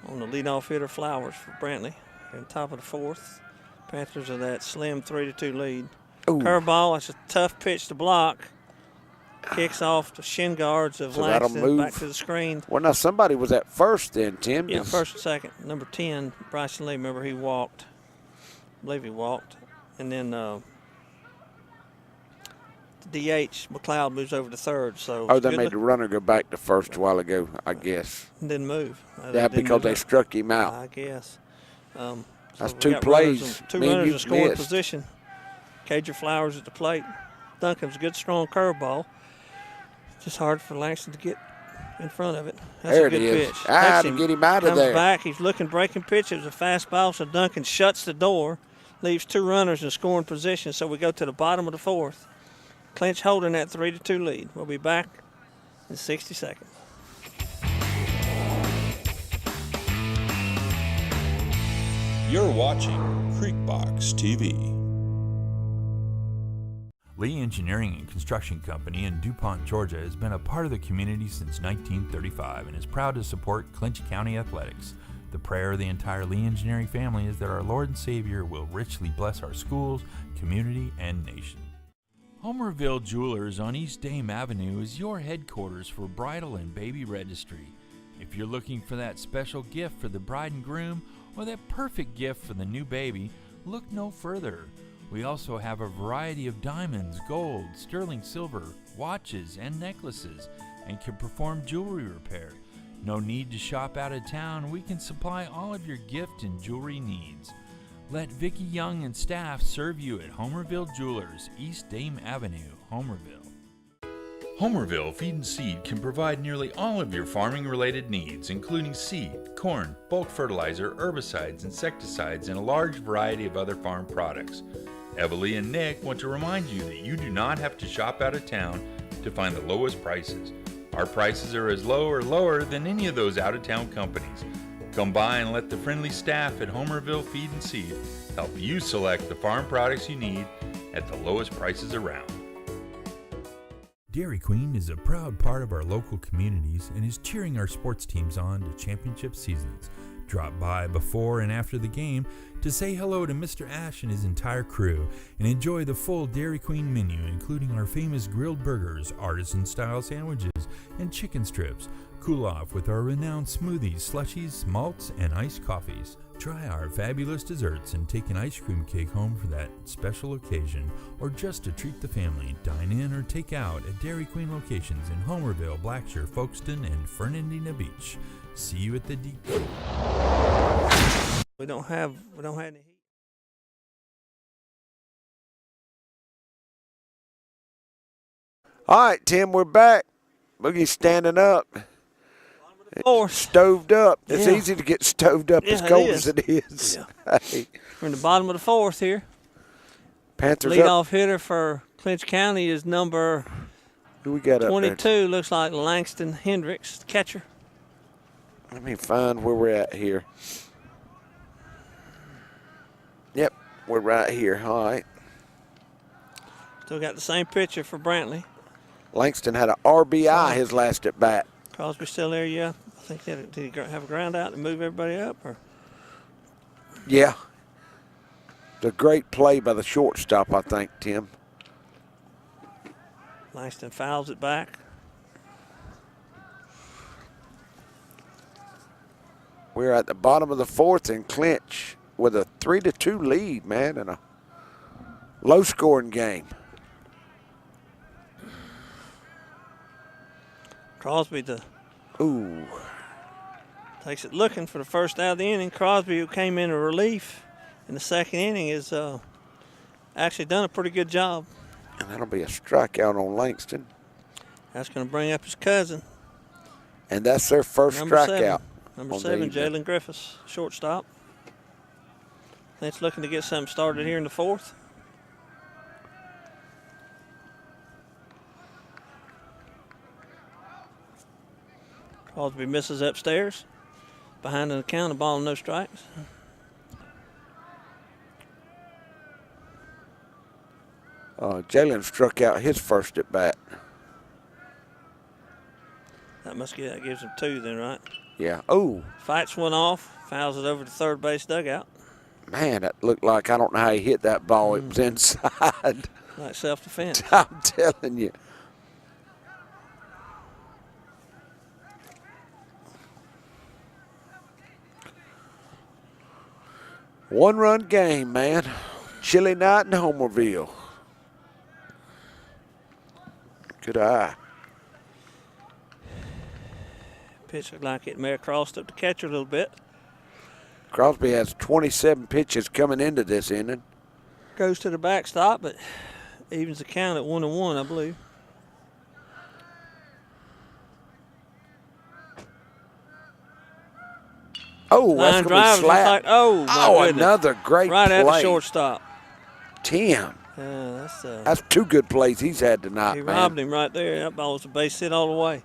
on the leadoff hitter Flowers for Brantley. In top of the fourth. Panthers are that slim 3-2 lead. Ooh. Curveball, that's a tough pitch to block. Kicks off the shin guards of So that'll Langston move. back to the screen. Well, now somebody was at first then, Tim. Yeah, first and second. Number 10, Bryson Lee, remember he walked. I believe he walked. And then DH, McLeod moves over to third. So Oh, they made the runner go back to first a while ago, I guess. Didn't move. Yeah, because they struck him out. I guess. So That's we 2 got plays. Two Me and runners you in scoring missed. position. Cager Flowers at the plate. Duncan's a good, strong curveball. Just hard for Langston to get in front of it. That's There a it good is. pitch. Ah, Takes to get him out of comes there. back. He's looking, breaking pitch. It was a fastball, so Duncan shuts the door, leaves 2 runners in scoring position. So we go to the bottom of the 4th. Clinch holding that 3-2 lead. We'll be back in 60 seconds. You're watching Creekbox TV. Lee Engineering and Construction Company in DuPont, Georgia has been a part of the community since 1935 and is proud to support Clinch County athletics. The prayer of the entire Lee Engineering family is that our Lord and Savior will richly bless our schools, community, and nation. Homerville Jewelers on East Dame Avenue is your headquarters for bridal and baby registry. If you're looking for that special gift for the bride and groom or that perfect gift for the new baby, look no further. We also have a variety of diamonds, gold, sterling silver, watches, and necklaces, and can perform jewelry repair. No need to shop out of town. We can supply all of your gift and jewelry needs. Let Vicki Young and staff serve you at Homerville Jewelers, East Dame Avenue, Homerville. Homerville Feed and Seed can provide nearly all of your farming-related needs, including seed, corn, bulk fertilizer, herbicides, insecticides, and a large variety of other farm products. Evalie and Nick want to remind you that you do not have to shop out of town to find the lowest prices. Our prices are as low or lower than any of those out-of-town companies. Come by and let the friendly staff at Homerville Feed and Seed help you select the farm products you need at the lowest prices around. Dairy Queen is a proud part of our local communities and is cheering our sports teams on to championship seasons. Drop by before and after the game to say hello to Mr. Ash and his entire crew and enjoy the full Dairy Queen menu, including our famous grilled burgers, artisan-style sandwiches, and chicken strips. Cool off with our renowned smoothies, slushies, malts, and iced coffees. Try our fabulous desserts and take an ice cream cake home for that special occasion, or just to treat the family. Dine in or take out at Dairy Queen locations in Homerville, Blackshear, Folkestone, and Fernandina Beach. See you at the DQ. We don't have any heat. All right, Tim, we're back. Boogie's standing up. Stoved up. It's Yeah. easy to get stoved up as Yeah, it cold is. as it is. Yeah. Hey, We're in the bottom of the 4th here. Panthers up. Leadoff hitter for Clinch County is number Who we got up 22. Looks like Langston Hendricks, the catcher. there? Let me find where we're at here. Yep, we're right here. All right. Still got the same pitcher for Brantley. Langston had an RBI his last at bat. Crosby still there, yeah. I think did he have a ground out to move everybody up? Or Yeah. It's a great play by the shortstop, I think, Tim. Langston fouls it back. We're at the bottom of the 4th in Clinch with a 3-2 lead, man, and a low-scoring game. Crosby takes it looking for the first out of the inning. Crosby, who came in a relief in the 2nd inning, has actually done a pretty good job. And that'll be a strikeout on Langston. That's going to bring up his cousin. And that's their first strikeout. Number 7, Jalen Griffiths, shortstop. It's looking to get something started here in the 4th. Crosby misses upstairs. Behind the count, a ball and no strikes. Jalen struck out his first at bat. That gives him 2 then, right? Yeah. Oh, Fights one off, fouls it over to third base dugout. man, that looked like, I don't know how he hit that ball. It was inside. Like self-defense. I'm telling you. One-run game, man. Chilly night in Homerville. Good eye. Pitch looked like it may have crossed up the catcher a little bit. Crosby has 27 pitches coming into this inning. Goes to the backstop, but evens the count at 1-1, I believe. Oh, that's Line going to drive be is slap. like, oh, my goodness. Another great right play. at the shortstop. Tim. Yeah, That's two good plays he's had tonight, he man. robbed him right there. That ball was a base hit all the way.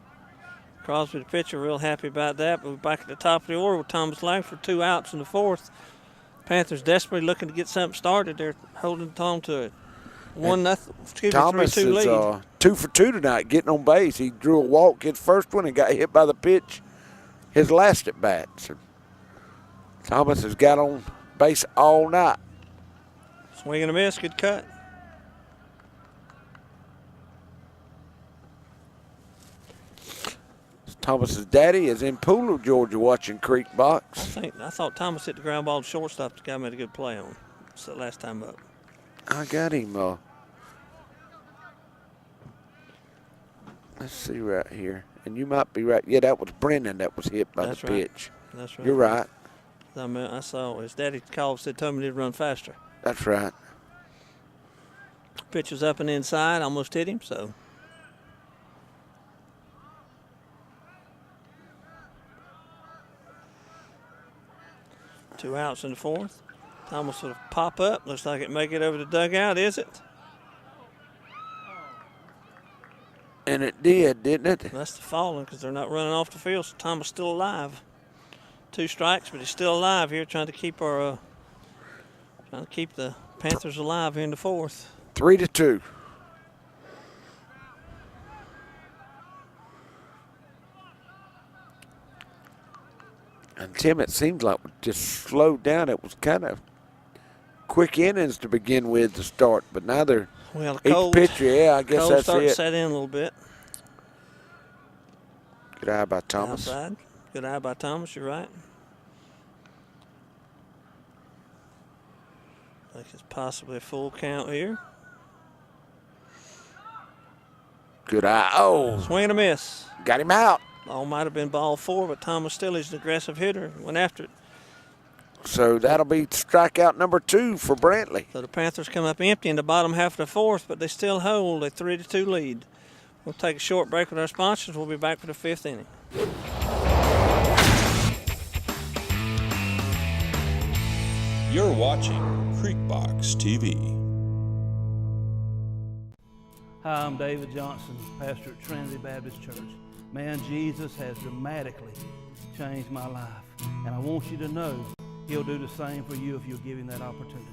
Crosby, the pitcher, real happy about that. But we're back at the top of the order with Thomas Langford, 2 outs in the 4th. Panthers desperately looking to get something started. They're holding on to it. 1-0. Thomas 3-2 is lead. 2 for 2 tonight, getting on base. He drew a walk his first one and got hit by the pitch his last at bat. So Thomas has got on base all night. Swing and a miss, good cut. Thomas's daddy is in Pooler, Georgia, watching Creek Box. I thought Thomas hit the ground ball to shortstop. The guy made a good play on. It's the last time up. I got him. Let's see right here. And you might be right. Yeah, that was Brennan that was hit by the pitch. That's right. You're right. I saw his daddy called, told me he'd run faster. That's right. Pitch was up and inside, almost hit him, so. Two outs in the 4th. Thomas will pop up. Looks like it may get over the dugout, is it? And it did, didn't it? That's the falling because they're not running off the field, so Thomas still alive. 2 strikes, but he's still alive here, trying to keep the Panthers alive here in the 4th. 3-2. And Tim, it seems like we just slowed down. It was kind of quick innings to begin with to start, but now they're each pitcher. Yeah, I guess that's starting it. To set in a little bit. Good eye by Thomas. Outside. Good eye by Thomas. You're right. I think it's possibly a full count here. Good eye. Oh. Swing and a miss. Got him out. Ball might have been ball 4, but Thomas still is an aggressive hitter. Went after it. So that'll be strikeout number 2 for Brantley. So the Panthers come up empty in the bottom half of the 4th, but they still hold a 3-2 lead. We'll take a short break with our sponsors. We'll be back for the 5th inning. You're watching Creekbox TV. Hi, I'm David Johnson, pastor at Trinity Baptist Church. Man, Jesus has dramatically changed my life. And I want you to know He'll do the same for you if you'll give Him that opportunity.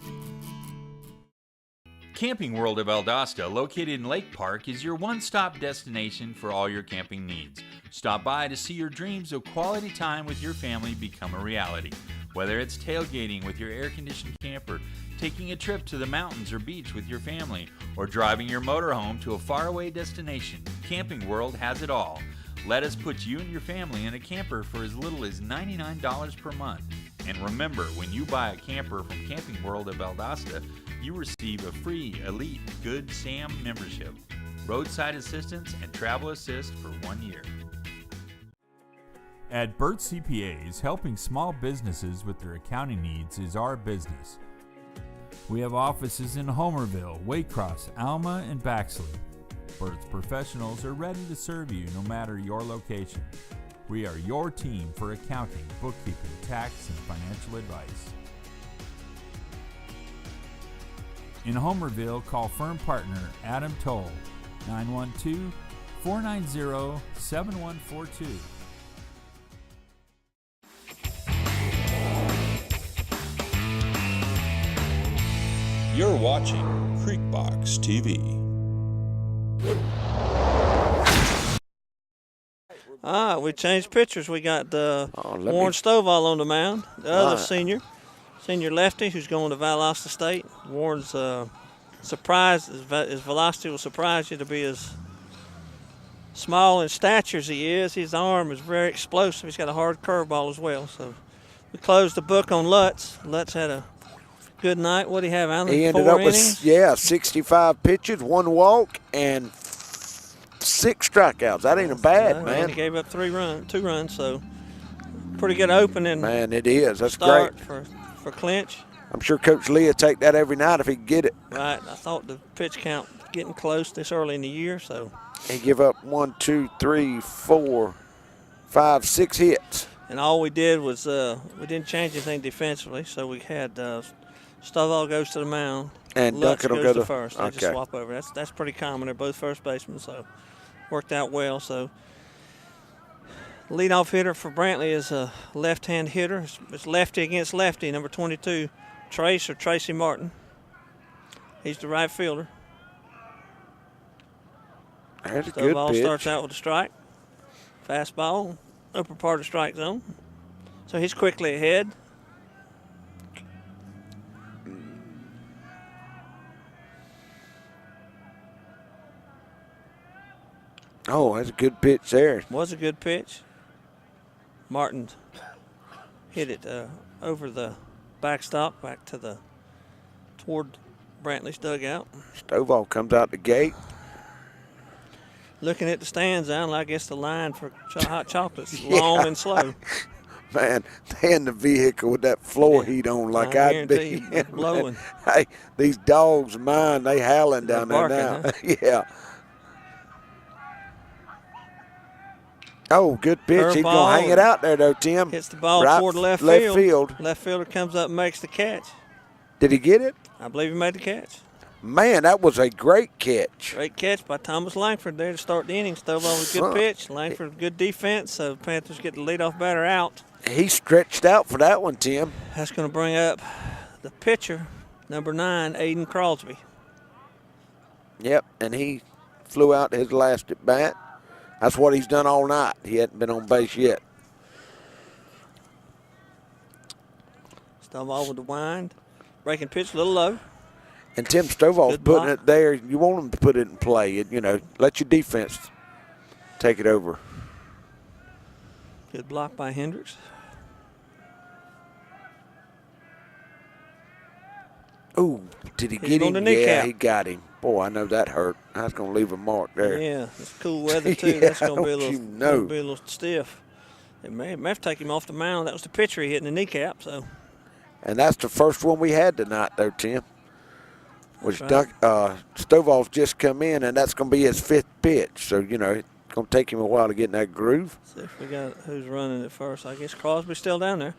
Camping World of Valdosta, located in Lake Park, is your one-stop destination for all your camping needs. Stop by to see your dreams of quality time with your family become a reality. Whether it's tailgating with your air-conditioned camper, taking a trip to the mountains or beach with your family, or driving your motorhome to a faraway destination, Camping World has it all. Let us put you and your family in a camper for as little as $99 per month. And remember, when you buy a camper from Camping World of Valdosta, you receive a free Elite Good Sam membership, roadside assistance, and travel assist for 1 year. At Burt CPAs, helping small businesses with their accounting needs is our business. We have offices in Homerville, Waycross, Alma, and Baxley. Burt's professionals are ready to serve you no matter your location. We are your team for accounting, bookkeeping, tax, and financial advice. In Homerville, call firm partner Adam Toll, 912-490-7142. You're watching Creekbox TV. We changed pitchers. We got Warren Stovall on the mound, the other senior lefty who's going to Valdosta State. Warren's surprised, his velocity will surprise you to be as small in stature as he is. His arm is very explosive. He's got a hard curveball as well. So we closed the book on Lutz. Lutz had a good night. What did he have, Alan? He ended 4 up innings? with 65 pitches, 1 walk, and 6 strikeouts. That ain't a bad, man. And he gave up 2 runs, so pretty good opening. Man, it is. That's start great for Clinch. I'm sure Coach Lee will take that every night if he can get it. Right. I thought the pitch count getting close this early in the year, so. He give up 1, 2, 3, 4, 5, 6 hits. And all we did was we didn't change anything defensively. So we had Stovall goes to the mound. And Lutz Duncan will goes go to first. They just okay. swap over. That's pretty common. They're both first basemen, so worked out well. So leadoff hitter for Brantley is a left-hand hitter. It's lefty against lefty, number 22, Tracy Martin. He's the right fielder. That's a So good ball pitch. starts out with a strike. Fastball, upper part of strike zone. So he's quickly ahead. Oh, that's a good pitch there. Was a good pitch. Martin hit it over the backstop, back to toward Brantley's dugout. Stovall comes out the gate. Looking at the stands, I guess the line for hot chocolate's long and slow. Man, they in the vehicle with that floor heat on like I I'd guarantee be. you, blowing. Hey, these dogs of mine, they howling They're down there now. barking, Yeah. Oh, good pitch. He's going to Curveball. hang it out there, though, Tim. Hits the ball Right toward left field. field. Left fielder comes up and makes the catch. Did he get it? I believe he made the catch. Man, that was a great catch. Great catch by Thomas Langford there to start the inning. Stovall with a good pitch. Langford good defense, so Panthers get the leadoff batter out. He stretched out for that one, Tim. That's going to bring up the pitcher, number 9, Aiden Crosby. Yep, and he flew out his last at bat. That's what he's done all night. He hadn't been on base yet. Stovall with the wind. Breaking pitch a little low. And Tim Stovall's Good putting block. it there. You want him to put it in play. Let your defense take it over. Good block by Hendricks. Ooh, did he He's get on him? the Yeah, kneecap. he got him. Boy, I know that hurt. I was going to leave a mark there. Yeah, it's cool weather too. Yeah, That's going to be a don't little, you know. gonna be a little stiff. It may have to take him off the mound. That was the pitcher he hit in the kneecap. So And that's the first one we had tonight, though, Tim. Was That's right. Stovall's just come in, and that's going to be his 5th pitch. So, it's going to take him a while to get in that groove. see if we got who's running it first. I guess Crosby's still down there.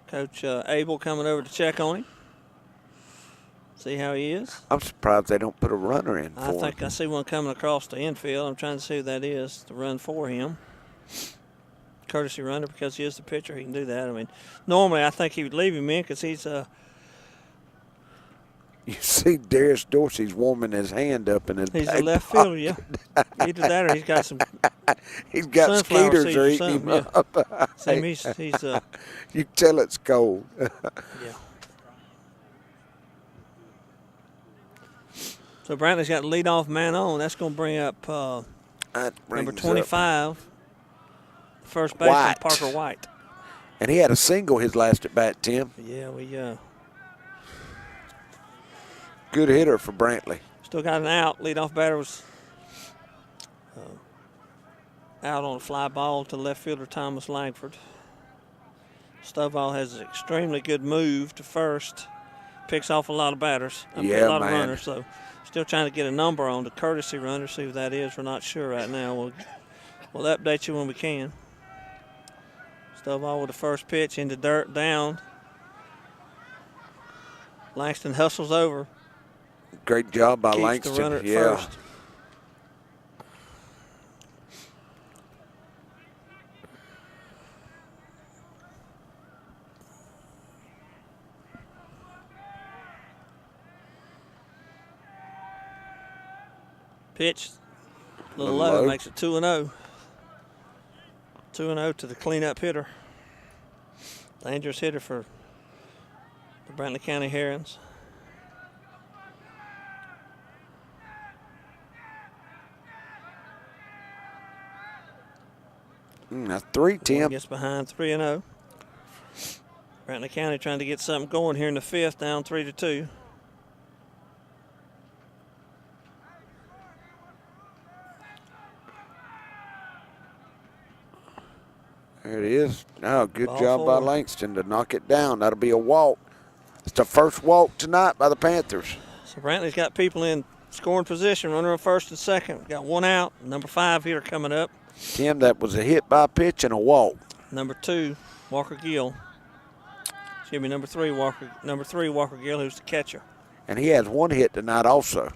Coach Abel coming over to check on him. See how he is. I'm surprised they don't put a runner in I for think him. I see one coming across the infield. I'm trying to see who that is to run for him. Courtesy runner because he is the pitcher. He can do that. I mean, normally I think he would leave him in because he's You see Darius Dorsey's warming his hand up in his he's back a left pocket. fielder, yeah. Either that or he's got some He's got sunflower skeeters seeds are or eating him something, up. same. He's You can tell it's cold. yeah. So Brantley's got the leadoff man on. That's going to bring up That number brings 25, first baseman White. Parker White. And he had a single his last at bat, Tim. Yeah, we Good hitter for Brantley. still got an out. Leadoff batter was out on a fly ball to left fielder Thomas Langford. Stovall has an extremely good move to first. Picks off a lot of batters. A lot of runners. So still trying to get a number on the courtesy runner. See who that is. We're not sure right now. We'll update you when we can. Stovall with the first pitch into dirt down. Langston hustles over. Great job by Keeps Langston. the runner at yeah. first. Pitch, a little low, makes it 2-0. 2-0 to the cleanup hitter. Dangerous hitter for the Brantley County Herons. That's 3, Tim. Gets behind 3-0. Brantley County trying to get something going here in the 5th, down 3-2. There it is. Oh, good Ball job by 4. Langston to knock it down. That'll be a walk. It's the first walk tonight by the Panthers. So Brantley's got people in scoring position, runner on first and second. We got one out. Number 5 here coming up. Tim, that was a hit by pitch and a walk. Number 2, Walker Gill. Excuse me, number 3, Walker Gill, who's the catcher. And he has one hit tonight also.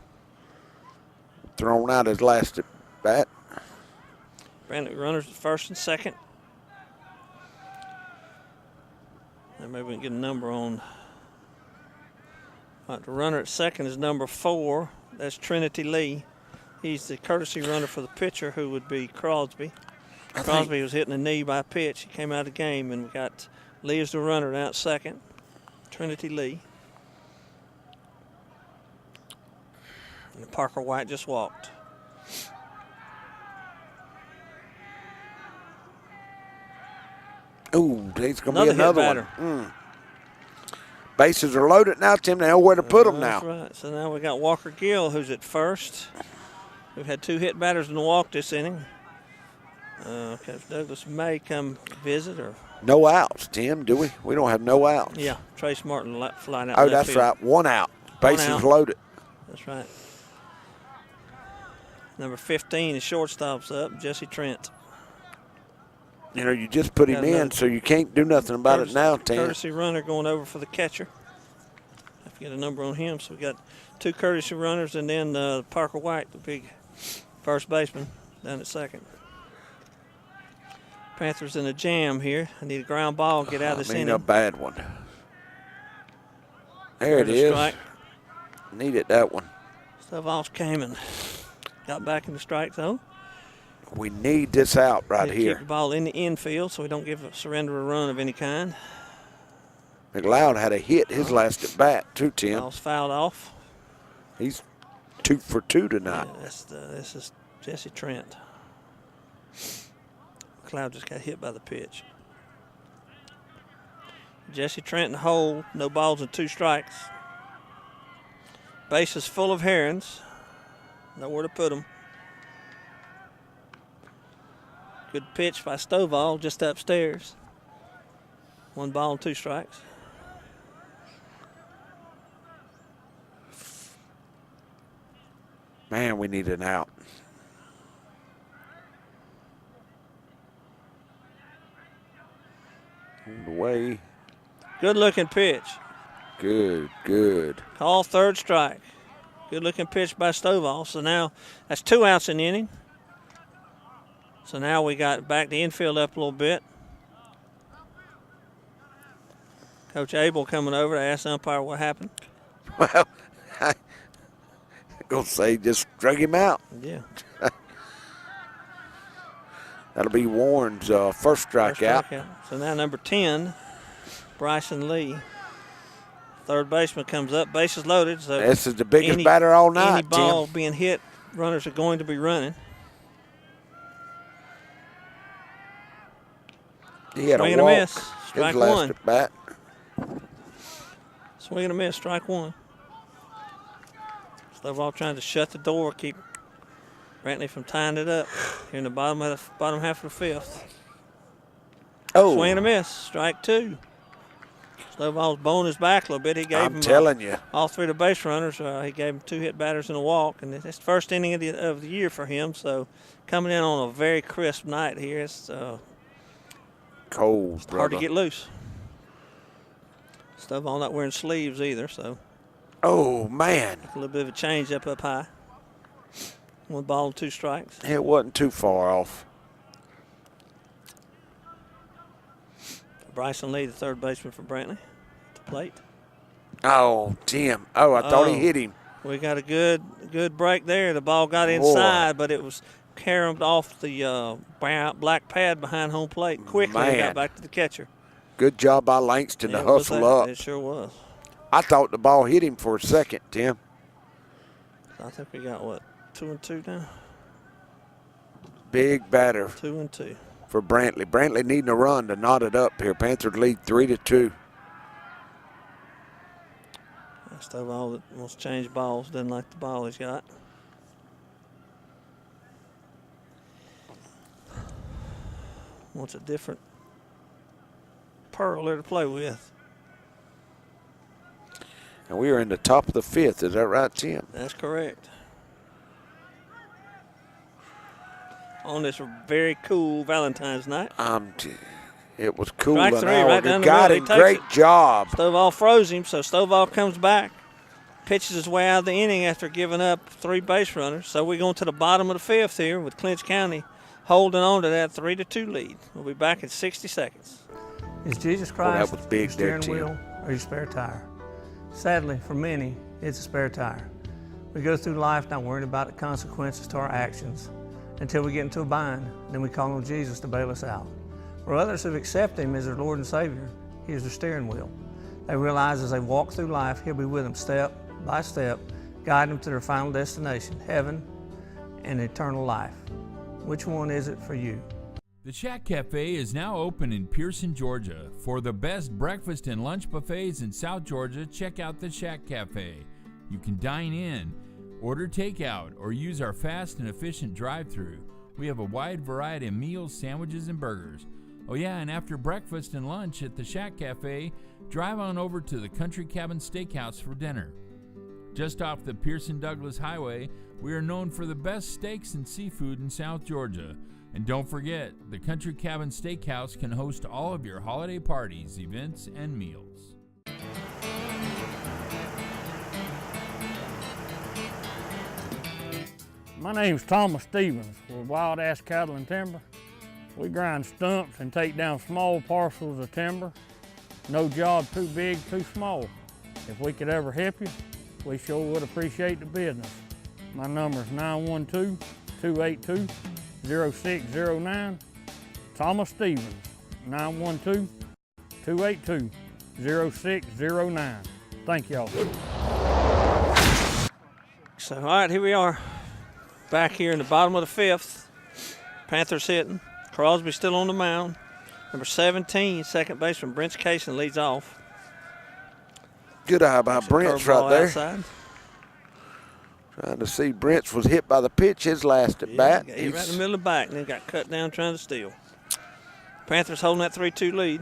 Thrown out his last at bat. Brantley runners at first and second. And maybe we can get a number on. All right, the runner at second is number 4. That's Trinity Lee. He's the courtesy runner for the pitcher, who would be Crosby. Crosby was hitting a knee by a pitch. He came out of the game, and we got Lee as the runner out second. Trinity Lee. And Parker White just walked. Ooh, there's going to be another batter. one. Bases are loaded now, Tim. They know where to put them now. That's right. So now we got Walker Gill, who's at first. We've had 2 hit batters in the walk this inning. Okay, if Douglas May come visit or. No outs, Tim, do we? We don't have no outs. Yeah, Trace Martin flying out. Oh, left that's field. right. 1 out. Bases out. loaded. That's right. Number 15 is shortstop's up, Jesse Trent. You know, you just put him in, so you can't do nothing about it now, Tim. Courtesy runner going over for the catcher. Have to get a number on him. So we got 2 courtesy runners, and then Parker White, the big first baseman, down at second. Panthers in a jam here. I need a ground ball, get out of this inning. A bad one. There it is. Strike. Needed that one. Stovall came and got back in the strike zone. We need this out right here. Keep the ball in the infield so we don't surrender a run of any kind. McLeod had a hit his last at bat too, Tim. Ball's fouled off. He's 2 for 2 tonight. Yeah, this is Jesse Trent. McLeod just got hit by the pitch. Jesse Trent in the hole, no balls and 2 strikes. Base is full of herons. Nowhere to put them. Good pitch by Stovall just upstairs. 1 ball and 2 strikes. Man, we need an out. On the way. Good looking pitch. Good. Call 3rd strike. Good looking pitch by Stovall. So now that's 2 outs in the inning. So now we got back the infield up a little bit. Coach Abel coming over to ask the umpire what happened. Well, I'm going to say just drug him out. Yeah. That'll be Warren's first strikeout. So now number 10, Bryson Lee. 3rd baseman comes up, bases loaded. So this is the biggest batter all night, any ball Tim. being hit, runners are going to be running. He had Swing a and a walk. miss. Strike his last 1. at bat. Swing and a miss, strike 1. Stovall trying to shut the door, keep Brantley from tying it up here in the bottom half of the 5th. Oh. Swing and a miss, strike 2. Stovall's bone his back a little bit. He gave I'm him telling you. all 3 of the base runners. He gave him 2 hit batters and a walk, and it's the first inning of the year for him. So coming in on a very crisp night here, it's cold, hard to get loose. Stovall not wearing sleeves either, so. Oh, man. A little bit of a change up high. 1 ball and 2 strikes. It wasn't too far off. Bryson Lee, the 3rd baseman for Brantley, at the plate. Oh, Tim. Oh, I thought he hit him. We got a good break there. The ball got inside, but it was caromed off the black pad behind home plate quickly and got back to the catcher. Good job by Langston to hustle up. It sure was. I thought the ball hit him for a second, Tim. I think we got, 2-2 now? Big batter 2-2. for Brantley. Brantley needing a run to knot it up here. Panthers lead 3-2. Stovall that wants to change balls, doesn't like the ball he's got. Wants a different pearl there to play with. And we are in the top of the 5th. Is that right, Tim? That's correct. on this very cool Valentine's night. It was cool Strike and three, all. right down the Got middle. him. He takes Great it. job. Stovall froze him, so Stovall comes back, pitches his way out of the inning after giving up 3 base runners. So we're going to the bottom of the 5th here with Clinch County holding on to that 3-2 lead. We'll be back in 60 seconds. Is Jesus Christ that was big your there, steering Tim. wheel or your spare tire? Sadly, for many, it's a spare tire. We go through life not worrying about the consequences to our actions until we get into a bind. Then we call on Jesus to bail us out. For others who've accepted Him as their Lord and Savior, He is their steering wheel. They realize as they walk through life, He'll be with them step by step, guiding them to their final destination, heaven and eternal life. Which one is it for you? The Shack Cafe is now open in Pearson, Georgia. For the best breakfast and lunch buffets in South Georgia, check out the Shack Cafe. You can dine in, order takeout, or use our fast and efficient drive-thru. We have a wide variety of meals, sandwiches, and burgers. Oh yeah, and after breakfast and lunch at the Shack Cafe, drive on over to the Country Cabin Steakhouse for dinner. Just off the Pearson-Douglas Highway, we are known for the best steaks and seafood in South Georgia. And don't forget, the Country Cabin Steakhouse can host all of your holiday parties, events, and meals. My name's Thomas Stevens. We're Wild Ass Cattle and Timber. We grind stumps and take down small parcels of timber. No job too big, too small. If we could ever help you, we sure would appreciate the business. My number is 912-282-0609. Thomas Stevens, 912-282-0609. Thank y'all. So, all right, here we are. Back here in the bottom of the 5th. Panthers hitting. Crosby still on the mound. Number 17, second baseman Brent Casey leads off. Good eye by Brent's right there. Outside. Trying to see Brent's was hit by the pitch his last at bat. He got right in the middle of the back and then got cut down trying to steal. Panthers holding that 3-2 lead.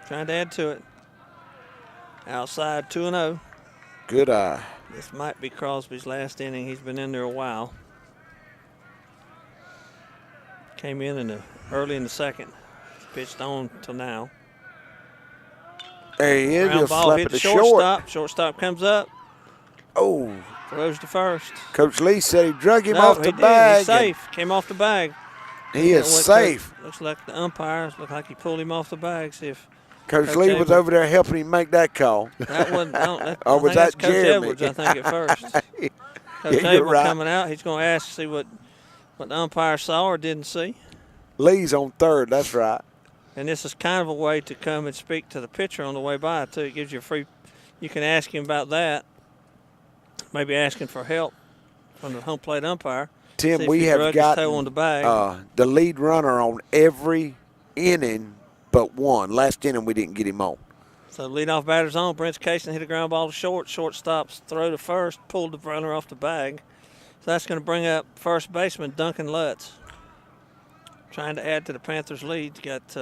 Trying to add to it. Outside 2-0. Good eye. This might be Crosby's last inning. He's been in there a while. Came in early in the second. Pitched on till now. There he is. He'll Ground ball slap hit it to shortstop. short. Shortstop comes up. Oh. Throws to first. Coach Lee said he drug him No, off the he bag. did. He's safe. Came off the bag. He is safe. Looks like the umpires look like he pulled him off the bag. See if Coach Lee was over there helping him make that call. that wasn't. Or was that Coach Jeremy? Edwards? I think at first. Coach Yeah, you're Edwards right. coming out. He's going to ask to see what the umpire saw or didn't see. Lee's on third. That's right. And this is kind of a way to come and speak to the pitcher on the way by too. It gives you a free. You can ask him about that. Maybe asking for help from the home plate umpire. Tim, See if we he have drugged his got toe on the bag. the lead runner on every inning but one. Last inning we didn't get him on. So leadoff batter's on. Brent Casey hit a ground ball to short. Shortstop's throw to first, pulled the runner off the bag. So that's going to bring up first baseman Duncan Lutz. Trying to add to the Panthers' lead. Got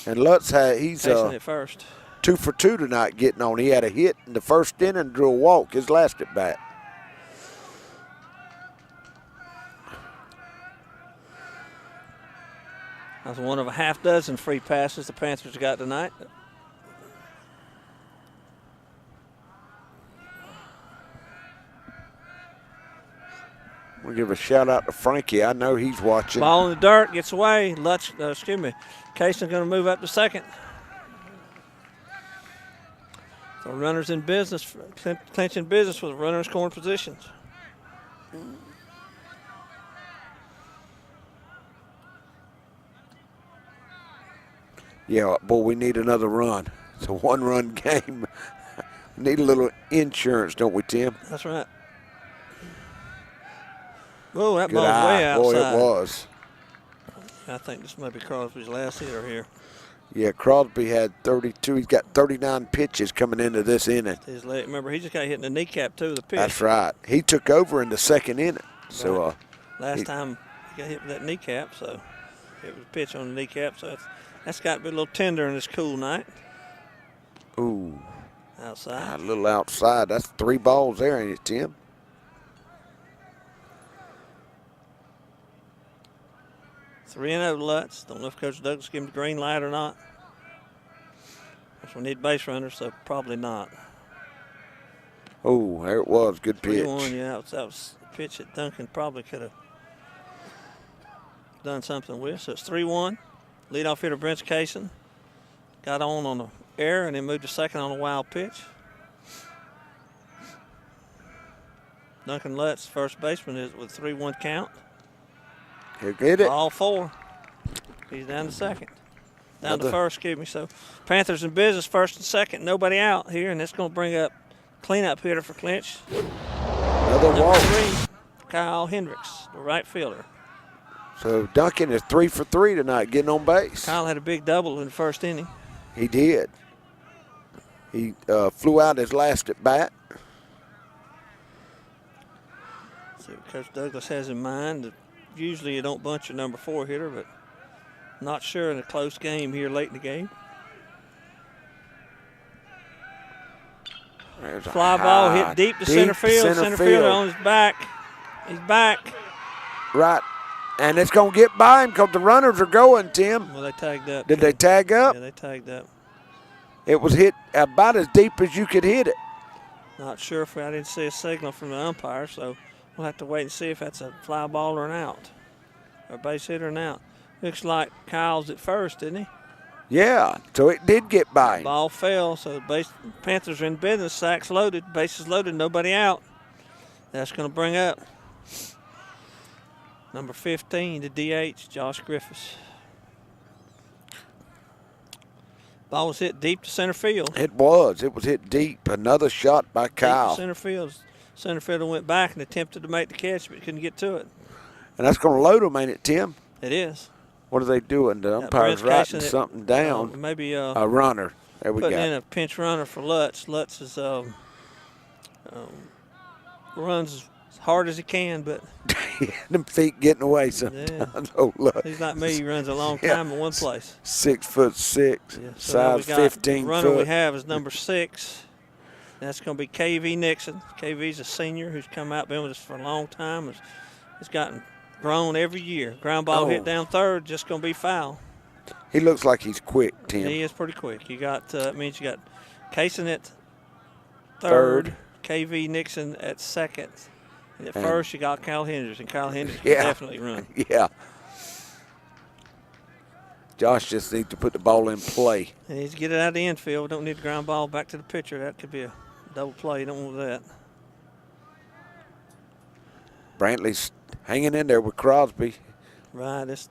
And Lutz he's Casey at first. 2 for 2 tonight getting on. He had a hit in the first inning and drew a walk his last at bat. That's one of a half dozen free passes the Panthers got tonight. We'll give a shout out to Frankie. I know he's watching. Ball in the dirt, gets away. Lutz, Casey's going to move up to second. So runners in business, Clinch in business with runners scoring positions. Yeah, boy, we need another run. It's a one-run game. Need a little insurance, don't we, Tim? That's right. Oh, that Good ball's eye. way outside. Boy, it was. I think this might be Crosby's last hitter here. Yeah, Crosby had 32. He's got 39 pitches coming into this inning. His leg, remember, he just got hit in the kneecap, too, the pitch. That's right. He took over in the second inning. So Last time he got hit with that kneecap, so it was a pitch on the kneecap. So that's got to be a little tender in this cool night. ooh, Outside. a little outside. That's 3 balls there, ain't it, Tim? 3-0 Lutz. Don't know if Coach Douglas gave him the green light or not. We need base runners, so probably not. Oh, there it was. Good pitch. 3-1, yeah. That was a pitch that Duncan probably could have done something with. So it's 3-1. Leadoff hitter Brent Kaysen got on the air and then moved to second on a wild pitch. Duncan Lutz, first baseman, is with 3-1 count. He'll get it. All 4. He's down to second. Down to first, excuse me. So Panthers in business, first and second. Nobody out here, and that's going to bring up cleanup hitter for Clinch. Another walk. 3, Kyle Hendricks, the right fielder. So Duncan is 3 for 3 tonight, getting on base. Kyle had a big double in the first inning. He did. He flew out his last at bat. See what Coach Douglas has in mind. Usually you don't bunch your number 4 hitter, but not sure in a close game here late in the game. Fly ball hit deep to center field. Center fielder on his back. He's back. Right. And it's going to get by him because the runners are going, Tim. Well, they tagged up. Did they tag up? Yeah, they tagged up. It was hit about as deep as you could hit it. Not sure if I didn't see a signal from the umpire, so we'll have to wait and see if that's a fly ball or an out, or a base hit or an out. Looks like Kyle's at first, didn't he? Yeah, so it did get by him. Ball fell, so the Panthers are in business. Sacks loaded, bases loaded, nobody out. That's going to bring up number 15, the DH, Josh Griffiths. Ball was hit deep to center field. It was. It was hit deep. Another shot by Kyle. Deep to center field. Center fielder went back and attempted to make the catch, but couldn't get to it. And that's going to load them, ain't it, Tim? It is. What are they doing? The umpire's writing something down. Maybe a runner. There we go. Putting in a pinch runner for Lutz. Lutz is runs as hard as he can, but them feet getting away sometimes. Yeah. Oh, look. He's like me. He runs a long time in one place. 6'6", Yeah. So size 15 the runner foot. we have is number 6. That's going to be KV Nixon. KV's a senior who's come out, been with us for a long time. Has gotten grown every year. Ground ball hit down third, just going to be foul. He looks like he's quick, Tim. He is pretty quick. You got means you got Kaysen at third, KV Nixon at second. And at first you got Kyle Hendricks, and Kyle Hendricks can definitely run. Yeah. Josh just needs to put the ball in play. He needs to get it out of the infield. Don't need the ground ball back to the pitcher. That could be a double play. You don't want that. Brantley's hanging in there with Crosby. Right. It's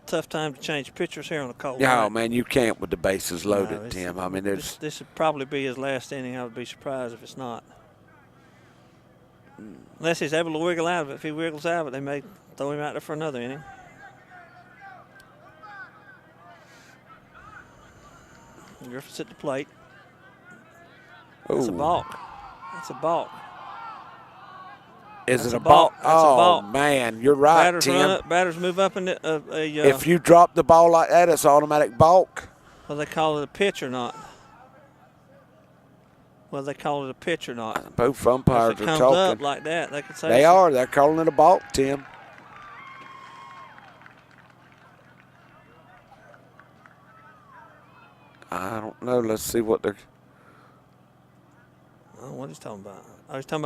tough time to change pitchers here on the cold. Yeah, night. man, you can't with the bases loaded, Tim. I mean, this would probably be his last inning. I would be surprised if it's not. Unless he's able to wiggle out of it. If he wiggles out of it, they may throw him out there for another inning. Griffiths at the plate. That's a balk. That's a balk. Is it a balk? That's a balk. Man, you're right, Tim. Batters move up in if you drop the ball like that, it's automatic balk. Well, they call it a pitch or not. Well, they call it a pitch or not. Both umpires if it are comes talking. Up like that, they could say they are. They're calling it a balk, Tim. I don't know. Let's see what they're. I don't know what he's talking about. I was talking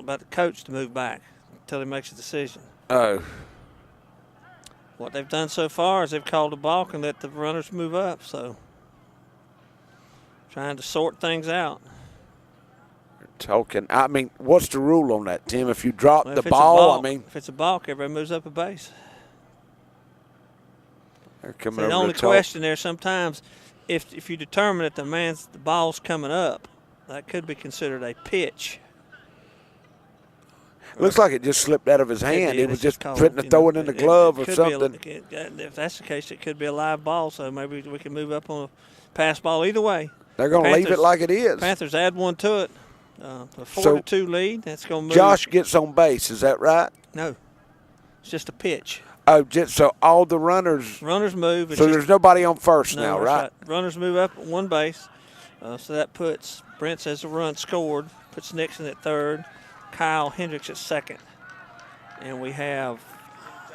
about the coach to move back until he makes a decision. Oh. What they've done so far is they've called a balk and let the runners move up. So trying to sort things out. Talking. I mean, what's the rule on that, Tim? If you drop the ball, if it's a balk, everybody moves up a base. They're coming the only question there sometimes, if you determine that the ball's coming up, that could be considered a pitch. Looks like it just slipped out of his hand. He was just trying to throw it in the glove or something. If that's the case, it could be a live ball, so maybe we can move up on a pass ball. Either way. They're going to leave it like it is. Panthers add one to it. A 4-2 lead. That's going to move. Josh gets on base. Is that right? No. It's just a pitch. Oh, so all the runners move. So there's nobody on first now, right? Runners move up one base. So that puts Brent as a run scored, puts Nixon at third, Kyle Hendricks at second. And we have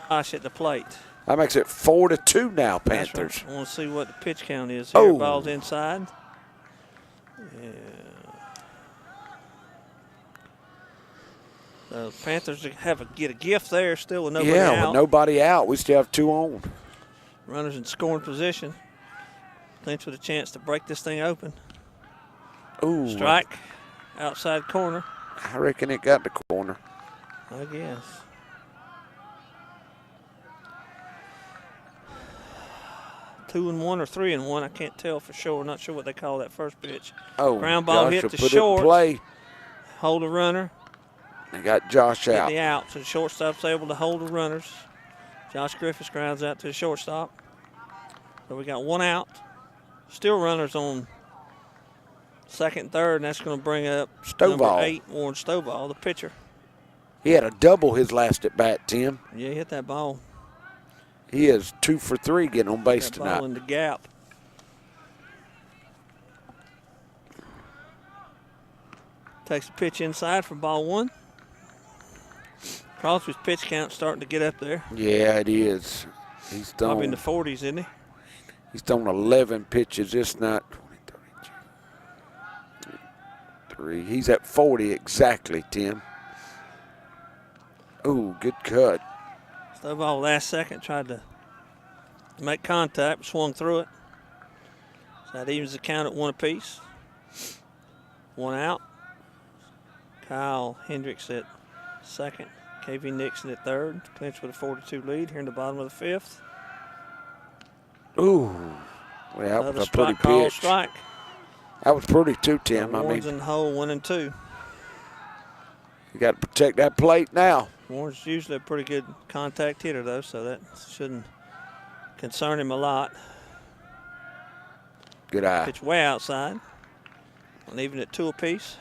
Josh at the plate. That makes it 4-2 now, That's Panthers. right. I want to see what the pitch count is here. Oh. Ball's inside. Yeah. The Panthers get a gift there still with nobody out. With nobody out. We still have 2 on. Runners in scoring position. Clinch with a chance to break this thing open. Ooh. Strike. Outside corner. I reckon it got the corner. I guess. Two and one or 3 and 1. I can't tell for sure. Not sure what they call that first pitch. Oh, ground ball Josh hit will to put short. It in play. Hold a runner. They got Josh Get out. the out. So the shortstop's able to hold the runners. Josh Griffiths grounds out to the shortstop. So we got 1 out. Still runners on second and third, and that's going to bring up number Stovall. 8, Warren Stovall, the pitcher. He had a double his last at bat, Tim. Yeah, he hit that ball. He is 2 for 3 getting on base That tonight. ball in the gap. Takes the pitch inside for ball 1. Crosby's pitch count starting to get up there. Yeah, it is. He's Probably in thrown. the 40s, isn't he? He's thrown 11 pitches this night. 3. He's at 40 exactly, Tim. Ooh, good cut. Stovall last second tried to make contact, swung through it. So that evens the count at 1 apiece. 1 out. Kyle Hendricks at second. KV Nixon at third. Clinch with a 4-2 lead here in the bottom of the 5th. Ooh, well, that Another was a pretty strike call, pitch. strike. That was pretty too, Tim. I Warren's mean, in the hole, 1 and 2. you got to protect that plate now. Warren's usually a pretty good contact hitter, though, so that shouldn't concern him a lot. Good eye. Pitch way outside. And even at 2 apiece.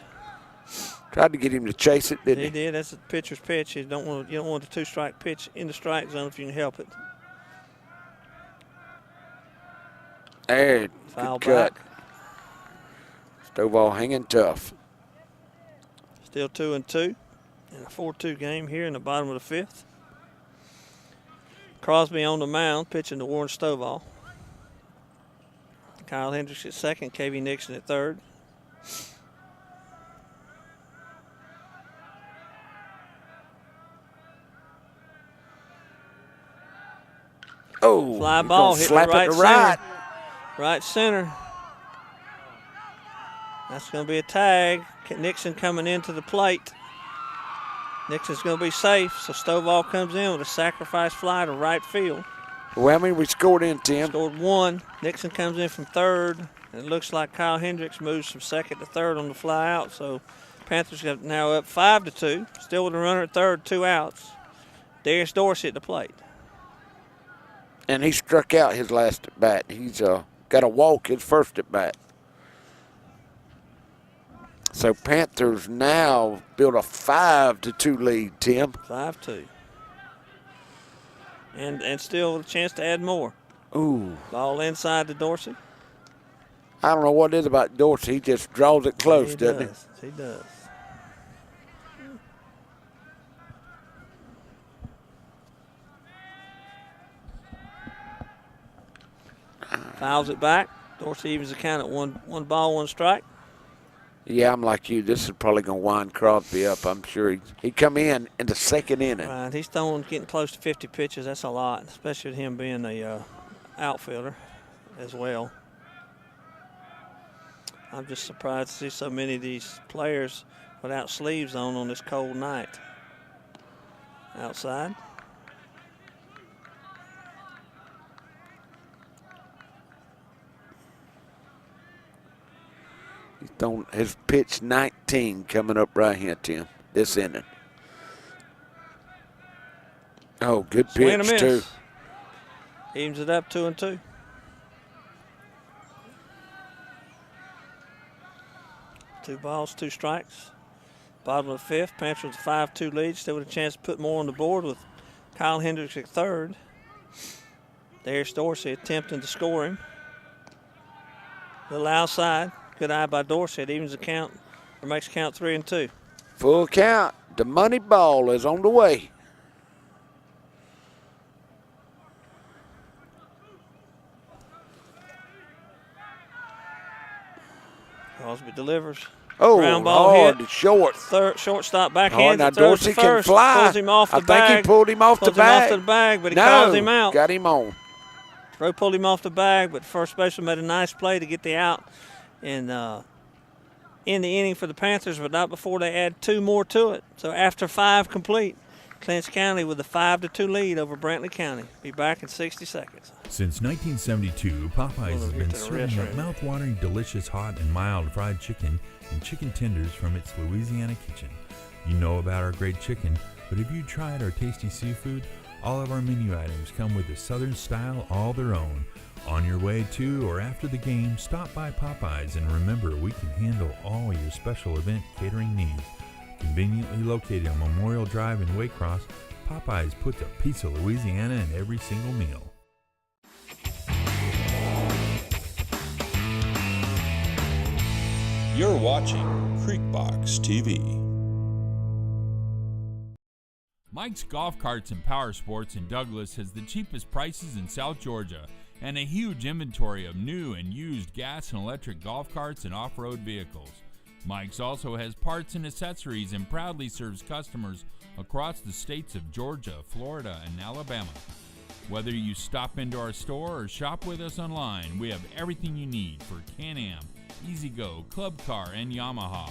Tried to get him to chase it, didn't He he? did. That's the pitcher's pitch. You don't want a 2-strike pitch in the strike zone if you can help it. There, Foul good cut. back. Stovall hanging tough. Still 2 and 2 in a 4-2 game here in the bottom of the 5th. Crosby on the mound, pitching to Warren Stovall. Kyle Hendricks at second, KV Nixon at third. Oh, Fly he's ball gonna hit slap the right it to right. center. Right center. That's going to be a tag. Nixon coming into the plate. Nixon's going to be safe, so Stovall comes in with a sacrifice fly to right field. Well, how many we scored in, Tim? Scored 1. Nixon comes in from third. And it looks like Kyle Hendricks moves from second to third on the fly out. So Panthers got now up 5-2. Still with a runner at third, 2 outs. Darius Dorsey at the plate. And he struck out his last at bat. He's got a walk his first at bat. So Panthers now build a 5-2 lead, Tim. 5-2. And still a chance to add more. Ooh. Ball inside to Dorsey. I don't know what it is about Dorsey. He just draws it close, doesn't he? He does. Fouls it back. Dorsey evens the count at one ball, 1 strike. Yeah, I'm like you. This is probably going to wind Crosby up. I'm sure he come in the second inning. Right, he's getting close to 50 pitches. That's a lot, especially with him being a outfielder as well. I'm just surprised to see so many of these players without sleeves on this cold night. Outside. He's thrown his pitch 19 coming up right here, Tim, this inning. Oh, good Swing and a pitch, miss. too. Evens it up 2 and 2. 2 balls, 2 strikes. Bottom of the 5th. Panthers with a 5-2 lead. Still with a chance to put more on the board with Kyle Hendricks at third. Darius Dorsey attempting to score him. A little outside. Good eye by Dorsey. It evens the count, or makes count 3 and 2. Full count. The money ball is on the way. Crosby delivers. Oh, Ground ball hard, hit. it's short. Third shortstop Oh, backhand. now Throws Dorsey to can first. fly. Pulls him off the I think bag. he pulled him off the Pulls him off bag. the bag, but he No, calls him out. got him on. Rowe pulled him off the bag, but first baseman made a nice play to get the out and in the inning for the Panthers, but not before they add 2 more to it. So after 5 complete, Clinch County with a 5-2 lead over Brantley County. Be back in 60 seconds. Since 1972, Popeyes has been to the serving up restroom. mouth-watering, delicious, hot, and mild fried chicken and chicken tenders from its Louisiana kitchen. You know about our great chicken, but have you tried our tasty seafood? All of our menu items come with a Southern style all their own. On your way to or after the game, stop by Popeyes and remember we can handle all your special event catering needs. Conveniently located on Memorial Drive in Waycross, Popeyes puts a piece of Louisiana in every single meal. You're watching Creekbox TV. Mike's Golf Carts and Power Sports in Douglas has the cheapest prices in South Georgia and a huge inventory of new and used gas and electric golf carts and off-road vehicles. Mike's also has parts and accessories and proudly serves customers across the states of Georgia, Florida, and Alabama. Whether you stop into our store or shop with us online, we have everything you need for Can-Am, E-Z-Go, Club Car, and Yamaha.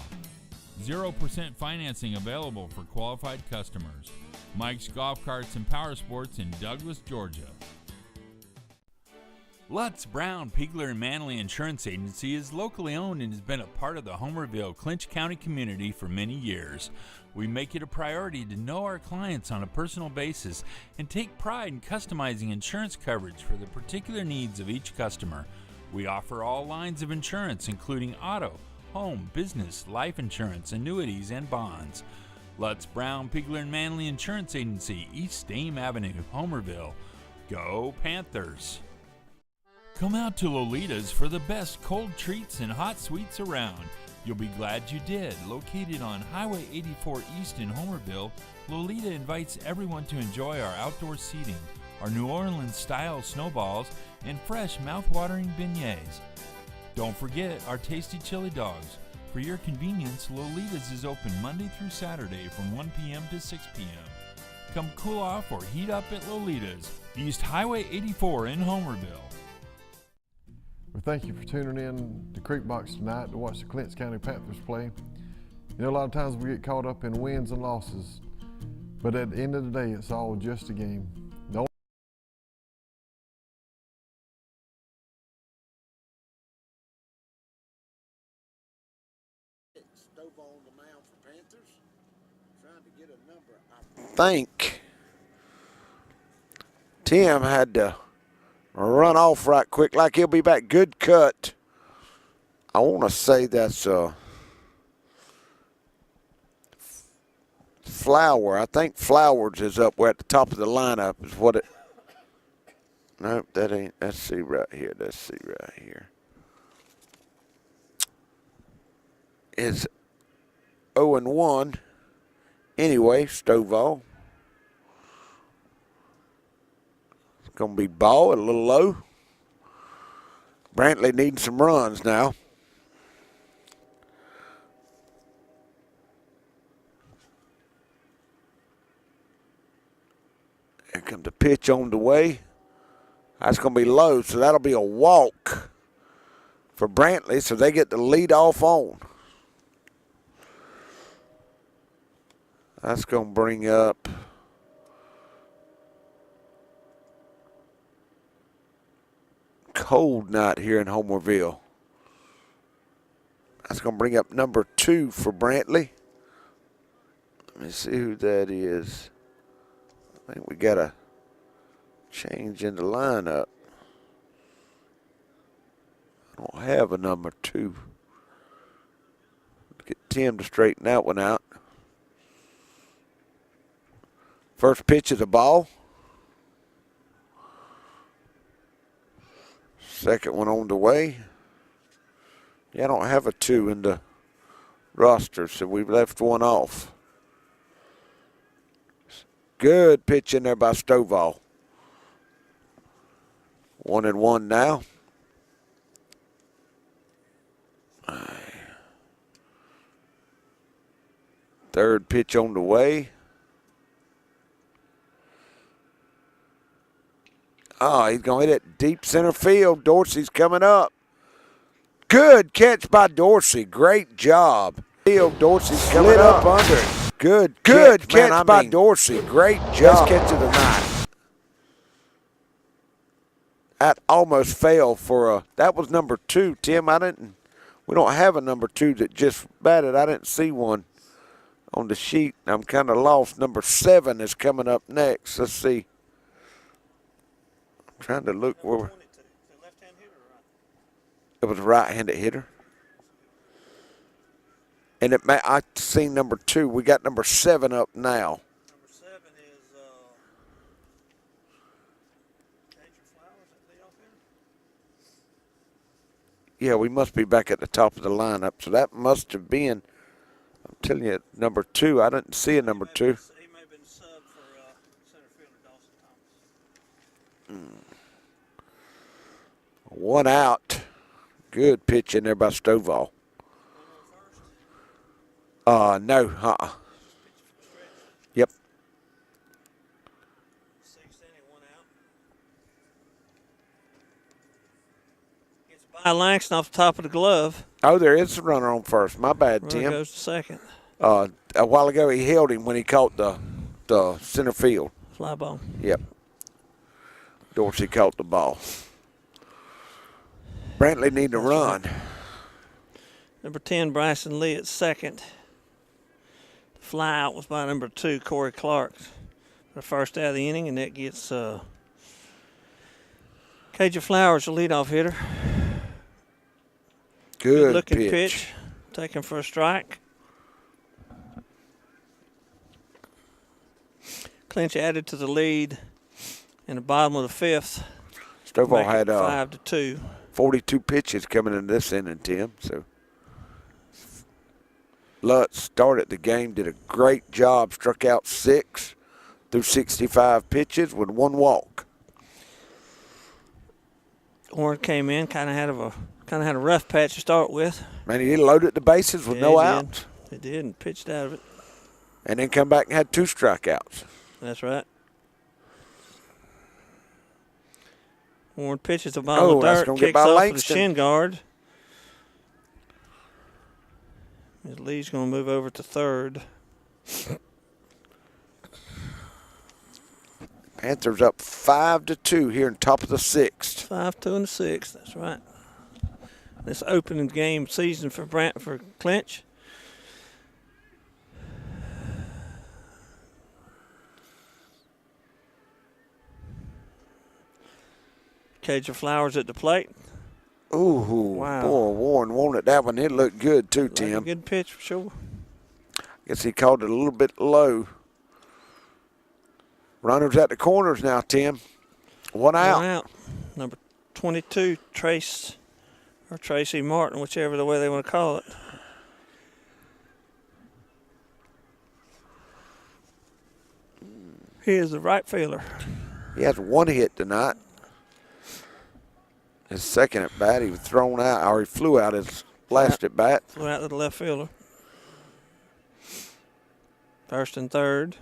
0% financing available for qualified customers. Mike's Golf Carts and Power Sports in Douglas, Georgia. Lutz, Brown, Pigler, and Manley Insurance Agency is locally owned and has been a part of the Homerville, Clinch County community for many years. We make it a priority to know our clients on a personal basis and take pride in customizing insurance coverage for the particular needs of each customer. We offer all lines of insurance, including auto, home, business, life insurance, annuities, and bonds. Lutz, Brown, Pigler, and Manley Insurance Agency, East Dame Avenue, Homerville. Go Panthers! Come out to Lolita's for the best cold treats and hot sweets around. You'll be glad you did. Located on Highway 84 East in Homerville, Lolita invites everyone to enjoy our outdoor seating, our New Orleans-style snowballs, and fresh mouth-watering beignets. Don't forget our tasty chili dogs. For your convenience, Lolita's is open Monday through Saturday from 1 p.m. to 6 p.m. Come cool off or heat up at Lolita's, East Highway 84 in Homerville. We thank you for tuning in to Creekbox tonight to watch the Clinch County Panthers play. You know, a lot of times we get caught up in wins and losses, but at the end of the day, it's all just a game. Stovall on the mound for Panthers. Trying to get a number. I think Tim had to run off right quick, like he'll be back. Good cut. I want to say that's Flower. I think Flowers is up. We're at the top of the lineup is what it. Nope, that ain't. Let's see right here. Let's see right here. Is 0-1. Anyway, Stovall. It's going to be ball a little low. Brantley needing some runs now. Here comes the pitch on the way. That's going to be low, so that'll be a walk for Brantley, so they get the lead off on. That's going to bring up cold night here in Homerville. That's going to bring up number 2 for Brantley. Let me see who that is. I think we got a change in the lineup. I don't have a number 2. Get Tim to straighten that one out. First pitch of the ball. Second one on the way. Yeah, I don't have a 2 in the roster, so we've left one off. Good pitch in there by Stovall. 1-1 now. Third pitch on the way. Oh, he's going to hit it deep center field. Dorsey's coming up. Good catch by Dorsey. Great job. Dorsey's coming up under it. Good catch by Dorsey. Great job. Best catch of the night. That almost fell for a. That was number 2, Tim. We don't have a number 2 that just batted. I didn't see one on the sheet. I'm kind of lost. Number 7 is coming up next. Let's see. I'm trying to look where. It was a right-handed hitter. And I seen number 2. We got number 7 up now. Number 7 is Flowers at leadoff hitter. Yeah, we must be back at the top of the lineup. So that must have been, I'm telling you, number 2. I didn't see a number 2. He may have been subbed for center fielder Dawson Thomas. One out. Good pitch in there by Stovall. No. Yep. 6th inning, 1 out. Gets by Langston off the top of the glove. Oh, there is a runner on first. My bad, Runner Tim. goes to second. A while ago, he held him when he caught the center field. Fly ball. Yep. Dorsey caught the ball. Brantley need to run. Number 10, Bryson Lee at second. The fly out was by number 2, Corey Clark. The first out of the inning, and that gets Cajun Flowers, the leadoff hitter. Good looking pitch. Taken for a strike. Clinch added to the lead in the bottom of the 5th. Stovall had 5-2. 42 pitches coming in this inning, Tim. So Lutz started the game, did a great job, struck out 6 through 65 pitches with 1 walk. Warren came in, kind of had a rough patch to start with. Man, he loaded the bases with no outs. He did, and pitched out of it. And then come back and had 2 strikeouts. That's right. Warren pitches the ball of the dirt, kicks off with the shin guard. Lee's going to move over to third. Panthers up 5-2 here in top of the 6th. 5-2 in the 6th. That's right. This opening game season for Clinch. Cajun Flowers at the plate. Ooh, wow. Boy, Warren wanted that one. It looked good too, Tim. A good pitch for sure. Guess he called it a little bit low. Runners at the corners now, Tim. 1 out. 1 out. Number 22, Tracy Martin, whichever the way they want to call it. He is the right fielder. He has 1 hit tonight. His second at bat, he was thrown out, or he flew out his last at bat. Flew out to the left fielder. First and third.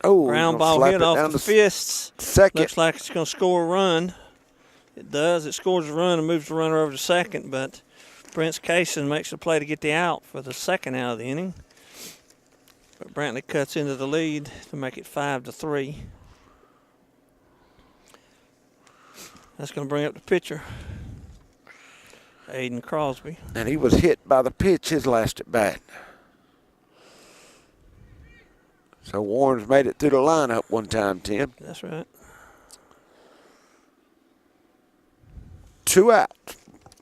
Oh, ground ball hit off the fists. Second. Looks like it's going to score a run. It does. It scores a run and moves the runner over to second, but Brent Kaysen makes the play to get the out for the second out of the inning. But Brantley cuts into the lead to make it 5-3. That's going to bring up the pitcher, Aiden Crosby. And he was hit by the pitch his last at bat. So Warren's made it through the lineup one time, Tim. That's right. 2 out.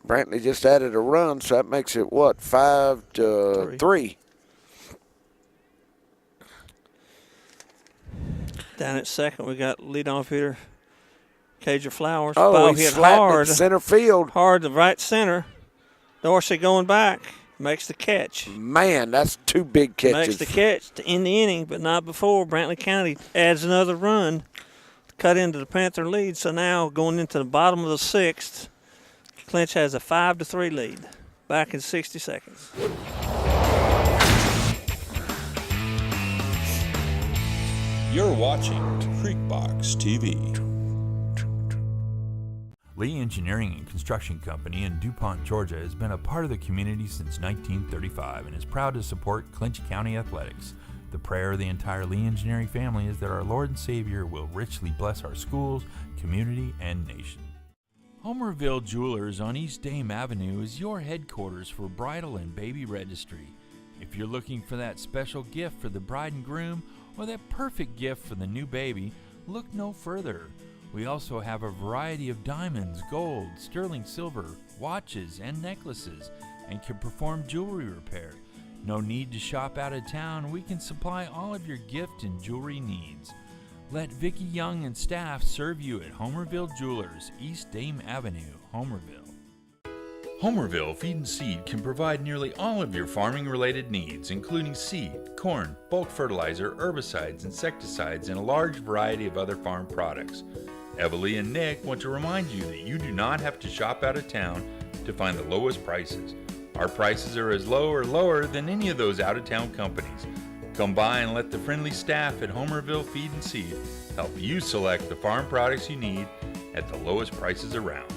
Brantley just added a run, so that makes it, 5-3. Down at second, we got leadoff hitter Cajun Flowers. Oh, ball he hit slapped hard. it center field. Hard to right center. Dorsey going back. Makes the catch. Man, that's 2 big catches. Makes the catch to end the inning, but not before. Brantley County adds another run to cut into the Panther lead. So now going into the bottom of the 6th, Clinch has a 5-3 lead. Back in 60 seconds. You're watching Creekbox TV. Lee Engineering and Construction Company in DuPont, Georgia has been a part of the community since 1935 and is proud to support Clinch County athletics. The prayer of the entire Lee Engineering family is that our Lord and Savior will richly bless our schools, community, and nation. Homerville Jewelers on East Dame Avenue is your headquarters for bridal and baby registry. If you're looking for that special gift for the bride and groom or that perfect gift for the new baby, look no further. We also have a variety of diamonds, gold, sterling silver, watches, and necklaces, and can perform jewelry repair. No need to shop out of town. We can supply all of your gift and jewelry needs. Let Vicki Young and staff serve you at Homerville Jewelers, East Dame Avenue, Homerville. Homerville Feed and Seed can provide nearly all of your farming-related needs, including seed, corn, bulk fertilizer, herbicides, insecticides, and a large variety of other farm products. Evalie and Nick want to remind you that you do not have to shop out of town to find the lowest prices. Our prices are as low or lower than any of those out-of-town companies. Come by and let the friendly staff at Homerville Feed and Seed help you select the farm products you need at the lowest prices around.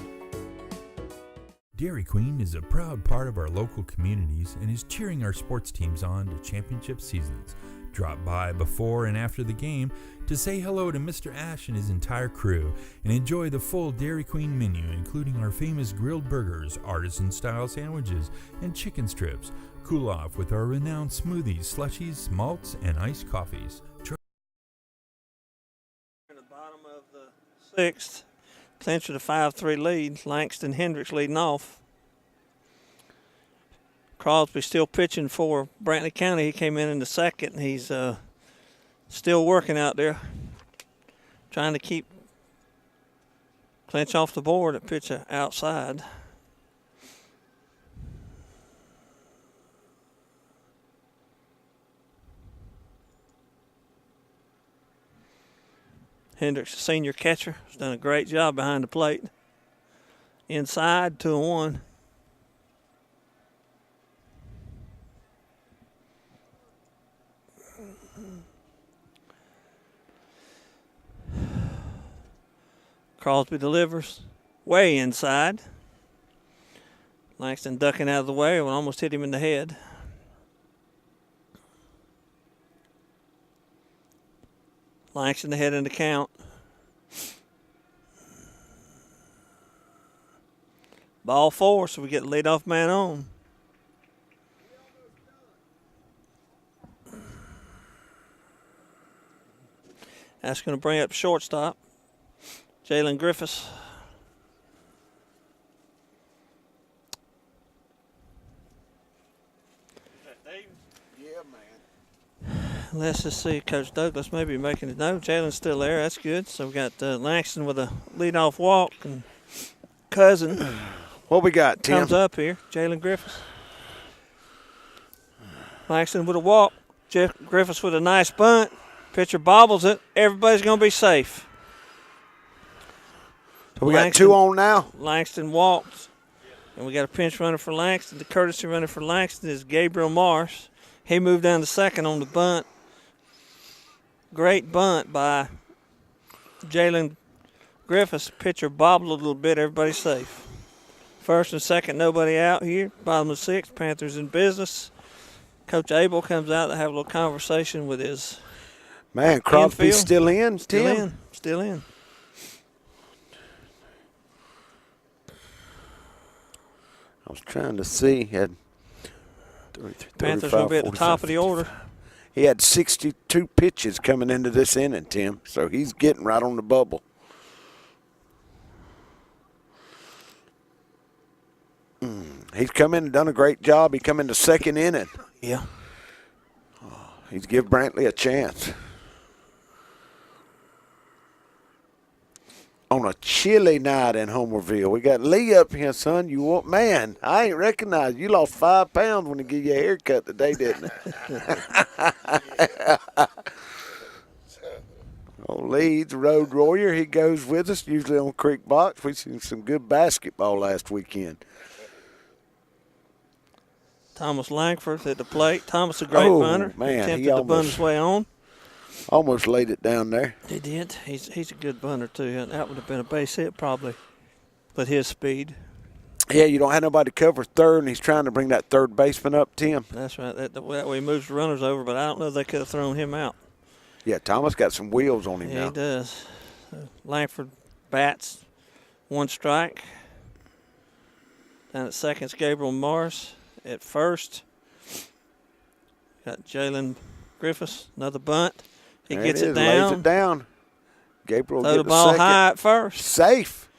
Dairy Queen is a proud part of our local communities and is cheering our sports teams on to championship seasons. Drop by before and after the game to say hello to Mr. Ash and his entire crew and enjoy the full Dairy Queen menu, including our famous grilled burgers, artisan-style sandwiches, and chicken strips. Cool off with our renowned smoothies, slushies, malts, and iced coffees. In the bottom of the 6th, Clinch with a 5-3 lead. Langston Hendricks leading off. Crosby still pitching for Brantley County. He came in the second, and he's still working out there, trying to keep Clinch off the board at pitch outside. Hendricks, the senior catcher, has done a great job behind the plate. Inside, 2-1. Crosby delivers way inside. Langston ducking out of the way and almost hit him in the head. Langston ahead in the count. Ball 4, so we get the leadoff man on. That's going to bring up shortstop, Jalen Griffiths. Let's just see, Coach Douglas may be making it. No, Jalen's still there. That's good. So we got Langston with a leadoff walk, and Cousin. What we got, Tim? Comes up here, Jalen Griffiths. Langston with a walk. Jeff Griffiths with a nice bunt. Pitcher bobbles it. Everybody's going to be safe. So we got 2 on now. Langston walks, and we got a pinch runner for Langston. The courtesy runner for Langston is Gabriel Marsh. He moved down to second on the bunt. Great bunt by Jalen Griffiths. Pitcher bobbled a little bit. Everybody's safe. First and second, nobody out here. Bottom of the 6th, Panthers in business. Coach Abel comes out to have a little conversation with his man. Crosby's still in, Tim? Still in. I was trying to see. Had Panthers will be at the top of the order. He had 62 pitches coming into this inning, Tim, so he's getting right on the bubble. He's come in and done a great job. He come in the second inning. Yeah. He's give Brantley a chance. On a chilly night in Homerville. We got Lee up here, son. You want, man, I ain't recognized. You lost 5 pounds when they give you a haircut today, didn't it? Oh, Lee, the road warrior. He goes with us, usually on Creek Box. We've seen some good basketball last weekend. Thomas Langford at the plate. Thomas, a great bunter. Man, Attempted to bunt his way on. Almost laid it down there. He did. He's a good bunter, too. That would have been a base hit probably with his speed. Yeah, you don't have nobody to cover third, and he's trying to bring that third baseman up, Tim. That's right. That way he moves the runners over, but I don't know if they could have thrown him out. Yeah, Thomas got some wheels on him Yeah, now. he does. Langford bats, 1 strike. Down at second's Gabriel Morris. At first, got Jalen Griffiths, another bunt. He gets it down. Lays it down. Gabriel Throw get the ball second. high at first. Safe.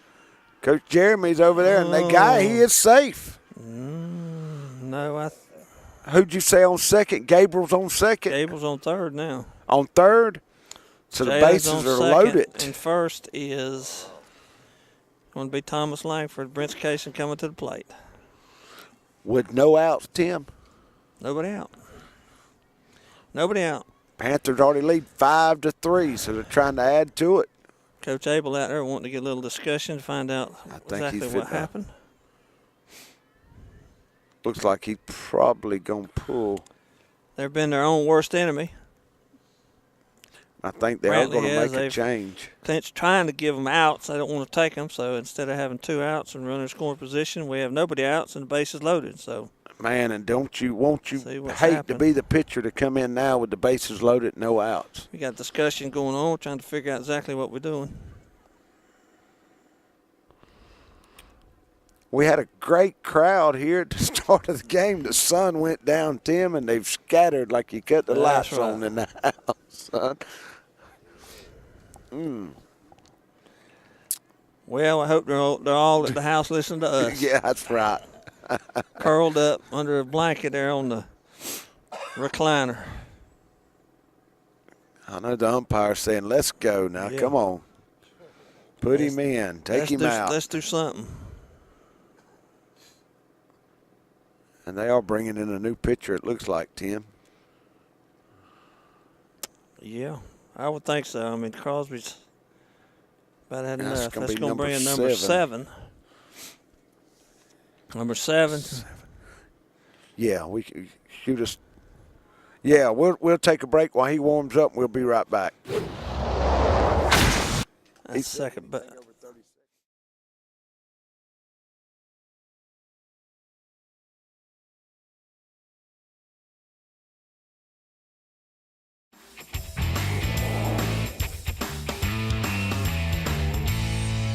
Coach Jeremy's over there, and that guy, he is safe. No, Who'd you say on second? Gabriel's on second. Gable's on third now. On third. So the Jalen's bases on are second, loaded. And first is going to be Thomas Langford. Brent's Casey coming to the plate. With no outs, Tim. Nobody out. Nobody out. Panthers already lead 5-3, so they're trying to add to it. Coach Abel out there wanting to get a little discussion to find out exactly what happened. Looks like he's probably going to pull. They've been their own worst enemy. I think they are Brantley going to has. make a change. Clinch trying to give them outs. They don't want to take them, so instead of having 2 outs and runner scoring position, we have nobody outs and the base is loaded. So, man, and won't you hate happened. to be the pitcher to come in now with the bases loaded, no outs? we got discussion going on, trying to figure out exactly what we're doing. We had a great crowd here at the start of the game. The sun went down, Tim, and they've scattered like you cut the That's lights on in the house, son. Well, I hope they're all at the house listening to us. Yeah, that's right. Curled up under a blanket there on the recliner. I know the umpire's saying, let's go now. Yeah. Come on. Put him in. Take him out. Let's do something. And they are bringing in a new pitcher, it looks like, Tim. Yeah, I would think so. I mean, Crosby's about had That's enough. gonna That's be going to bring in number number 7. 7. Number 7. Yeah, we could shoot us. Yeah, we'll take a break while he warms up. We'll be right back. That's second, but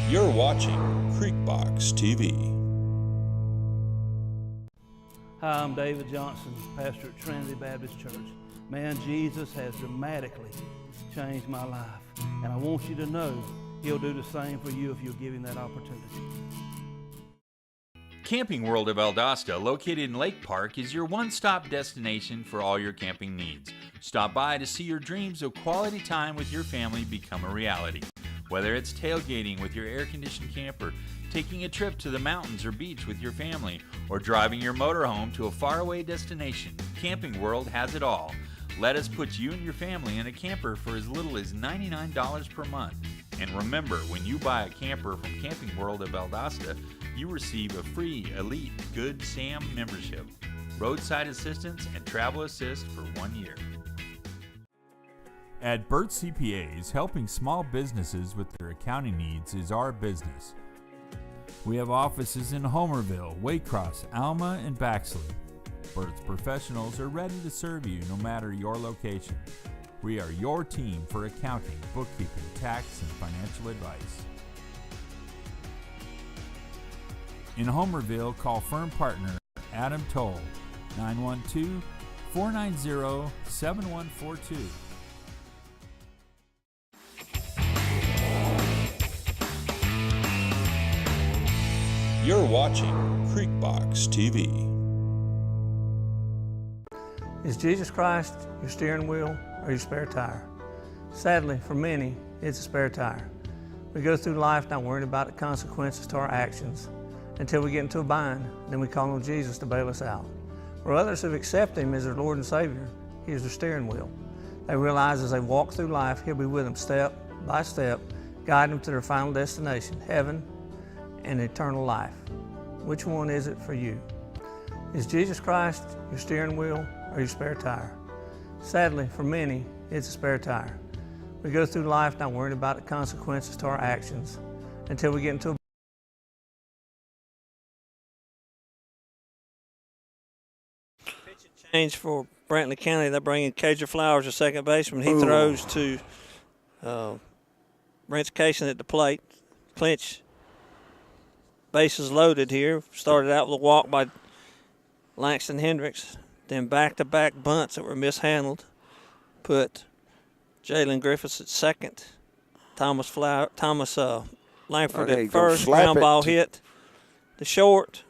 You're watching Creekbox TV. Hi, I'm David Johnson, pastor at Trinity Baptist Church. Man, Jesus has dramatically changed my life. And I want you to know he'll do the same for you if you'll give him that opportunity. Camping World of Valdosta, located in Lake Park, is your one-stop destination for all your camping needs. Stop by to see your dreams of quality time with your family become a reality. Whether it's tailgating with your air-conditioned camper, taking a trip to the mountains or beach with your family, or driving your motorhome to a faraway destination, Camping World has it all. Let us put you and your family in a camper for as little as $99 per month. And remember, when you buy a camper from Camping World of Valdosta, you receive a free Elite Good Sam membership, roadside assistance, and travel assist for 1 year. At Burt CPAs, helping small businesses with their accounting needs is our business. We have offices in Homerville, Waycross, Alma, and Baxley. Burt's professionals are ready to serve you no matter your location. We are your team for accounting, bookkeeping, tax, and financial advice. In Homerville, call firm partner Adam Toll, 912-490-7142. You're watching Creekbox TV. is Jesus Christ your steering wheel or your spare tire? Sadly, for many, it's a spare tire. We go through life not worrying about the consequences to our actions until we get into a bind, then we call on Jesus to bail us out. For others who've accepted Him as their Lord and Savior, He is their steering wheel. They realize as they walk through life, He'll be with them step by step, guiding them to their final destination, heaven and eternal life. Which one is it for you? Is Jesus Christ your steering wheel or your spare tire? Sadly, for many, It's a spare tire. We go through life not worrying about the consequences to our actions until we get into a change for Brantley County. They bring in Cager Flowers, a second baseman. He throws to Brent Casey at the plate. Clinch, bases loaded here. Started out with a walk by Langston Hendricks. Then back-to-back bunts that were mishandled. Put Jalen Griffiths at second. Thomas Langford at first. Ground ball hit. The short.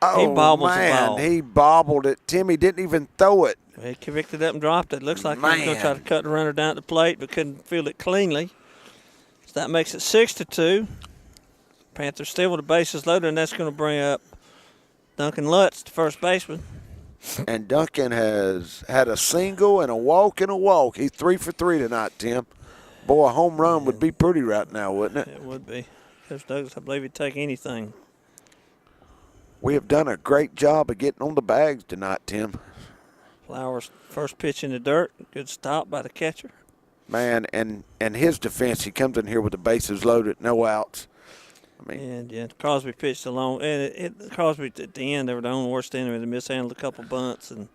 Oh, he bobbles man, the ball. He bobbled it. Timmy didn't even throw it. He kicked it up and dropped it. Looks like he was going to try to cut the runner down at the plate, but couldn't field it cleanly. So that makes it 6-2. Panthers still with the bases loaded, and that's going to bring up Duncan Lutz, the first baseman. And Duncan has had a single and a walk and a walk. He's 3 for 3 tonight, Tim. Boy, a home run would be pretty right now, wouldn't it? It would be. Coach Douglas, I believe he'd take anything. We have done a great job of getting on the bags tonight, Tim. Flowers, first pitch in the dirt. Good stop by the catcher. Man, and his defense, he comes in here with the bases loaded, no outs. I mean, And yeah, Crosby pitched along. And Crosby at the end, they were the only worst enemy. They mishandled a couple bunts, and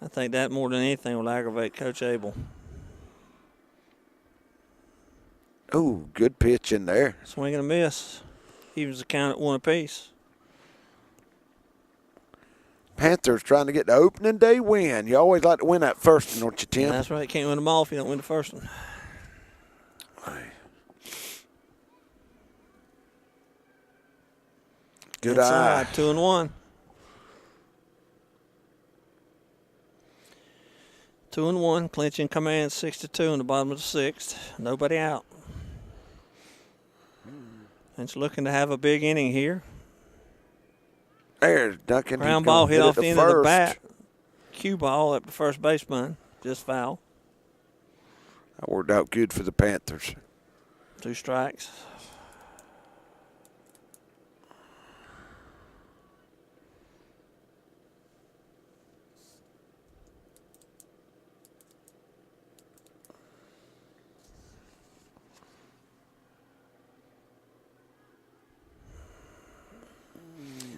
I think that more than anything will aggravate Coach Abel. oh, good pitch in there. Swing and a miss. Evens the count at 1 apiece. Panthers trying to get the opening day win. You always like to win that first one, don't you, Tim? That's right. You can't win them all if you don't win the first one. Good Inside, eye. 2-1. 2-1. Clinch in command, 6-2 in the bottom of the sixth. Nobody out. Clinch looking to have a big inning here. There's Duncan. Ground ball hit off the end of the bat. Cue ball up the first baseman. Just foul. That worked out good for the Panthers. 2 strikes.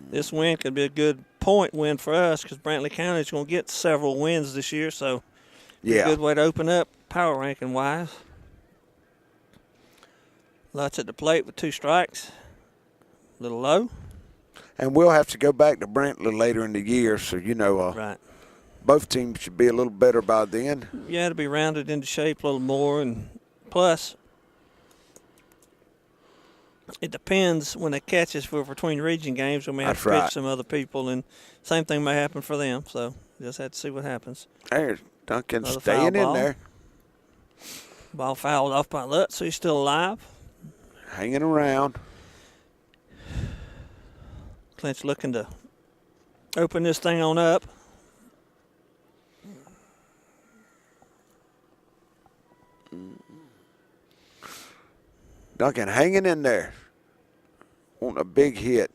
This win could be a good point win for us because Brantley County is going to get several wins this year, so Yeah. a good way to open up power ranking wise. Lutz at the plate with 2 strikes. A little low. And we'll have to go back to Brantley later in the year, so, Right. both teams should be a little better by then. Yeah, to be rounded into shape a little more, and plus it depends when they catch us for between region games. We may have That's to pitch right. some other people, and same thing may happen for them. So just have to see what happens. There's Duncan Another staying foul in ball. there, Ball fouled off by Lutz, so he's still alive. hanging around. Clinch looking to open this thing on up. Duncan hanging in there. Want a big hit.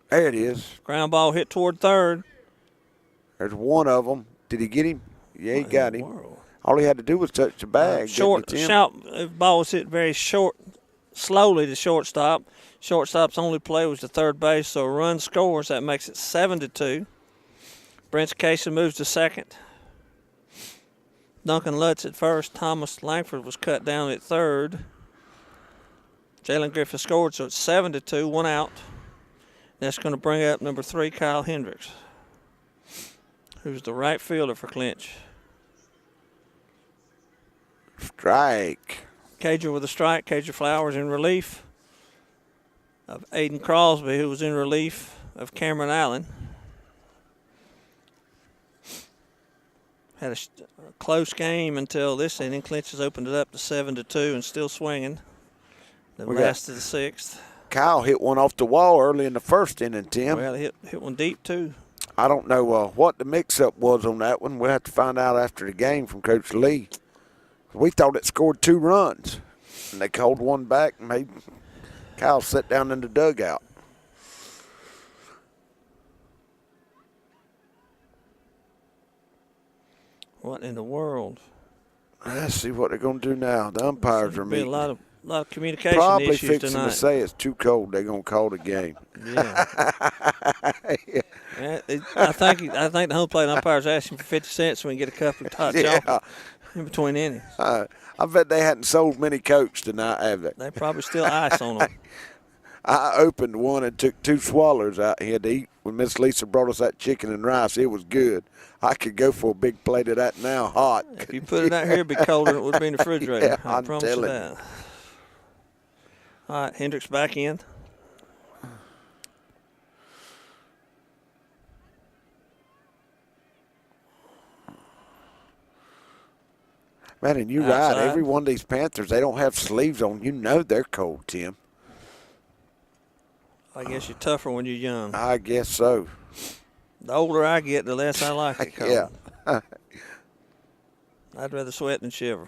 There it is. Ground ball hit toward third. There's one of them. Did he get him? Yeah, he What in got the him. world? All he had to do was touch the bag. Short, didn't he, Tim? shout, ball was hit very short, slowly to shortstop. Shortstop's only play was to third base, so a run scores. That makes it 7-2. Brent Casey moves to second. Duncan Lutz at first. Thomas Langford was cut down at third. Jalen Griffith scored, so it's 7-2, 1 out. That's going to bring up number 3, Kyle Hendricks, who's the right fielder for Clinch. Strike. Cager with a strike. Cager Flowers in relief of Aiden Crosby, who was in relief of Cameron Allen. Had a close game until this inning. Clinch has opened it up to 7-2 and still swinging. The last of the sixth. Kyle hit one off the wall early in the first inning, Tim. Well, hit one deep too. I don't know what the mix-up was on that one. We'll have to find out after the game from Coach Lee. We thought it scored 2 runs, and they called one back and made Kyle sit down in the dugout. What in the world? Let's see what they're going to do now. The umpires are There'll be a meeting. lot of communication Probably issues fixing tonight. to say it's too cold. They're going to call the game. Yeah. I think the home plate umpire's asking for 50 cents so we can get a cup of hot chocolate in between innings. I bet they hadn't sold many Cokes tonight, have they? They probably still ice on them. I opened one and took 2 swallows out here to eat. When Miss Lisa brought us that chicken and rice, it was good. I could go for a big plate of that now hot. If you put it out here, it'd be colder than it would be in the refrigerator. Yeah, I I'm promise you telling that. All right, Hendricks back in. Man, and you're Outside. right. Every one of these Panthers, they don't have sleeves on. You know they're cold, Tim. I guess you're tougher when you're young. I guess so. The older I get, the less I like it cold. Yeah. I'd rather sweat than shiver.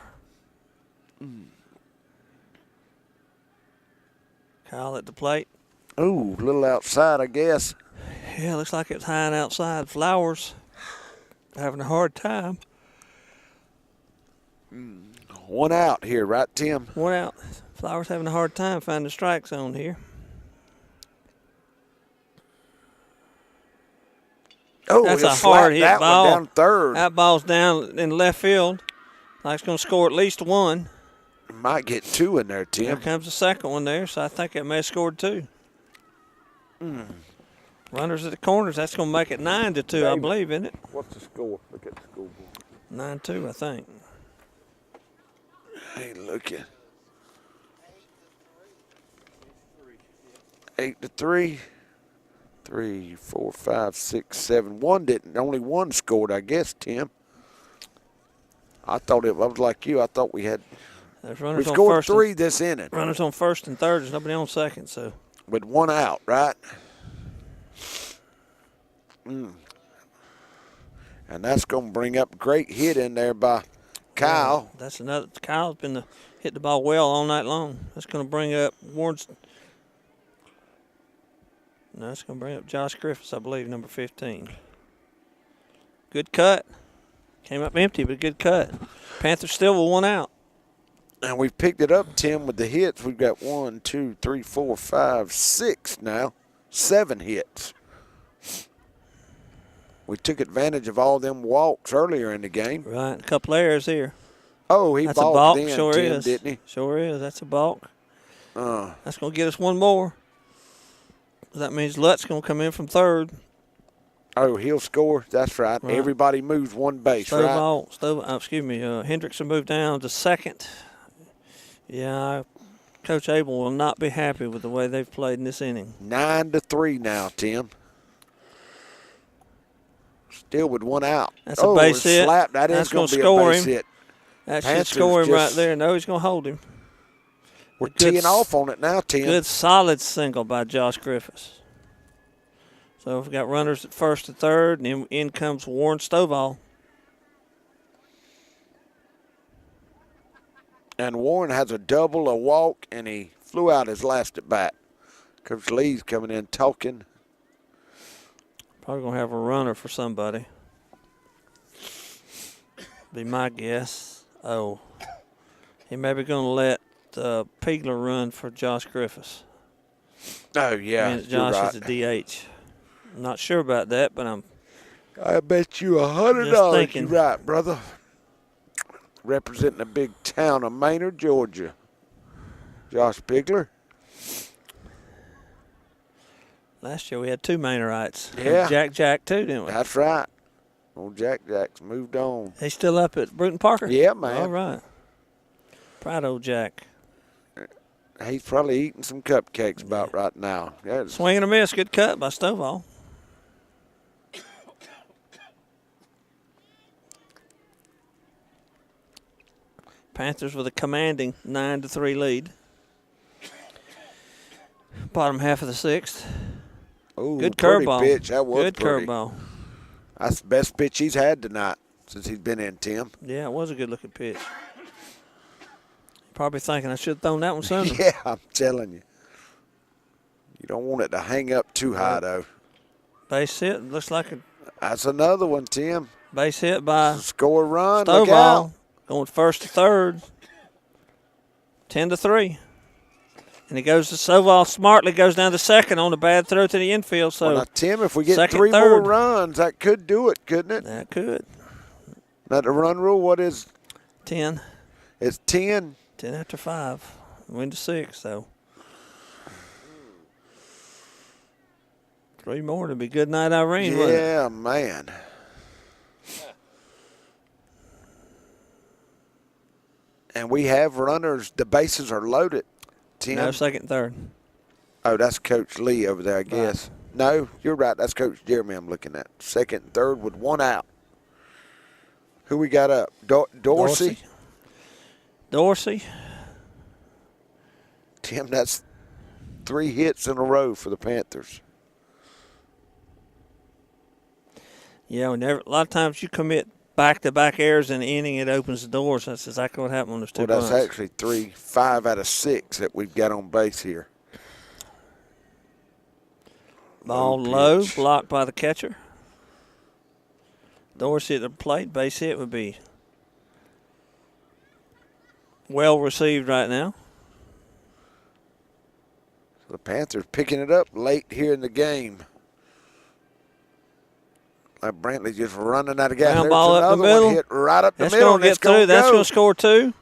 Kyle at the plate. Ooh, a little outside, I guess. Yeah, looks like it's high and outside. Flowers having a hard time. 1 out here, right, Tim? 1 out. Flowers having a hard time finding the strike zone here. Oh, That's he'll a hard slap hit that ball. one down third. That ball's down in left field. Like it's going to score at least 1. Might get 2 in there, Here Tim. comes the second one there, so I think it may have scored 2. Runners at the corners. That's going to make it 9-2, I believe, isn't it? What's the score? Look at the scoreboard. 9-2, I think. Hey, look at 8-3. 3, 4, 5, 6, 7. Only one scored, I guess, Tim. I was like you. I thought we had. There's We runners on scored first 3 this inning runners on first and third. There's nobody on second, so. with 1 out, right? And that's going to bring up a great hit in there by Kyle. Yeah, that's another. Kyle's been hit the ball well all night long. That's going to bring up Warren's. No, that's going to bring up Josh Griffiths, I believe, number 15. Good cut. Came up empty, but good cut. Panthers still with 1 out. And we've picked it up, Tim, with the hits. We've got 1, 2, 3, 4, 5, 6 now. 7 hits. We took advantage of all them walks earlier in the game. Right, a couple errors here. Oh, he That's a balk, balked in, sure Tim, is. didn't he? Sure is. That's a balk. That's going to get us 1 more. That means Lutt's going to come in from third. Oh, he'll score. That's right. Right. Everybody moves 1 base, right? Hendricks will move down to second. Yeah, Coach Abel will not be happy with the way they've played in this inning. 9-3 now, Tim. Still with 1 out. That's a base hit. Slap. That That's is going to be score a base him. hit. That Panthers should score him right just- there. No, he's going to hold him. We're Good teeing s- off on it now, Tim. Good solid single by Josh Griffiths. So we've got runners at first and third, and then in comes Warren Stovall. And Warren has a double, a walk, and he flew out his last at bat. Coach Lee's coming in talking. Probably going to have a runner for somebody. Be my guess. Oh. He may be going to let Pegler run for Josh Griffiths. Oh, yeah. And you're Josh right. is a DH. I'm not sure about that, but I'm I bet you $100 Just thinking. you're right, brother. Representing the big town of Maynard, Georgia. Josh Pigler. last year we had 2 Maynarites. Yeah. Jack too, didn't we? That's right. Old Jack's moved on. He's still up at Bruton Parker? Yeah, man. All right. Proud of old Jack. He's probably eating some cupcakes about right now. Yeah, Swing and a miss. Good cut by Stovall. Panthers with a commanding 9-3 lead. Bottom half of the 6th. ooh, Good pretty curveball. pitch. That was Good pretty. curveball. That's the best pitch he's had tonight since he's been in, Tim. Yeah, it was a good looking pitch. Probably thinking I should have thrown that one sooner. Yeah, I'm telling you. You don't want it to hang up too high, though. Base hit. Looks like a That's another one, Tim. Base hit by Score a run. Look out. Stovall. Going first to third. 10-3. And it goes to Stovall. Smartly goes down to second on a bad throw to the infield. So, well, now, Tim, if we get second, 3 more third. runs, that could do it, couldn't it? That could. Now, the run rule, what is? 10. It's 10. 10 after 5. Win to 6, so. 3 more to be good night, Irene. Yeah, man. And we have runners. The bases are loaded. Tim. No, second, third. Oh, that's Coach Lee over there, I guess. Right. No, you're right. That's Coach Jeremy I'm looking at. Second and third with 1 out. Who we got up? Dorsey? Dorsey. Tim, that's 3 hits in a row for the Panthers. Yeah, a lot of times you commit back-to-back errors in the inning, it opens the doors. That's exactly what happened on those 2 Well, that's runs. actually 5 out of 6 that we've got on base here. Ball low, blocked by the catcher. Dorsey at the plate, base hit would be well received right now. So the Panthers picking it up late here in the game. Like Brantley just running out of gas. Ground ball up the middle. Hit right up the That's middle. Going to get through. That's going to score 2.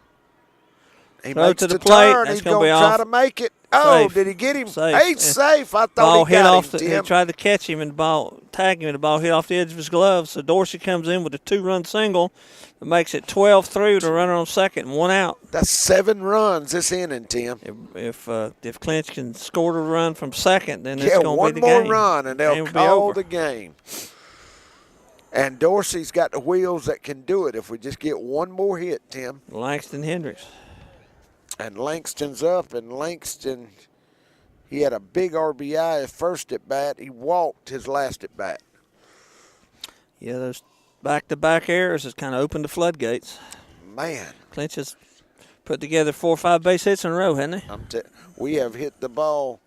He Throw makes to the plate. plate. That's He's going to be try off. to make it. Oh, Safe. did he get him? Safe. He's safe. I thought Ball he hit got off him, the, Tim. he tried to catch him and the ball tag him, and the ball hit off the edge of his glove. So Dorsey comes in with a 2-run single that makes it 12-3 with a runner on second and 1 out. That's 7 runs this inning, Tim. If Clinch can score the run from second, then it's going to be one the more game. run and they'll Game will be call over. the game. And Dorsey's got the wheels that can do it if we just get one more hit, Tim. Langston Hendricks. And Langston's up, and Langston, he had a big RBI his first at bat. He walked his last at bat. Yeah, those back-to-back errors has kind of opened the floodgates. Man. Clinch has put together 4 or 5 base hits in a row, hasn't he? We have hit the ball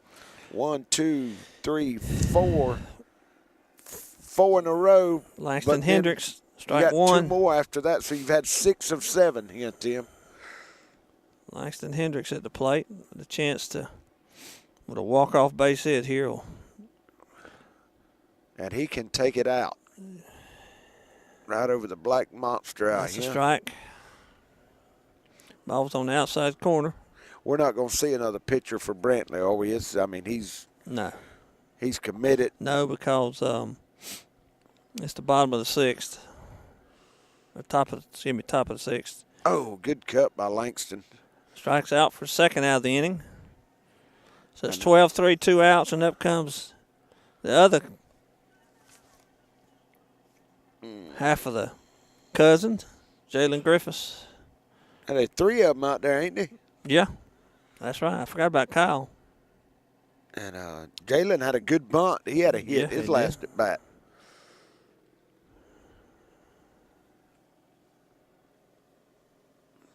1, 2, 3, 4. 4 in a row. Langston Hendricks, strike 1. You got 2 more after that, so you've had 6 of 7 here, Tim. Langston Hendricks at the plate with a chance to, with a walk-off base hit here. And he can take it out. Right over the black monster out here. That's a strike. Ball's on the outside corner. We're not going to see another pitcher for Brantley, are we? He's committed. No, because it's the bottom of the 6th. Or top of the 6th. Oh, good cut by Langston. Strikes out for second out of the inning. So it's 12-3, 2 outs, and up comes the other half of the cousins, Jalen Griffiths. And there's 3 of them out there, ain't they? Yeah, that's right. I forgot about Kyle. And Jalen had a good bunt. He had a hit his last at bat.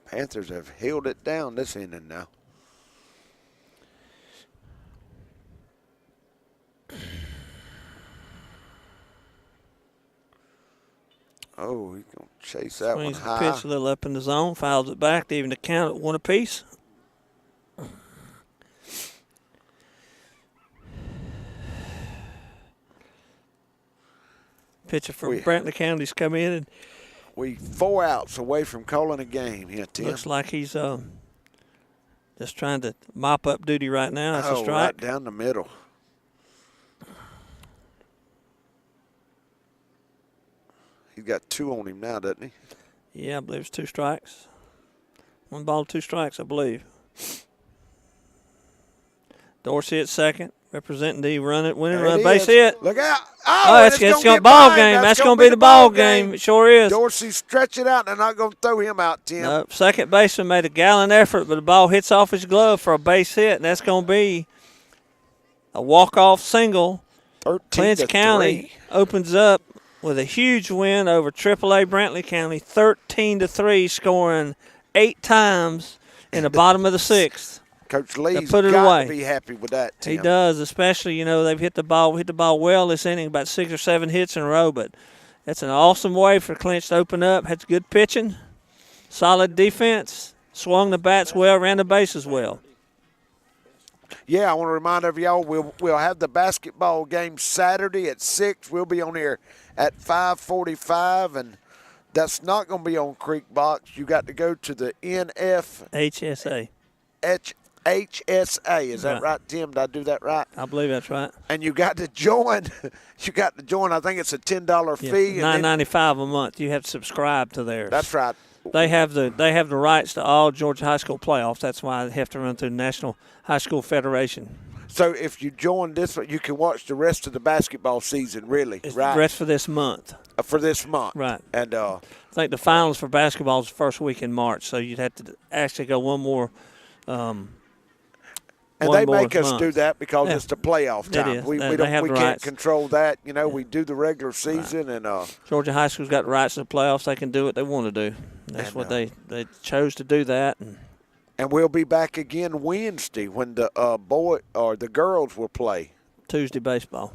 Panthers have held it down this inning now. Oh, he's going to chase that Swings one the high. pitch a little up in the zone, fouls it back to even the count at 1 apiece. Pitcher from Brantley County's come in and we 4 outs away from calling a game here, Tim. looks like he's just trying to mop up duty right now. That's a strike. Right down the middle. He's got 2 on him now, doesn't he? Yeah, I believe it's 2 strikes. 1 ball, 2 strikes, I believe. Dorsey at second, representing the winning run, base hit. Look out. Oh, it's going to be ball game. That's going to be the ball game. It sure is. Dorsey stretch it out. They're not going to throw him out, Tim. Nope. Second baseman made a gallant effort, but the ball hits off his glove for a base hit, and that's going to be a walk-off single. Clinch County opens up with a huge win over AAA Brantley County, 13-3, scoring 8 times in the bottom of the 6th. Coach Lee's got to be happy with that, Tim. He does, especially, they've hit the ball well this inning, about 6 or 7 hits in a row, but That's an awesome way for Clinch to open up. Had good pitching, solid defense, swung the bats well, ran the bases well. Yeah, I want to remind every y'all we'll have the basketball game Saturday at 6. We'll be on here at 5:45, and that's not going to be on Creek Box. You got to go to the HSA. HSA. Is that right, Tim? Did I do that right? I believe that's right. And you got to join. I think it's a $10 fee. $9.95 a month. You have to subscribe to theirs. That's right. They have the rights to all Georgia high school playoffs. That's why they have to run through the National High School Federation. So if you join this one, you can watch the rest of the basketball season, really, right? The rest for this month. For this month. Right. And I think the finals for basketball is the first week in March, so you'd have to actually go one more and they make us do that because it's the playoff time. It is. We can't rights. Control that. You know, we do the regular season and Georgia High School's got the rights to the playoffs. They can do what they want to do. That's what they chose to do that. And we'll be back again Wednesday when the the girls will play. Tuesday baseball.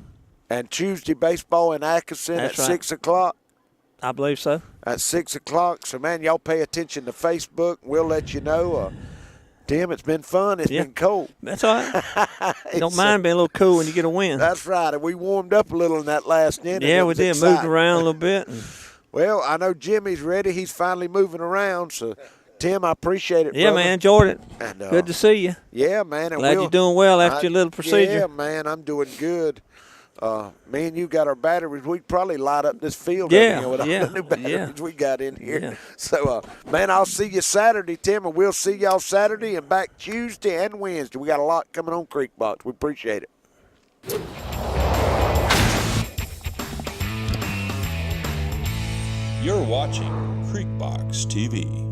And Tuesday baseball in Atkinson at 6 o'clock. I believe so. At 6 o'clock. So, man, y'all pay attention to Facebook. We'll let you know. Tim, it's been fun. It's been cold. That's all right. Don't mind being a little cool when you get a win. That's right. And we warmed up a little in that last inning. Yeah, we did. Exciting. Moved around a little bit. Well, I know Jimmy's ready. He's finally moving around. So, Tim, I appreciate it, Yeah, brother. man. Enjoyed it. And, good to see you. Yeah, man. And glad you're doing well after your little procedure. Yeah, man. I'm doing good. Me and you got our batteries. We'd probably light up this field with all the new batteries we got in here. Yeah. So, man, I'll see you Saturday, Tim, and we'll see y'all Saturday and back Tuesday and Wednesday. We got a lot coming on Creek Box. We appreciate it. You're watching Creek Box TV.